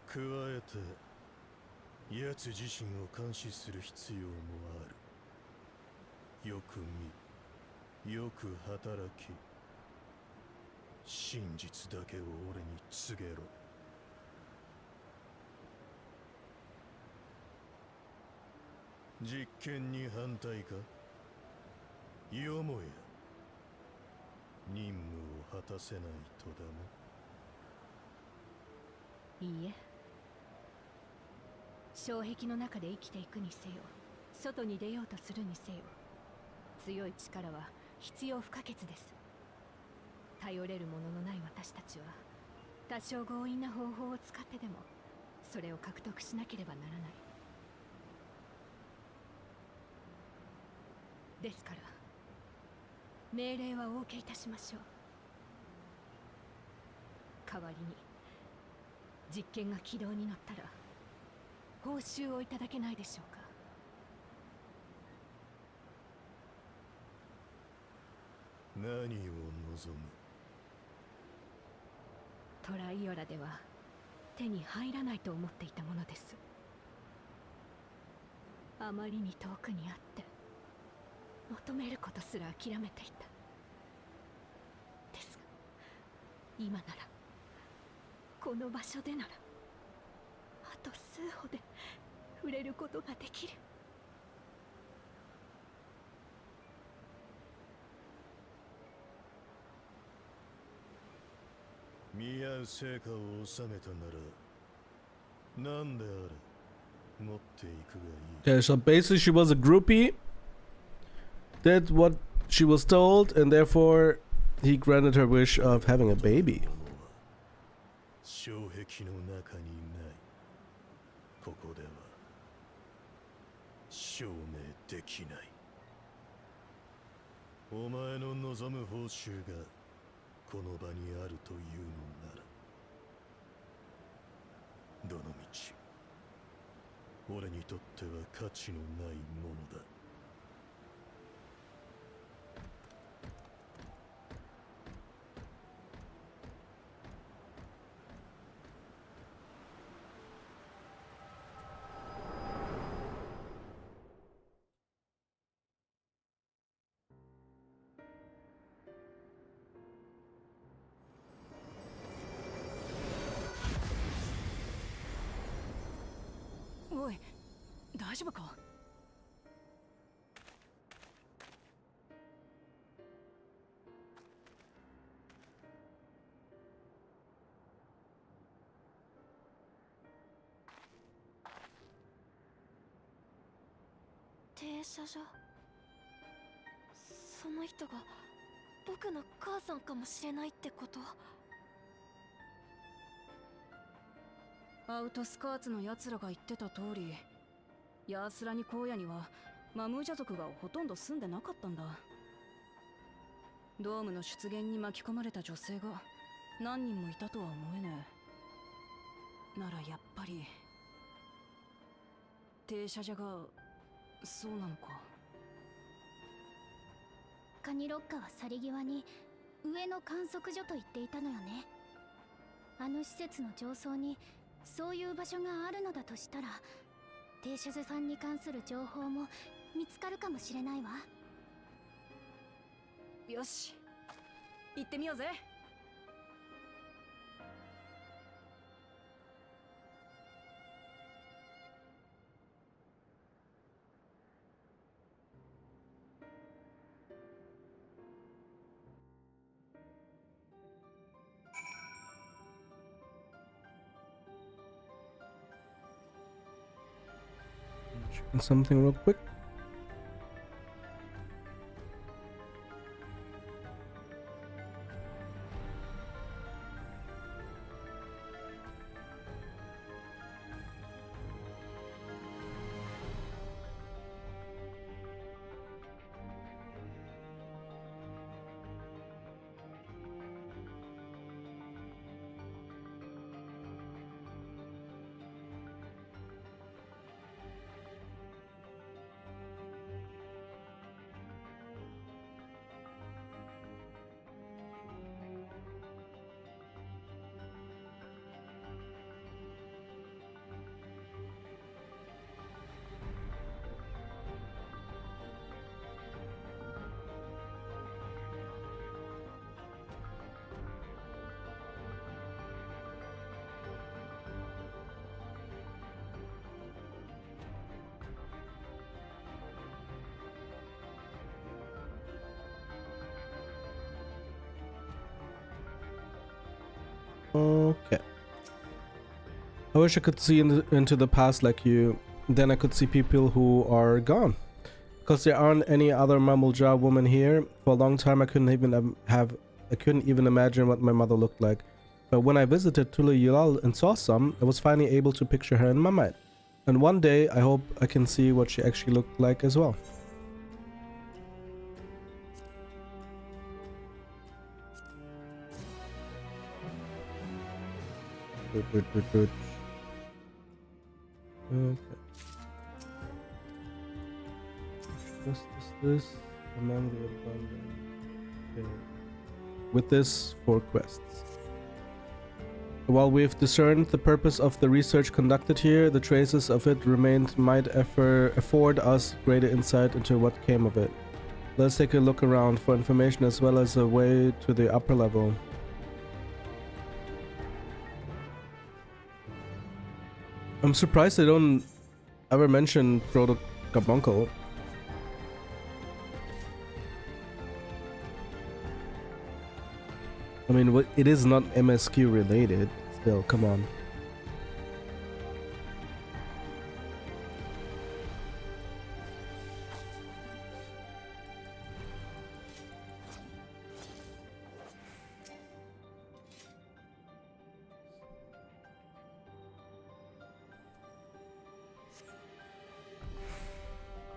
[SPEAKER 10] 加えて奴自身を監視する必要もある。よく見、よく働き、真実だけを俺に告げろ。実験に反対か？よもや任務を果たせないとだな。
[SPEAKER 13] いいえ、障壁の中で生きていくにせよ、外に出ようとするにせよ、強い力は必要不可欠です。頼れるもののない私たちは多少強引な方法を使ってでもそれを獲得しなければならない。ですから命令はお受けいたしましょう。代わりに実験が軌道に乗ったら報酬をいただけないでしょうか。
[SPEAKER 10] 何を望む？
[SPEAKER 13] トライオラでは手に入らないと思っていたものです。あまりに遠くにあって求めることすら諦めていた。ですが今なら、この場所でならあと数歩で触れることができる。
[SPEAKER 10] 見合う成果を収めたなら何であれ持っていくがいい。
[SPEAKER 1] Okay, so basically she was a groupie, did what she was told, and therefore he granted her wish of having a baby.
[SPEAKER 10] 障壁の中にない。ここでは証明できない。お前の望む報酬がこの場にあるというのなら、どの道俺にとっては価値のないものだ。
[SPEAKER 13] おい、大丈夫か？
[SPEAKER 14] 停車場。その人が僕の母さんかもしれないってこと？
[SPEAKER 13] アウトスカーツの奴らが言ってた通り、ヤースラニ荒野にはマムージャ族がほとんど住んでなかったんだ。ドームの出現に巻き込まれた女性が何人もいたとは思えねえ。ならやっぱり停車場がそうなのか。
[SPEAKER 15] カニロッカは去り際に上の観測所と言っていたのよね。あの施設の上層にそういう場所があるのだとしたら、停車所さんに関する情報も見つかるかもしれないわ。
[SPEAKER 13] よし、行ってみようぜ。
[SPEAKER 1] Something real quick. Okay. I wish I could see into the past like you. Then I could see people who are gone. Because there aren't any other mumble jaw women here. For a long time I couldn't even imagine what my mother looked like. But when I visited Tula Yulal and saw some, I was finally able to picture her in my mind. And one day I hope I can see what she actually looked like as well. Good. Okay. This among the abundant. Okay. With this, 4 quests. While we've discerned the purpose of the research conducted here, the traces of it remained might afford us greater insight into what came of it. Let's take a look around for information as well as a way to the upper level. I'm surprised they don't ever mention Proto Carbuncle. I mean, it is not MSQ related. Still, come on.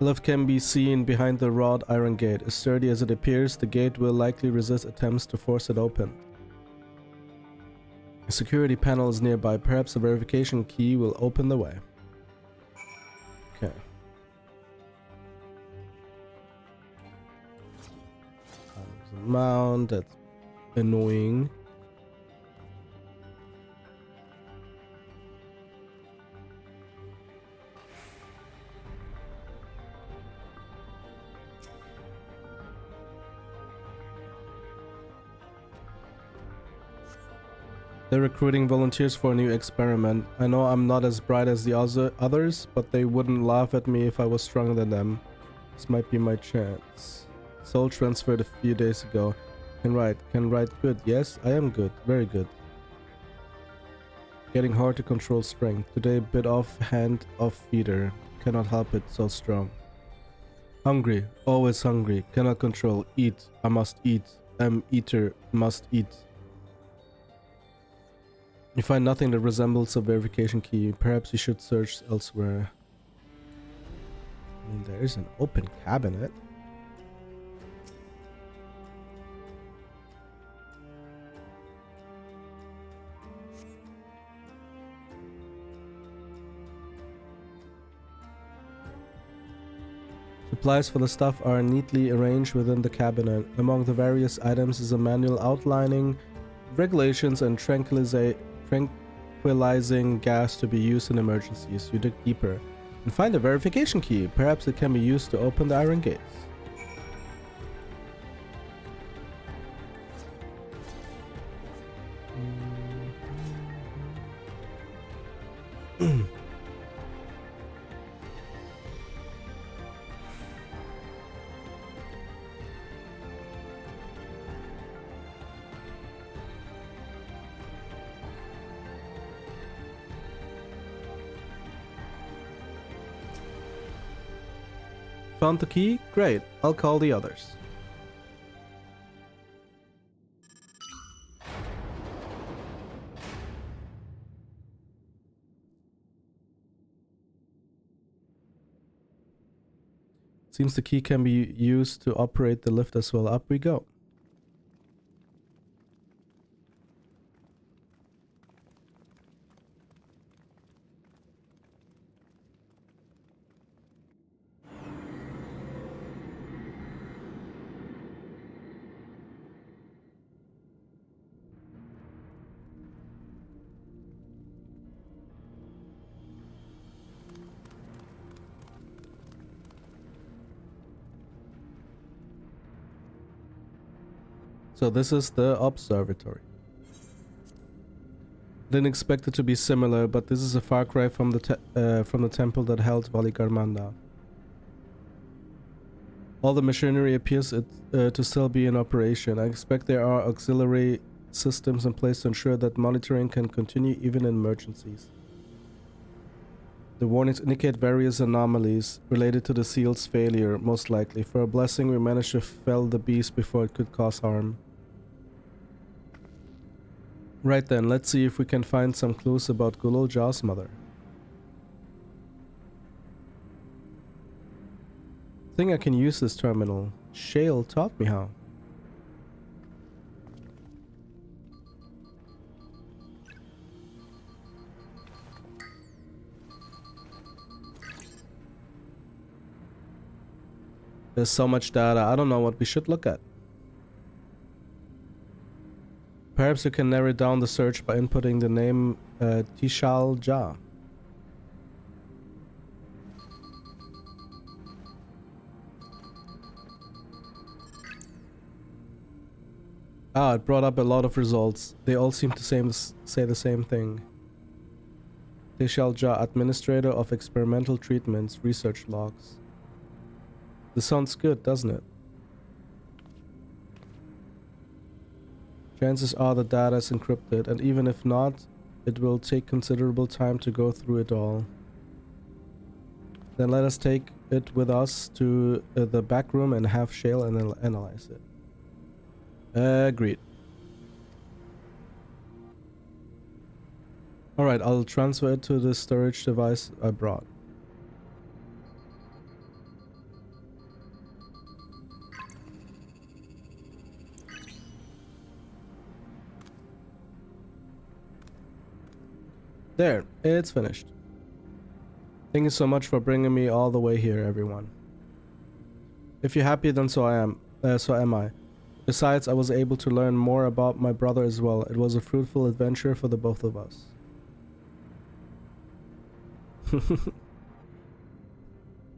[SPEAKER 1] Lift can be seen behind the wrought iron gate. As sturdy as it appears, the gate will likely resist attempts to force it open. A security panel is nearby. Perhaps a verification key will open the way. Okay. Mount, that's annoying. They're recruiting volunteers for a new experiment. I know I'm not as bright as the others, but they wouldn't laugh at me if I was stronger than them. This might be my chance. Soul transferred a few days ago. Can write good. Yes, I am good. Very good. Getting hard to control strength. Today bit off hand of feeder. Cannot help it, so strong. Hungry. Always hungry. Cannot control. Eat. I must eat. Am eater. Must eat. You find nothing that resembles a verification key. Perhaps you should search elsewhere. I mean, there is an open cabinet. Supplies for the stuff are neatly arranged within the cabinet. Among the various items is a manual outlining regulations and tranquilizing gas to be used in emergencies. You dig deeper and find a verification key. Perhaps it can be used to open the iron gates. Found the key? Great. I'll call the others. Seems the key can be used to operate the lift as well. Up we go. So this is the observatory. Didn't expect it to be similar, but this is a far cry from the temple that held Valigarmanda. All the machinery appears to still be in operation. I expect there are auxiliary systems in place to ensure that monitoring can continue even in emergencies. The warnings indicate various anomalies related to the seal's failure, most likely. For a blessing, we managed to fell the beast before it could cause harm. Right then, let's see if we can find some clues about Gulol Jaw's mother. I think I can use this terminal. Shale taught me how. There's so much data, I don't know what we should look at. Perhaps you can narrow down the search by inputting the name Tishal Jah. Ah, it brought up a lot of results. They all seem to say the same thing. Tishal Jah, Administrator of Experimental Treatments, Research Logs. This sounds good, doesn't it? Chances are the data is encrypted, and even if not, it will take considerable time to go through it all. Then let us take it with us to the back room and have Shale and analyze it. Agreed. Alright, I'll transfer it to the storage device I brought. There, it's finished. Thank you so much for bringing me all the way here, everyone. If you're happy, then so am I. Besides, I was able to learn more about my brother as well. It was a fruitful adventure for the both of us.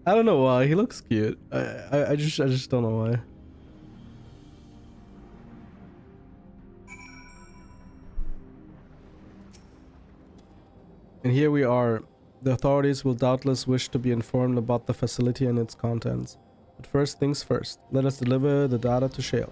[SPEAKER 1] I don't know why, he looks cute. I just don't know why. And here we are. The authorities will doubtless wish to be informed about the facility and its contents. But first things first, let us deliver the data to Shale.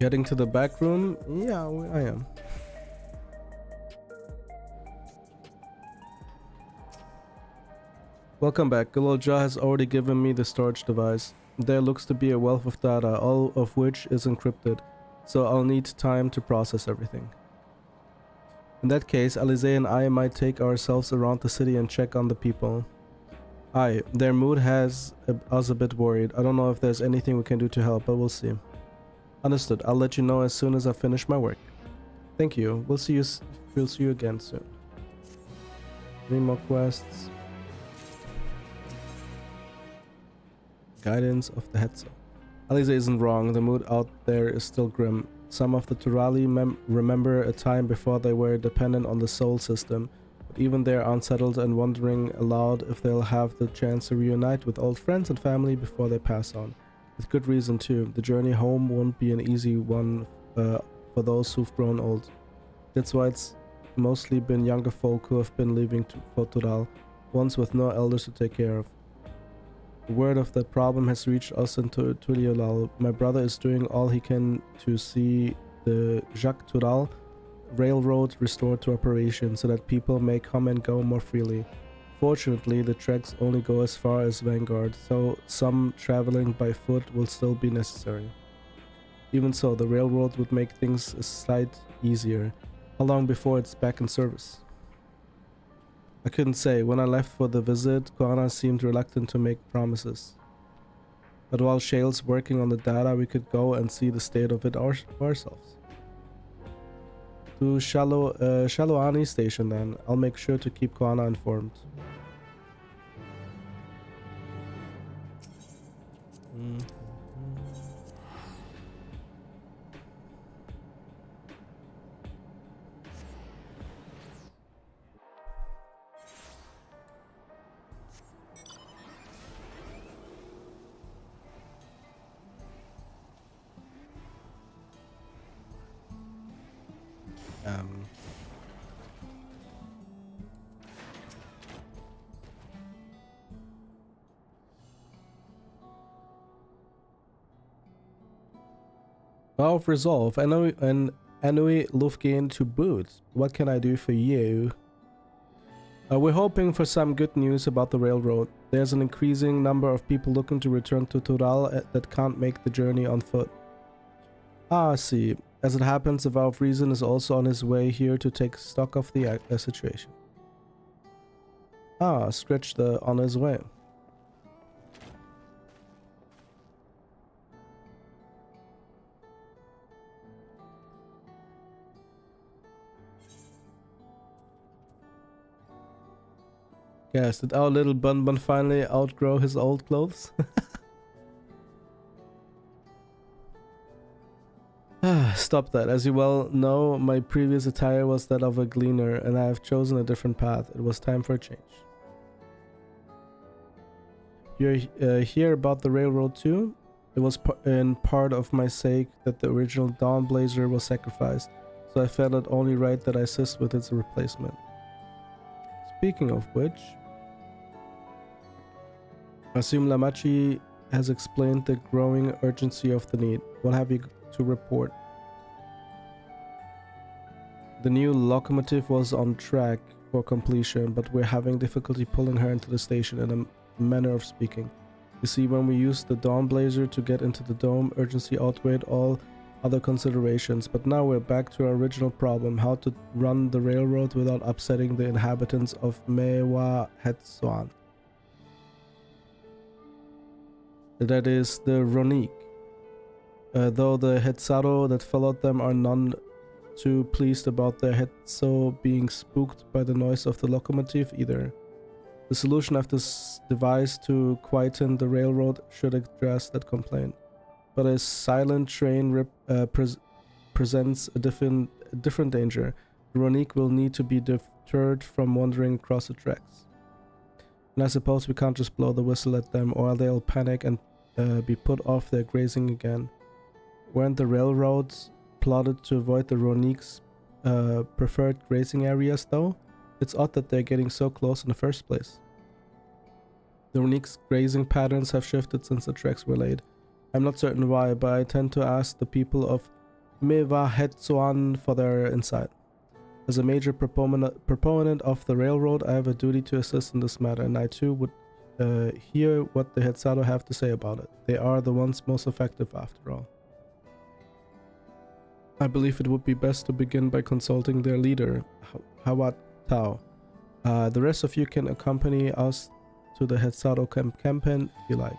[SPEAKER 1] Heading to the back room? Yeah, I am. Welcome back. Gulol Jah has already given me the storage device. There looks to be a wealth of data, all of which is encrypted, so I'll need time to process everything. In that case, Alize and I might take ourselves around the city and check on the people. Aye, their mood has us a bit worried. I don't know if there's anything we can do to help, but we'll see. Understood. I'll let you know as soon as I finish my work. Thank you. We'll see you again soon. 3 more quests. Guidance of the Hetzel. Alize isn't wrong. The mood out there is still grim. Some of the Turali remember a time before they were dependent on the soul system, but even they're unsettled and wondering aloud if they'll have the chance to reunite with old friends and family before they pass on. With good reason too. The journey home won't be an easy one for those who've grown old. That's why it's mostly been younger folk who have been leaving for Tural, ones with no elders to take care of. The word of that problem has reached us in Tuliolal. My brother is doing all he can to see the Jacques Tural railroad restored to operation so that people may come and go more freely. Fortunately, the tracks only go as far as Vanguard, so some traveling by foot will still be necessary. Even so, the railroad would make things a sight easier. How long before it's back in service? I couldn't say. When I left for the visit, Koana seemed reluctant to make promises. But while Shale's working on the data, we could go and see the state of it ourselves. To Shaloani Station then. I'll make sure to keep Koana informed. Um, Vow of Resolve. Anui Lufgane to boot. What can I do for you? We're hoping for some good news about the railroad. There's an increasing number of people looking to return to Tural that can't make the journey on foot. Ah, I see. As it happens, the Vow of Reason is also on his way here to take stock of the situation. Ah, Scratch the on his way. Yes, did our little Bun Bun finally outgrow his old clothes? Stop that. As you well know, my previous attire was that of a gleaner, and I have chosen a different path. It was time for a change. You're here about the railroad too? It was in part of my sake that the original Dawn Blazer was sacrificed, so I felt it only right that I assist with its replacement. Speaking of which, I assume Lamachi has explained the growing urgency of the need. What have you to report? The new locomotive was on track for completion, but we're having difficulty pulling her into the station in a manner of speaking. You see, when we used the Dawn Blazer to get into the dome, urgency outweighed all other considerations, but now we're back to our original problem, how to run the railroad without upsetting the inhabitants of Mewa Hetsuan. That is the Ronik. Though the Hetsaro that followed them are none too pleased about their Hetso being spooked by the noise of the locomotive either. The solution I've devised to quieten the railroad should address that complaint. But a silent train presents a different danger. The Ronik will need to be deterred from wandering across the tracks. And I suppose we can't just blow the whistle at them, or they'll panic and be put off their grazing again. Weren't the railroads plotted to avoid the Ronik's preferred grazing areas though? It's odd that they're getting so close in the first place. The Ronik's grazing patterns have shifted since the tracks were laid. I'm not certain why, but I tend to ask the people of Mewa Hetsuan for their insight. As a major proponent of the railroad, I have a duty to assist in this matter, and I too would hear what the Hetsado have to say about it. They are the ones most effective after all. I believe it would be best to begin by consulting their leader, Hawat Tao. The rest of you can accompany us to the Hetsado campaign if you like.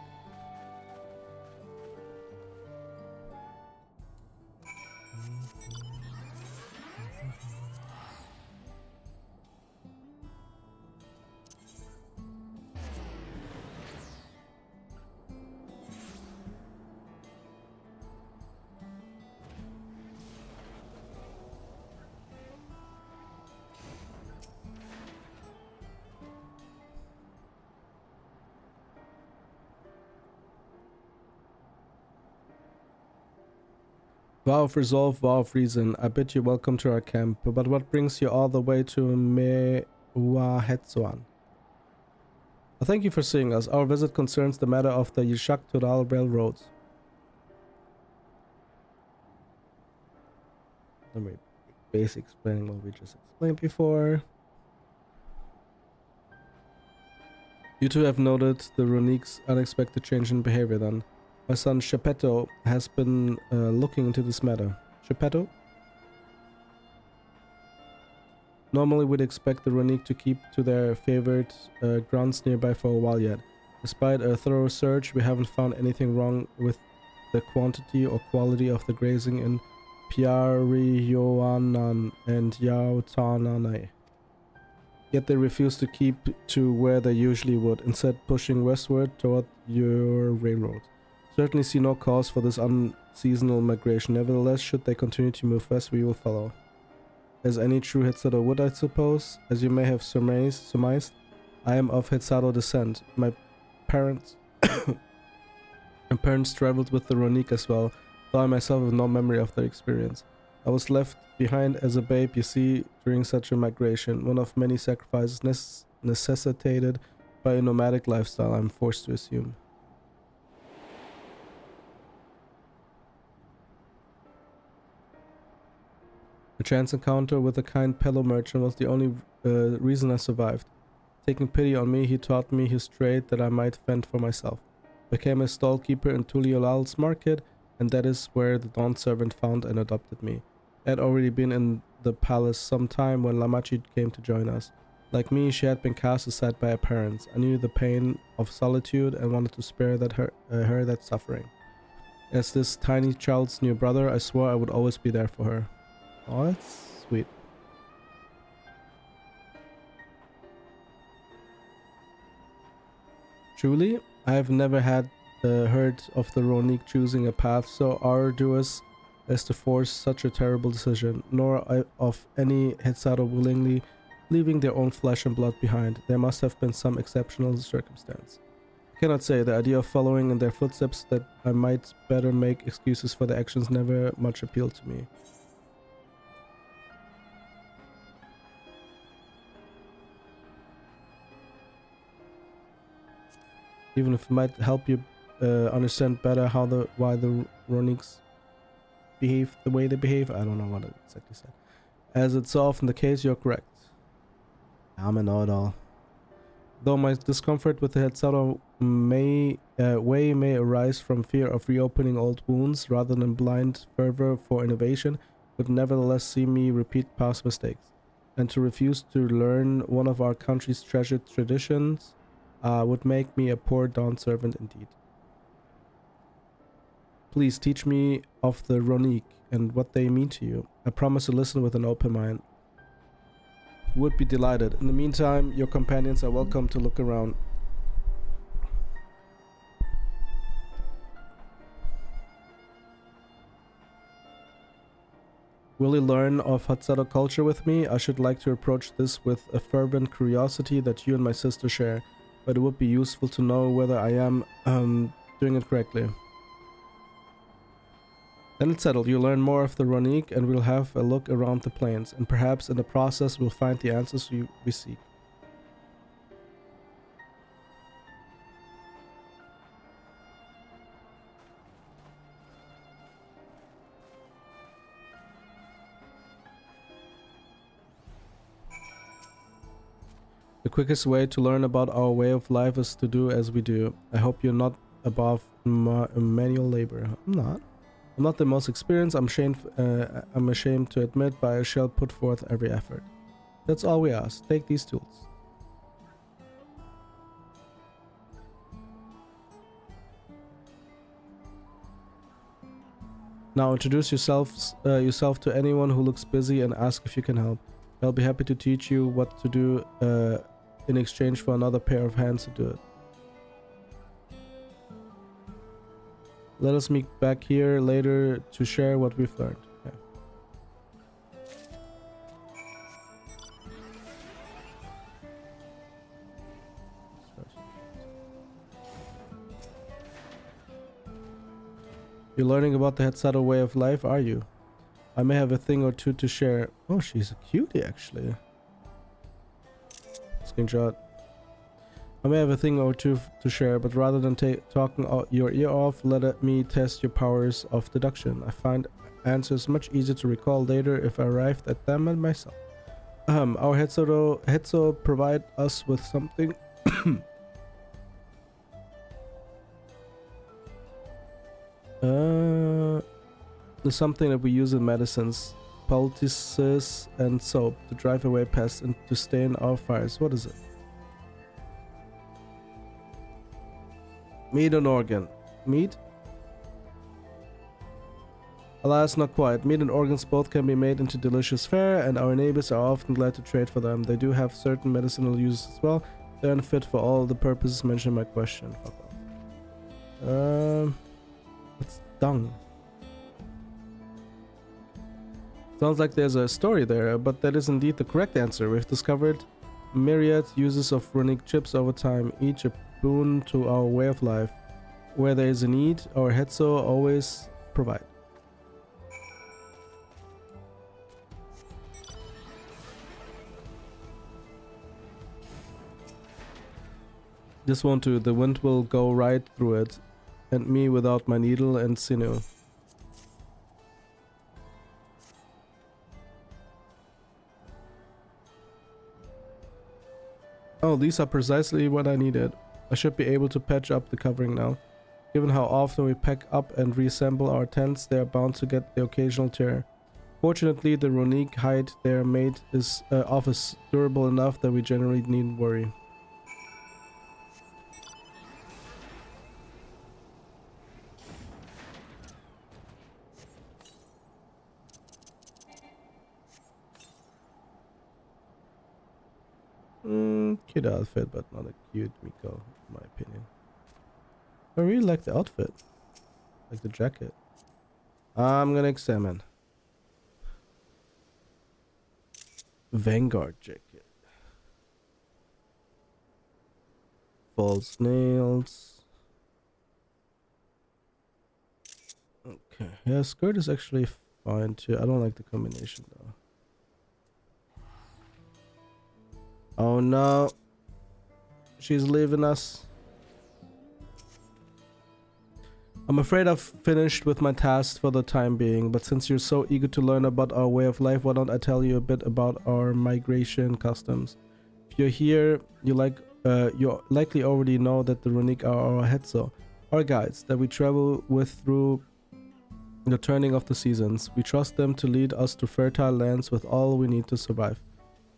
[SPEAKER 1] Vow of Resolve, Vow of Reason. I bid you welcome to our camp, but what brings you all the way to Mewa Hetsuan? Thank you for seeing us. Our visit concerns the matter of the Yishak Tural railroads. Let me basic explaining what we just explained before. You two have noted the Ronik's unexpected change in behavior then. My son Shepetto has been looking into this matter. Shepetto? Normally we'd expect the Ronik to keep to their favorite grounds nearby for a while yet. Despite a thorough search, we haven't found anything wrong with the quantity or quality of the grazing in Piarioanan and Yaotanane. Yet they refuse to keep to where they usually would, instead pushing westward toward your railroad. Certainly see no cause for this unseasonal migration. Nevertheless, should they continue to move west, we will follow. As any true Hetzato would, I suppose. As you may have surmised, I am of Hetzato descent. My parents traveled with the Ronique as well, though I myself have no memory of their experience. I was left behind as a babe, you see, during such a migration, one of many sacrifices necessitated by a nomadic lifestyle, I'm forced to assume. A chance encounter with a kind Pello merchant was the only reason I survived. Taking pity on me, he taught me his trade that I might fend for myself. Became a stall keeper in Tuliolal's market, and that is where the Dawn servant found and adopted me. I had already been in the palace some time when Lamachi came to join us. Like me, she had been cast aside by her parents. I knew the pain of solitude and wanted to spare her that suffering. As this tiny child's new brother, I swore I would always be there for her. Oh, that's sweet. Truly, I have never had heard of the Ronique choosing a path so arduous as to force such a terrible decision, nor of any Hetzato willingly leaving their own flesh and blood behind. There must have been some exceptional circumstance. I cannot say. The idea of following in their footsteps that I might better make excuses for their actions never much appealed to me. Even if it might help you understand better why the Roniques behave the way they behave. I don't know what it exactly said. As it's so often the case, you're correct. I'm a know-it-all. Though my discomfort with the Hetzato may arise from fear of reopening old wounds rather than blind fervor for innovation, would nevertheless see me repeat past mistakes. And to refuse to learn one of our country's treasured traditions would make me a poor Dawn servant indeed. Please teach me of the Ronique and what they mean to you. I promise to listen with an open mind. Would be delighted. In the meantime, your companions are welcome to look around. Will you learn of Hetzato culture with me? I should like to approach this with a fervent curiosity that you and my sister share, but it would be useful to know whether I am doing it correctly. Then it's settled. You'll learn more of the Ronique and we'll have a look around the plains, and perhaps in the process we'll find the answers we seek. The quickest way to learn about our way of life is to do as we do. I hope you're not above manual labor. I'm not. I'm not the most experienced, I'm ashamed to admit, but I shall put forth every effort. That's all we ask. Take these tools. Now introduce yourself to anyone who looks busy and ask if you can help. I'll be happy to teach you what to do in exchange for another pair of hands to do it. Let us meet back here later to share what we've learned. Okay. You're learning about the Hetzato way of life, are you? I may have a thing or two to share. Oh, she's a cutie, actually. Screenshot. I may have a thing or two to share, but rather than talking your ear off, let me test your powers of deduction. I find answers much easier to recall later if I arrived at them and myself. Our Hetzo provide us with something. There's something that we use in medicines, poultices and soap to drive away pests and to stain our fires. What is it? Meat and organ. Meat? Alas, not quite. Meat and organs both can be made into delicious fare, and our neighbors are often glad to trade for them. They do have certain medicinal uses as well. They aren't fit for all the purposes mentioned in my question. Fuck off. dung. Sounds like there's a story there, but that is indeed the correct answer. We've discovered myriad uses of runic chips over time, each a boon to our way of life. Where there is a need, our Hetzo always provide. This one too, the wind will go right through it, and me without my needle and sinew. Oh, these are precisely what I needed. I should be able to patch up the covering now. Given how often we pack up and reassemble our tents, they are bound to get the occasional tear. Fortunately, the runic hide they are made is durable enough that we generally needn't worry. Cute outfit, but not a cute Miko, in my opinion. I really like the outfit. Like the jacket. I'm gonna examine. Vanguard jacket. False nails. Okay. Yeah, skirt is actually fine too. I don't like the combination though. Oh no. She's leaving us. I'm afraid I've finished with my tasks for the time being, but since you're so eager to learn about our way of life, why don't I tell you a bit about our migration customs? If you're here, you likely already know that the runic are our Hetzo, our guides that we travel with through the turning of the seasons. We trust them to lead us to fertile lands with all we need to survive.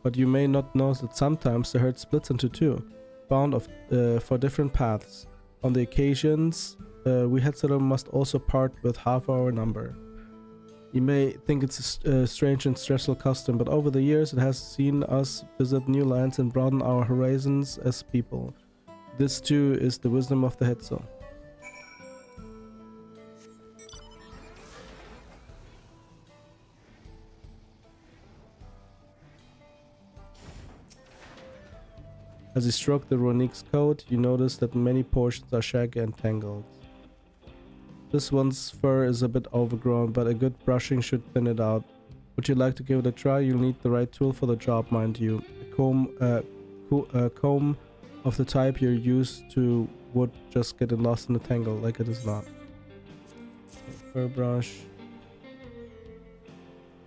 [SPEAKER 1] But you may not know that sometimes the herd splits into two, bound for different paths. On the occasions, we Hetzo must also part with half our number. You may think it's a strange and stressful custom, but over the years it has seen us visit new lands and broaden our horizons as people. This too is the wisdom of the Hetzo. As you stroke the runic's coat, you notice that many portions are shaggy and tangled. This one's fur is a bit overgrown, but a good brushing should thin it out. Would you like to give it a try? You'll need the right tool for the job, mind you. A comb of the type you're used to would just get it lost in the tangle, like it is not. Fur brush.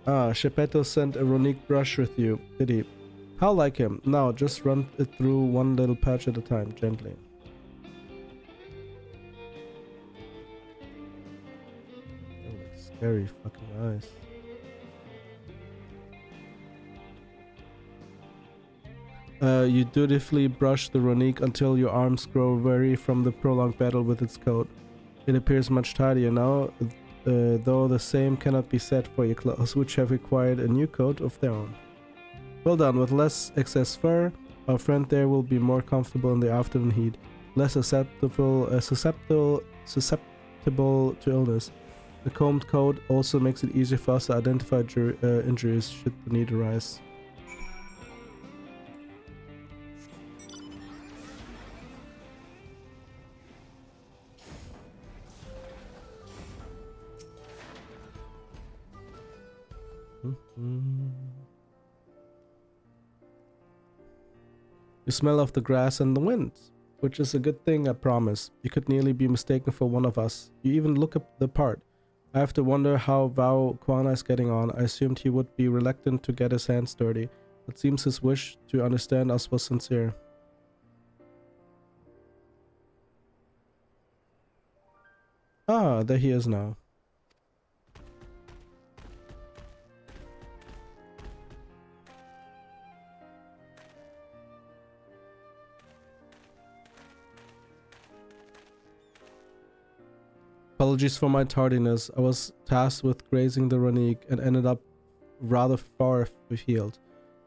[SPEAKER 1] Ah, Shepeto sent a runic brush with you, did he? How like him. Now, just run it through one little patch at a time, gently. Oh, scary fucking eyes. You dutifully brush the runic until your arms grow weary from the prolonged battle with its coat. It appears much tidier now, though the same cannot be said for your clothes, which have acquired a new coat of their own. Well done. With less excess fur, our friend there will be more comfortable in the afternoon heat, less susceptible to illness. The combed coat also makes it easier for us to identify injuries should the need arise. You smell of the grass and the wind, which is a good thing, I promise. You could nearly be mistaken for one of us. You even look the part. I have to wonder how Vao Kwana is getting on. I assumed he would be reluctant to get his hands dirty. It seems his wish to understand us was sincere. Ah, there he is now. Apologies for my tardiness. I was tasked with grazing the runic and ended up rather far afield.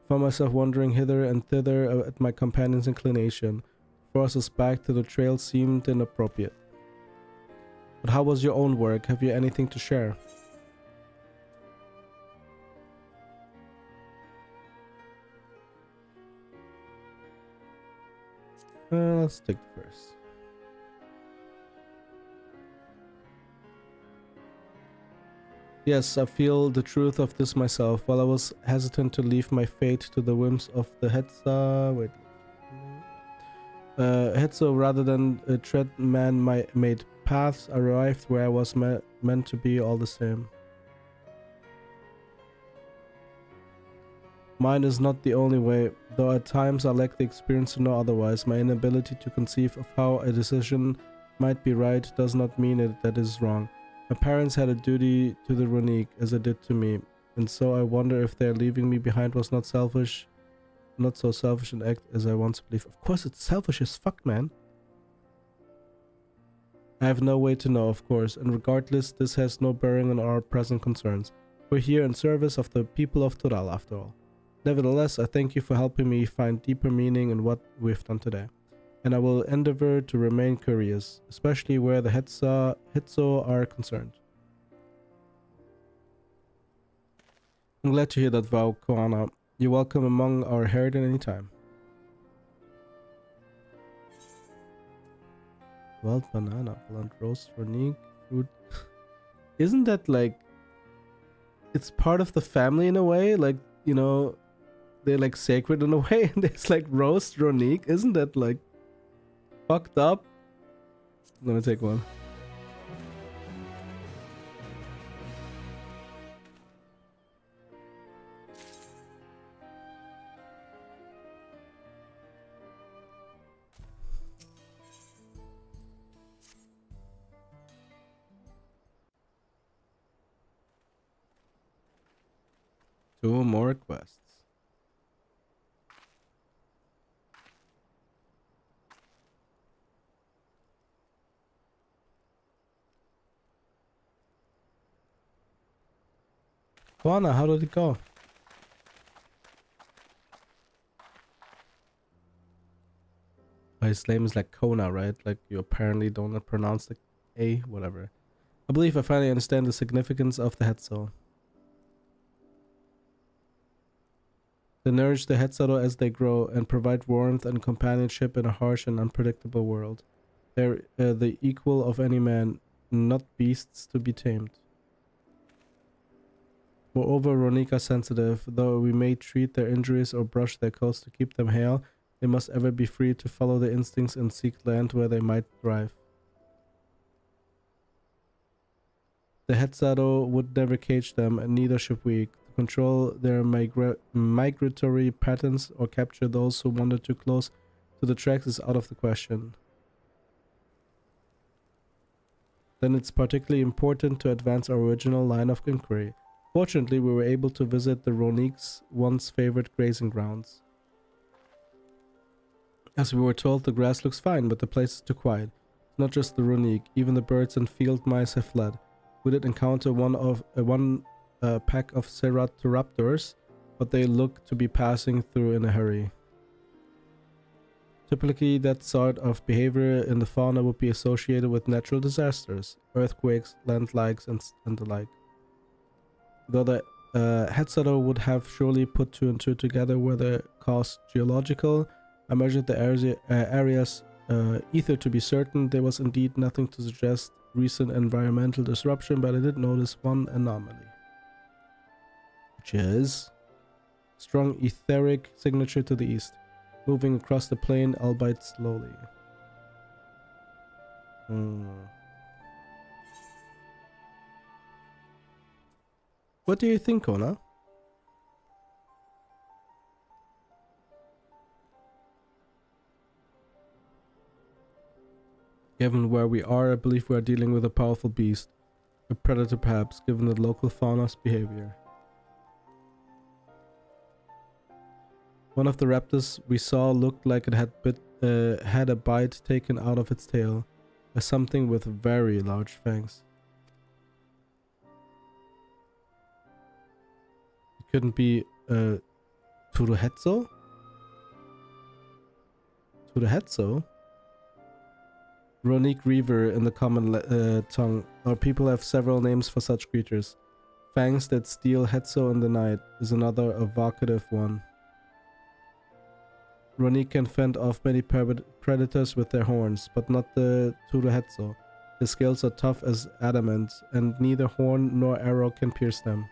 [SPEAKER 1] Found myself wandering hither and thither at my companion's inclination. Force us back to the trail seemed inappropriate. But how was your own work? Have you anything to share? Let's take the first. Yes, I feel the truth of this myself. While I was hesitant to leave my fate to the whims of the Hetzo, rather than tread man-made paths, I arrived where I was meant to be all the same. Mine is not the only way, though at times I lack the experience to know otherwise. My inability to conceive of how a decision might be right does not mean that it is wrong. My parents had a duty to the Ronique, as they did to me, and so I wonder if their leaving me behind was not so selfish an act as I once believed. Of course it's selfish as fuck, man. I have no way to know, of course, and regardless, this has no bearing on our present concerns. We're here in service of the people of Toral, after all. Nevertheless, I thank you for helping me find deeper meaning in what we've done today. And I will endeavor to remain curious, especially where the Hetzo are concerned. I'm glad to hear that, Val Koana. You're welcome among our herd at any time. Wild banana, blunt roast, Ronique, fruit. Isn't that like... It's part of the family in a way? Like, you know, they're like sacred in a way, and there's like roast Ronique. Isn't that like fucked up? I'm gonna take one. Two more quests. Juana, how did it go? His name is like Kona, right? Like you apparently don't pronounce the A, whatever. I believe I finally understand the significance of the Hetzo. They nourish the Hetzo as they grow and provide warmth and companionship in a harsh and unpredictable world. They're the equal of any man, not beasts to be tamed. Moreover, Ronique are sensitive. Though we may treat their injuries or brush their coats to keep them hale, they must ever be free to follow their instincts and seek land where they might thrive. The Hetzo would never cage them, and neither should we. To control their migratory patterns or capture those who wander too close to the tracks is out of the question. Then it's particularly important to advance our original line of inquiry. Fortunately, we were able to visit the Ronique's once favorite grazing grounds. As we were told, the grass looks fine, but the place is too quiet. Not just the Ronique, even the birds and field mice have fled. We did encounter one pack of Ceratops, but they look to be passing through in a hurry. Typically, that sort of behavior in the fauna would be associated with natural disasters, earthquakes, landslides, and the like. Though the Hetzo would have surely put two and two together were the cause geological, I measured the areas either to be certain there was indeed nothing to suggest recent environmental disruption, but I did notice one anomaly. Which is strong etheric signature to the east, moving across the plain, albeit slowly. What do you think, Kona? Given where we are, I believe we are dealing with a powerful beast. A predator perhaps, given the local fauna's behavior. One of the raptors we saw looked like it had a bite taken out of its tail. As something with very large fangs. It couldn't be Turuhetzo? Turuhetzo? Runic Reaver in the common tongue. Our people have several names for such creatures. Fangs that steal Hetzo in the night is another evocative one. Runic can fend off many predators with their horns, but not the Hetzo. His scales are tough as adamant, and neither horn nor arrow can pierce them.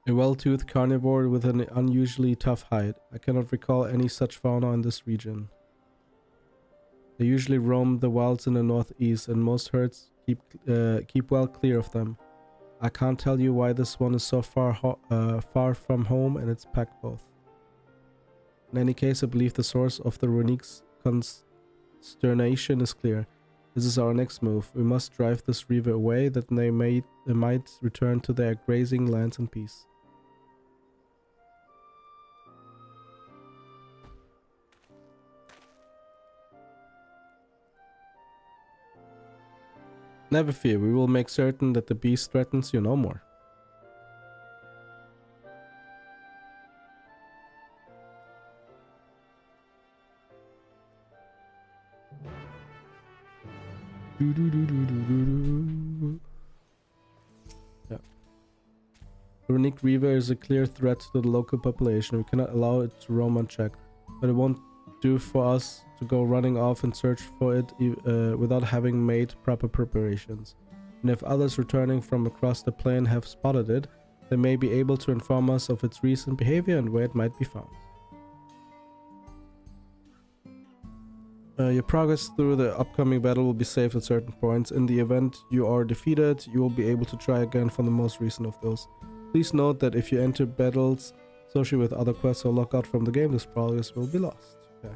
[SPEAKER 1] A well-toothed carnivore with an unusually tough hide. I cannot recall any such fauna in this region. They usually roam the wilds in the northeast, and most herds keep well clear of them. I can't tell you why this one is so far from home, and it's packed both. In any case, I believe the source of the Runic's consternation is clear. This is our next move. We must drive this reaver away, that they might return to their grazing lands in peace. Never fear, we will make certain that the beast threatens you no more. Yeah. Runic Reaver is a clear threat to the local population. We cannot allow it to roam unchecked, but it won't do for us to go running off and search for it without having made proper preparations. And if others returning from across the plain have spotted it, they may be able to inform us of its recent behavior and where it might be found. Your progress through the upcoming battle will be saved at certain points. In the event you are defeated, you will be able to try again from the most recent of those. Please note that if you enter battles associated with other quests or log out from the game, this progress will be lost. Okay.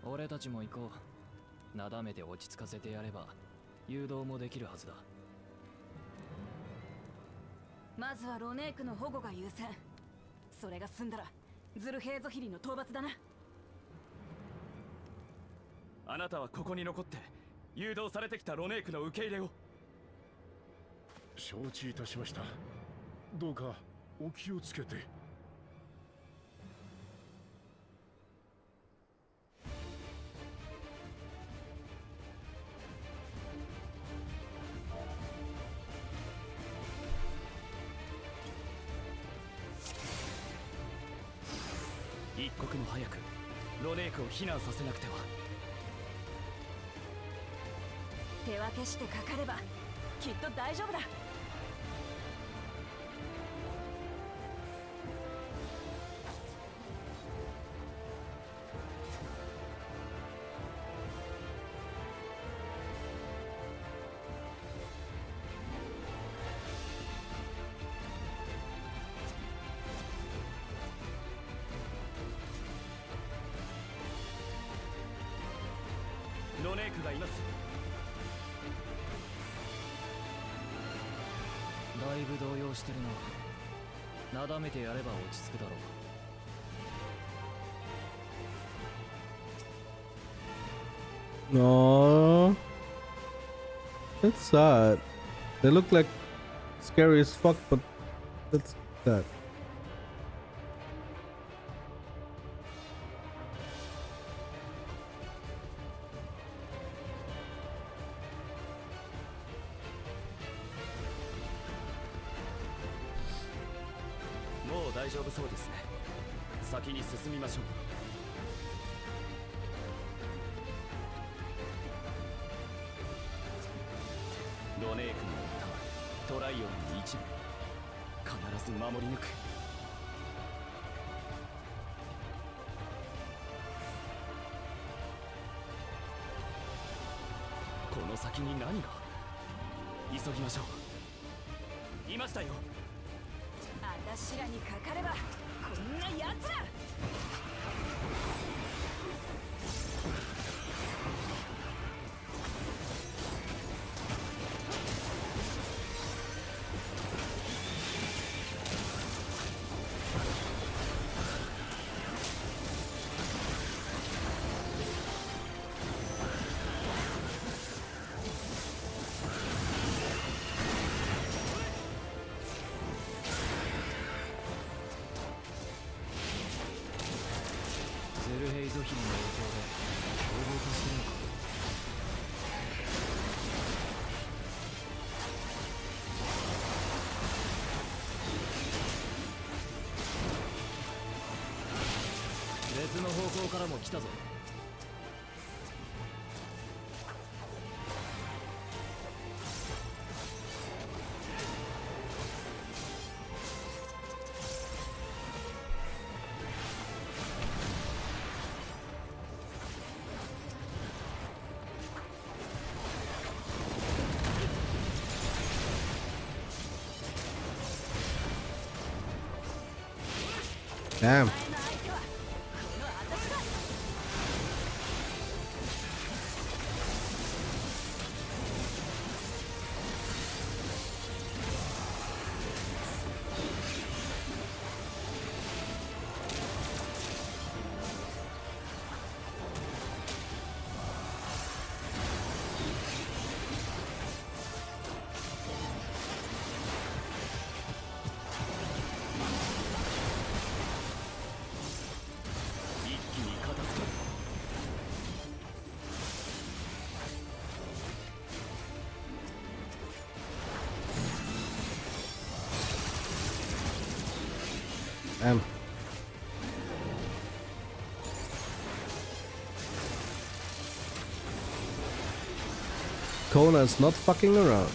[SPEAKER 16] 俺たちも行こう。なだめて落ち着かせてやれば誘導もできるはずだ。
[SPEAKER 11] まずはロネークの保護が優先。それが済んだらズルヘーゾヒリの討伐だな。
[SPEAKER 16] あなたはここに残って誘導されてきたロネークの受け入れを。
[SPEAKER 10] 承知いたしました。どうかお気をつけて。
[SPEAKER 16] 一刻も早くロネークを避難させなくては。
[SPEAKER 11] 手分けしてかかればきっと大丈夫だ。
[SPEAKER 16] ロネークがいます。だいぶ動揺してるな。なだめてやれば落ち着くだろう。
[SPEAKER 1] No, that's sad. They look like scary as fuck, but that's sad.
[SPEAKER 16] もう大丈夫そうですね。先に進みましょう。トライオンの一部必ず守り抜く。この先に何が。急ぎましょう。いましたよ。
[SPEAKER 11] 私らにかかればこんなやつら。
[SPEAKER 16] ズルヘイゾヒンの影響で凶暴化してるのか。別の方向からも来たぞ。
[SPEAKER 1] Damn. Damn. Kona is not fucking around.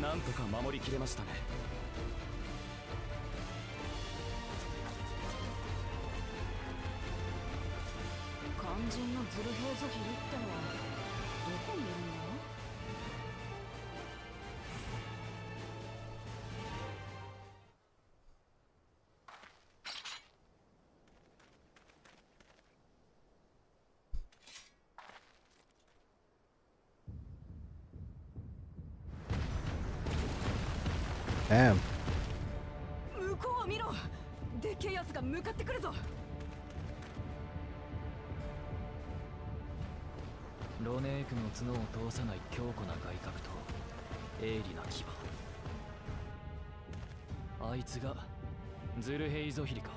[SPEAKER 16] なんとか守りきれましたね。
[SPEAKER 11] 肝心のズルヘイゾヒルってのはどこにいるんだ。
[SPEAKER 1] Damn.
[SPEAKER 11] 向こうを見ろ。でっけえやつが向かってくるぞ。
[SPEAKER 16] ロネークの角を通さない強固な外角と鋭利な牙。あいつがズルヘイゾヒリか。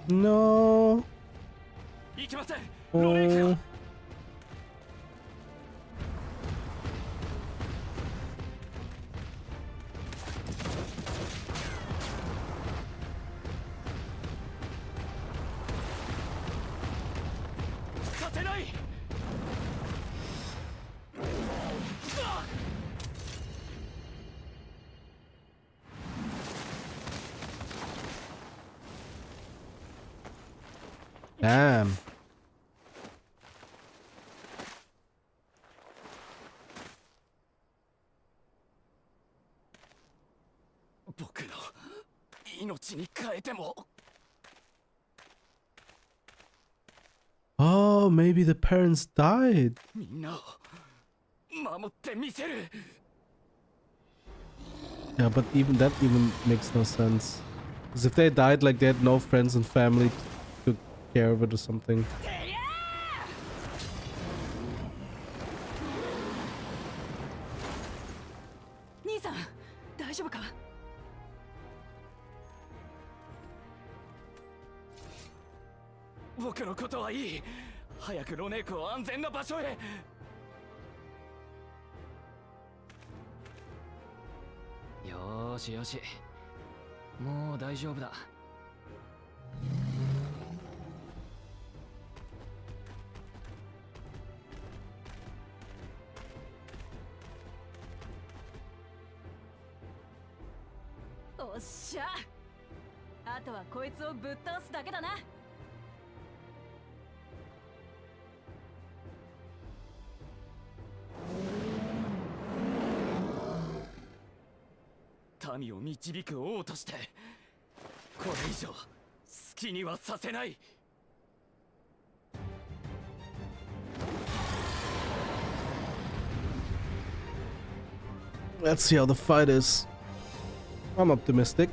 [SPEAKER 1] No.
[SPEAKER 16] いけません。ロネークが。させない。
[SPEAKER 1] Damn.
[SPEAKER 16] 僕の命に変えても。
[SPEAKER 1] Oh, maybe the parents died.
[SPEAKER 16] みんなを守ってみせる。
[SPEAKER 1] Yeah, but even that even makes no sense. Because if they died, like they had no friends and family to take care of it or something.
[SPEAKER 11] 兄さん、大丈夫か。
[SPEAKER 16] 僕のことはいい。早くロネークを安全な場所へ。よーしよし、もう大丈夫だ。
[SPEAKER 13] おっしゃ、あとはこいつをぶっ倒すだけだな。
[SPEAKER 16] 民を導く王としてこれ以上好きにはさせない。
[SPEAKER 1] Let's see how the fight is. I'm optimistic.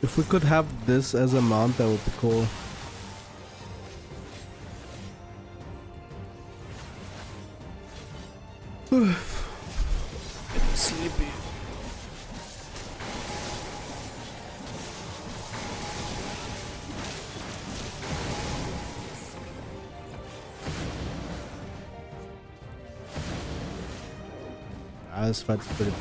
[SPEAKER 1] If we could have this as a mount, that would be cool. Sleepy. This fight's pretty.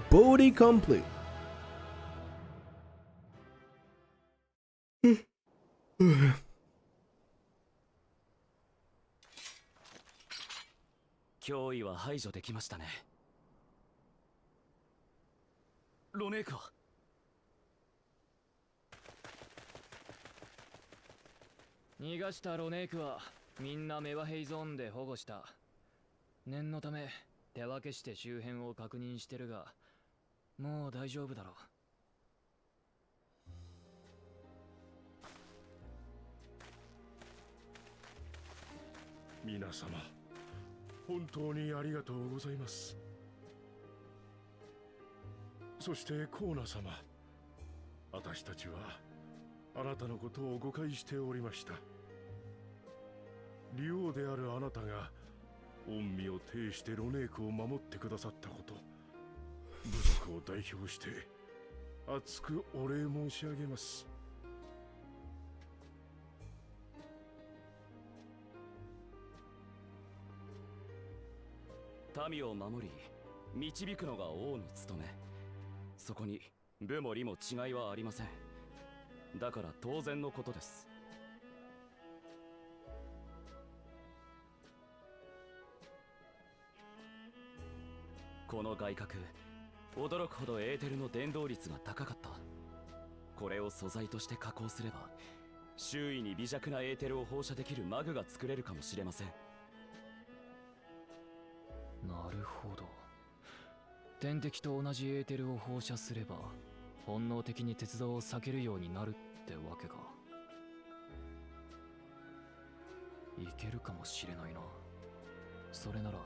[SPEAKER 1] Booty complete.
[SPEAKER 16] 脅威は排除できましたね。ロネークは逃がしたロネークはみんなメワヘイゾーンで保護した。念のため手分けして周辺を確認してるが、もう大丈夫だろう。
[SPEAKER 10] 皆様、本当にありがとうございます。そしてコーナ様、私たちはあなたのことを誤解しておりました。竜王であるあなたが御身を呈してロネークを守ってくださったこと、部族を代表して厚くお礼申し上げます。
[SPEAKER 16] 民を守り導くのが王の務め。そこに部も利も違いはありません。だから当然のことです。この外角、驚くほどエーテルの伝導率が高かった。これを素材として加工すれば、周囲に微弱なエーテルを放射できるマグが作れるかもしれません。なるほど。天敵と同じエーテルを放射すれば、本能的に鉄道を避けるようになるってわけか。いけるかもしれないな。それなら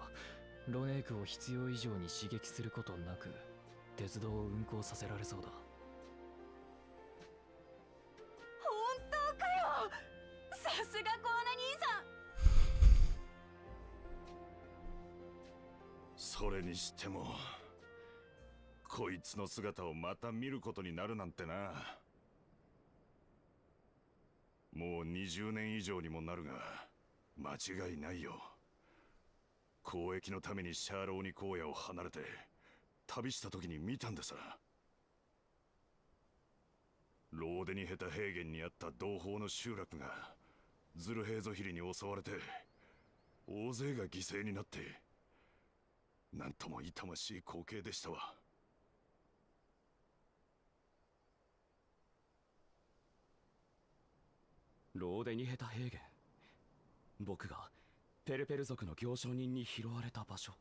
[SPEAKER 16] ロネークを必要以上に刺激することなく鉄道を運行させられそうだ。
[SPEAKER 11] 本当かよ。さすがコーナ兄さん。
[SPEAKER 10] それにしてもこいつの姿をまた見ることになるなんてな。もう20年以上にもなるが間違いないよ。交易のためにシャーローニ荒野を離れて旅した時に見たんでさ。ローデニヘタ平原にあった同胞の集落がズルヘーゾヒリに襲われて大勢が犠牲になって、なんとも痛ましい光景でしたわ。
[SPEAKER 16] ローデニヘタ平原、僕がペルペル族の行商人に拾われた場所。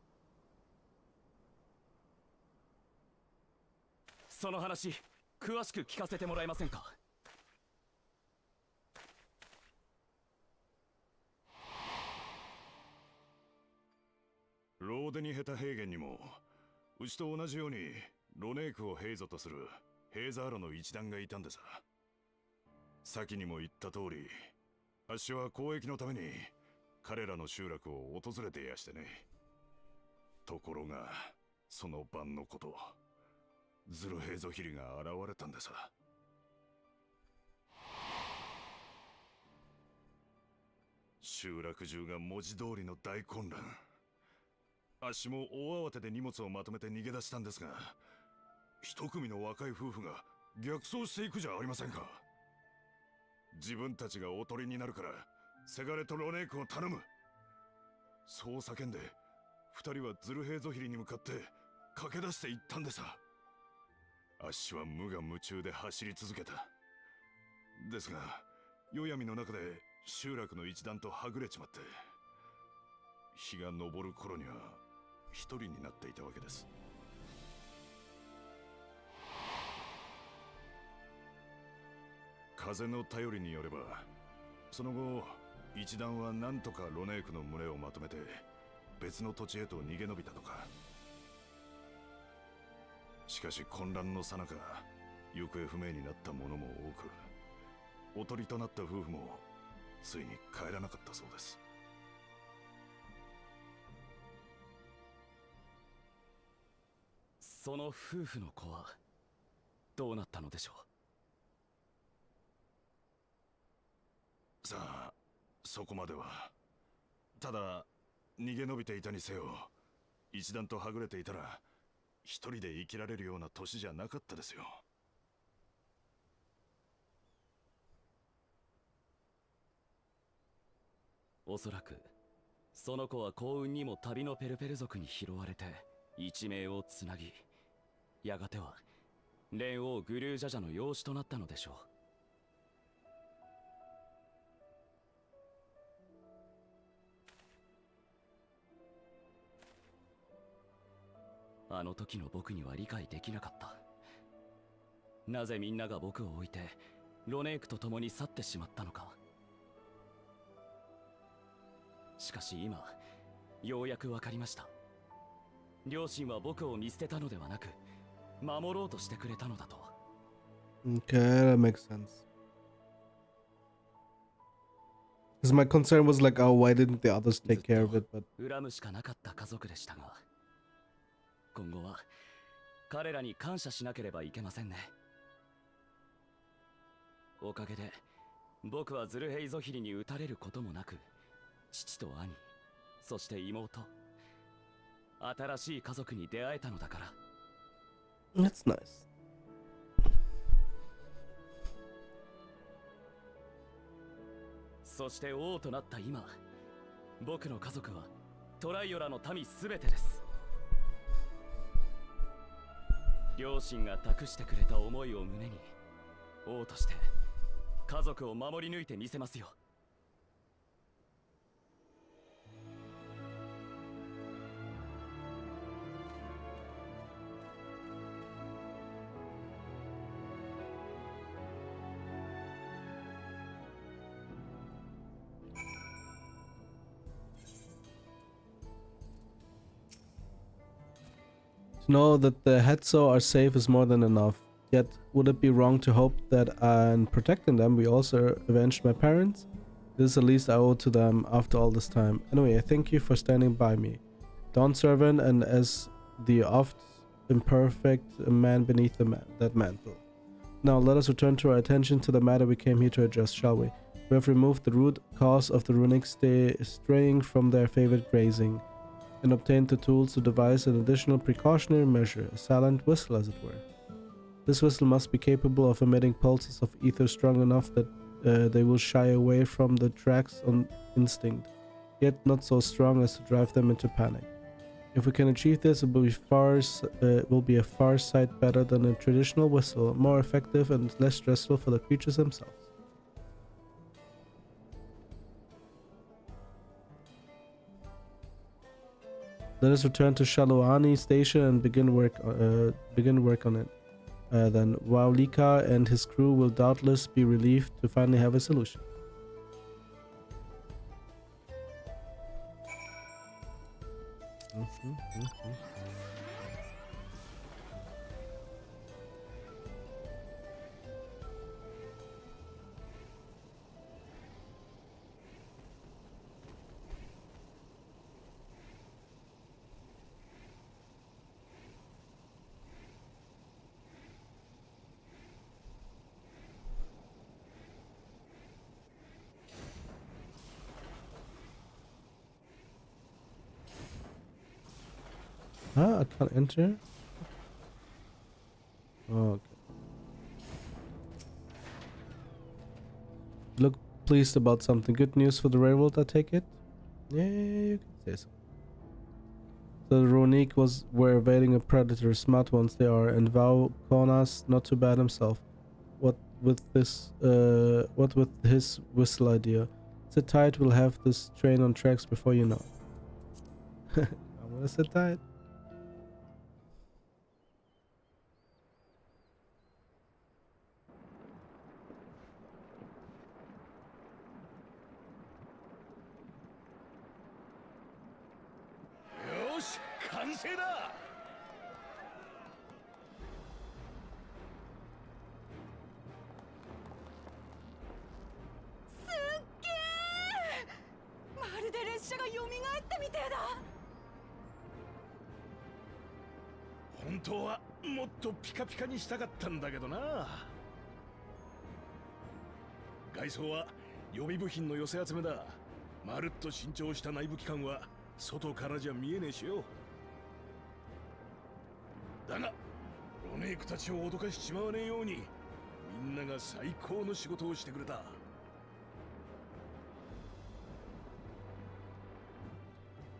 [SPEAKER 16] その話詳しく聞かせてもらえませんか。
[SPEAKER 10] ローデニヘタ平原にもうちと同じようにロネークをヘイゾとするヘイザーロの一団がいたんでさ。先にも言った通り、あっしは交易のために彼らの集落を訪れてやしてね。ところがその晩のこと、ズルヘイゾヒリが現れたんでさ。集落中が文字通りの大混乱。あっしも大慌てで荷物をまとめて逃げ出したんですが、一組の若い夫婦が逆走していくじゃありませんか。自分たちがおとりになるからせがれとロネークを頼む、そう叫んで二人はズルヘイゾヒリに向かって駆け出していったんでさ。あっしは無我夢中で走り続けた。ですが夜闇の中で集落の一団とはぐれちまって、日が昇る頃には一人になっていたわけです。風の頼りによれば、その後一団は何とかロネークの群れをまとめて別の土地へと逃げ延びたとか。しかし混乱の最中、行方不明になった者も多く、おとりとなった夫婦もついに帰らなかったそうです。
[SPEAKER 16] その夫婦の子はどうなったのでしょ
[SPEAKER 10] う。さあ、そこまでは。ただ逃げ延びていたにせよ、一団とはぐれていたら一人で生きられるような年じゃなかったですよ。
[SPEAKER 16] おそらくその子は幸運にも旅のペルペル族に拾われて一命をつなぎ、やがては蓮王グルージャジャの養子となったのでしょう。あの時の僕には理解できなかった。なぜみんなが僕を置いてロネークと共に去ってしまったのか。しかし今ようやく分かりました。両親は僕を見捨てたのではなく守ろうとしてくれたのだと。
[SPEAKER 1] Okay, that makes sense. Because my concern was like, oh, why didn't the others take care of it? But
[SPEAKER 16] 恨むしかなかった家族でしたが、今後は彼らに感謝しなければいけませんね。おかげで僕はズルヘイゾヒリに撃たれることもなく、父と兄、そして妹、新しい家族に出会えたのだから。
[SPEAKER 1] That's nice.
[SPEAKER 16] そして王となった今、僕の家族はトライオラの民すべてです。両親が託してくれた思いを胸に、王として家族を守り抜いてみせますよ。
[SPEAKER 1] To know that the Hetzo are safe is more than enough. Yet, would it be wrong to hope that in protecting them we also avenged my parents? This is the least I owe to them after all this time. Anyway, I thank you for standing by me, Dawn Servant, and as the oft imperfect man beneath that mantle. Now let us return to our attention to the matter we came here to address, shall we? We have removed the root cause of the runic straying from their favorite grazing, and obtained the tools to devise an additional precautionary measure, a silent whistle as it were. This whistle must be capable of emitting pulses of ether strong enough that they will shy away from the tracks on instinct, yet not so strong as to drive them into panic. If we can achieve this, it will be a far sight better than a traditional whistle, more effective and less stressful for the creatures themselves. Let us return to Shaluani Station and begin work on it. Then Waulika and his crew will doubtless be relieved to finally have a solution. Huh? I can't enter? Okay. Look pleased about something. Good news for the railroad, I take it? Yeah, you can say so. So the Ronique were evading a predator, smart ones they are, and Val Konas not too bad himself. What with his whistle idea? Sit tight, we'll have this train on tracks before you know it. I'm gonna sit tight.
[SPEAKER 7] Yosh, 完成だ。
[SPEAKER 11] すっげー、まるで列車が蘇ったみてえだ。
[SPEAKER 7] 本当はもっとピカピカにしたかったんだけどな。外装は予備部品の寄せ集めだ。まるっと新調した内部機関は外からじゃ見えねえしよ。だがロネークたちを脅かしちまわねえようにみんなが最高の仕事をしてくれた。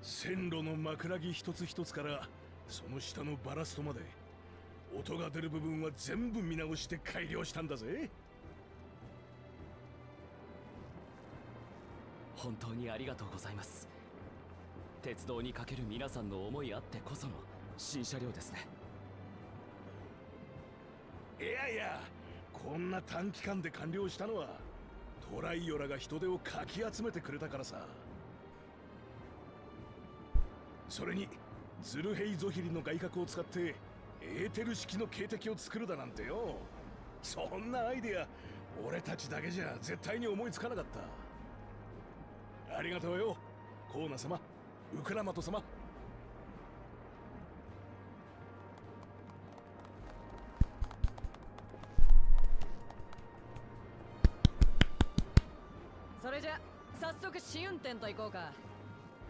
[SPEAKER 7] 線路の枕木一つ一つからその下のバラストまで音が出る部分は全部見直して改良したんだぜ。
[SPEAKER 16] 本当にありがとうございます。鉄道にかける皆さんの思いあってこその新車両ですね。
[SPEAKER 7] いやいや、こんな短期間で完了したのはトライオラが人手をかき集めてくれたからさ。それにズルヘイゾヒリの外角を使ってエーテル式の警笛を作るだなんてよ。そんなアイデア俺たちだけじゃ絶対に思いつかなかった。ありがとうよ、コーナ様、ウクラマト様。
[SPEAKER 13] それじゃ早速試運転と行こうか。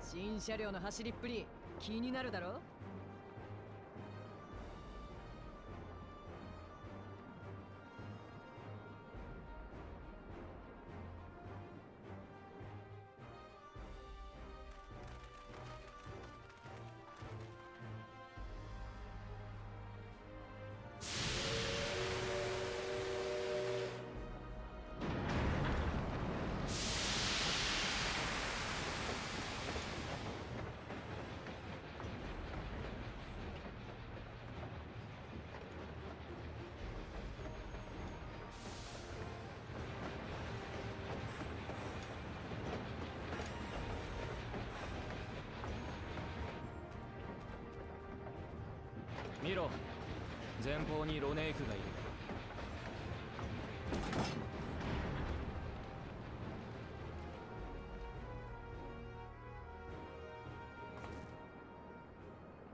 [SPEAKER 13] 新車両の走りっぷり気になるだろ。
[SPEAKER 16] 見ろ、前方にロネークがい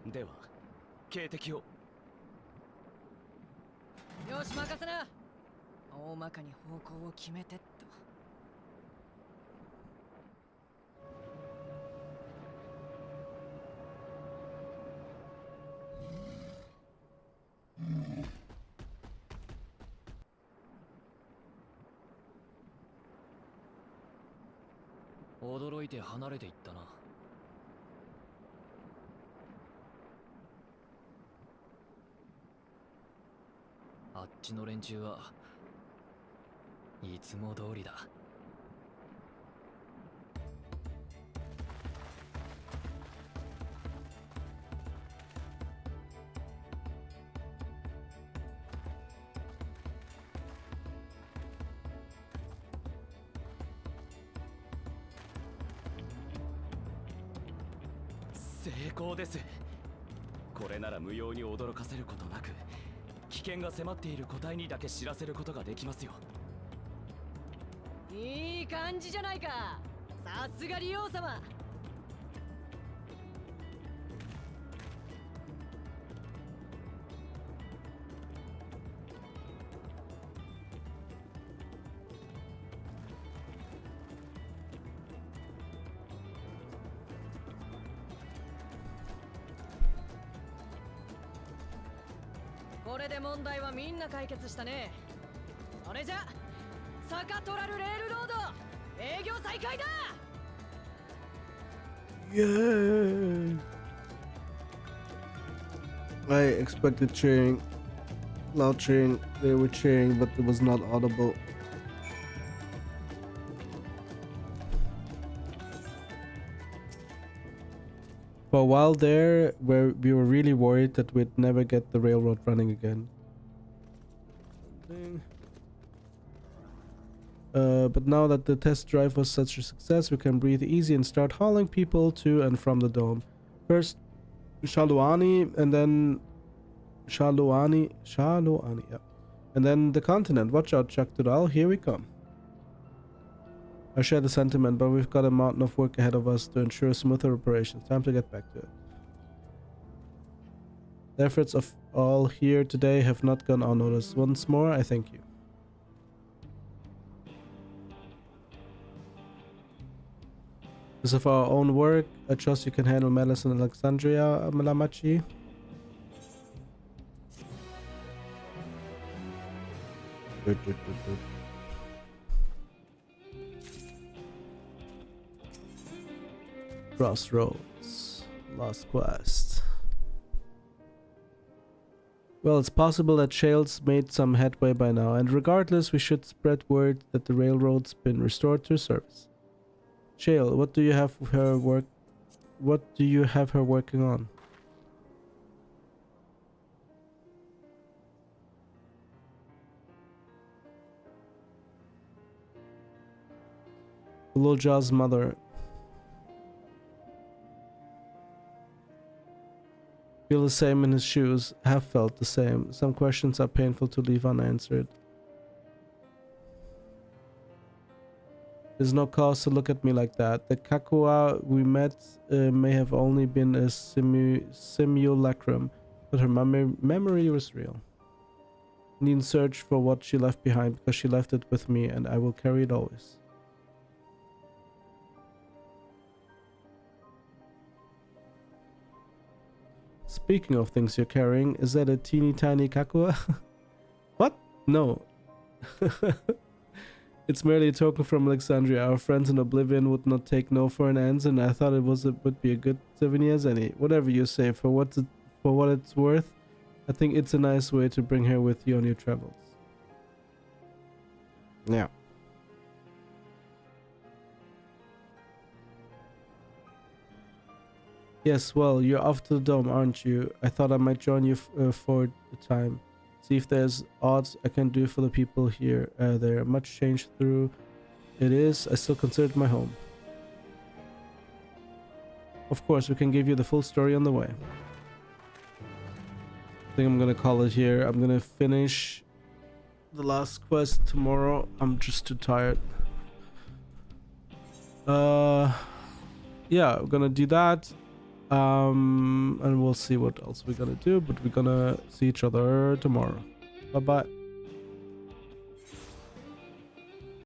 [SPEAKER 16] る。では警笛を。
[SPEAKER 13] よし、任せな。大まかに方向を決めてっと。
[SPEAKER 16] 驚いて離れていったな。あっちの連中はいつも通りだ。成功です。これなら無用に驚かせることなく、危険が迫っている個体にだけ知らせることができますよ。
[SPEAKER 13] いい感じじゃないか。さすが利用様。これで問題はみんな解決したね。それじゃ坂トラルレールロード営業再開だ。
[SPEAKER 1] Yay! I expected cheering, loud cheering. They were cheering, but it was not audible. For a while there, where we were really worried that we'd never get the railroad running again. But now that the test drive was such a success, we can breathe easy and start hauling people to and from the dome. First Shaluani, and then Shaluani, yeah. And then the continent. Watch out, Chuck Tudal, here we come. I share the sentiment, but we've got a mountain of work ahead of us to ensure smoother operations. Time to get back to it. The efforts of all here today have not gone unnoticed. Once more, I thank you. Because of our own work, I trust you can handle matters in Alexandria, Malamachi. Crossroads. Last quest. Well, it's possible that Shale's made some headway by now, and regardless, we should spread word that the railroad's been restored to service. Shale, what do you have her working on? Loja's mother. Feel the same in his shoes. Have felt the same. Some questions are painful to leave unanswered. There's no cause to look at me like that. The Kakua we met may have only been a simulacrum, but her memory was real. I needn't search for what she left behind, because she left it with me, and I will carry it always. Speaking of things you're carrying, is that a teeny tiny Kakua? What? No. It's merely a token from Alexandria. Our friends in Oblivion would not take no for an answer, and I thought it would be a good souvenirs. Whatever you say, for what it's worth, I think it's a nice way to bring her with you on your travels. Yeah. Yes, well, you're off to the dome, aren't you? I thought I might join you for a time. See if there's odds I can do for the people here. There much changed through it is. I still consider it my home. Of course, we can give you the full story on the way. I think I'm gonna call it here. I'm gonna finish the last quest tomorrow. I'm just too tired. Yeah, we're gonna do that. And we'll see what else we're gonna do, but we're gonna see each other tomorrow. Bye bye.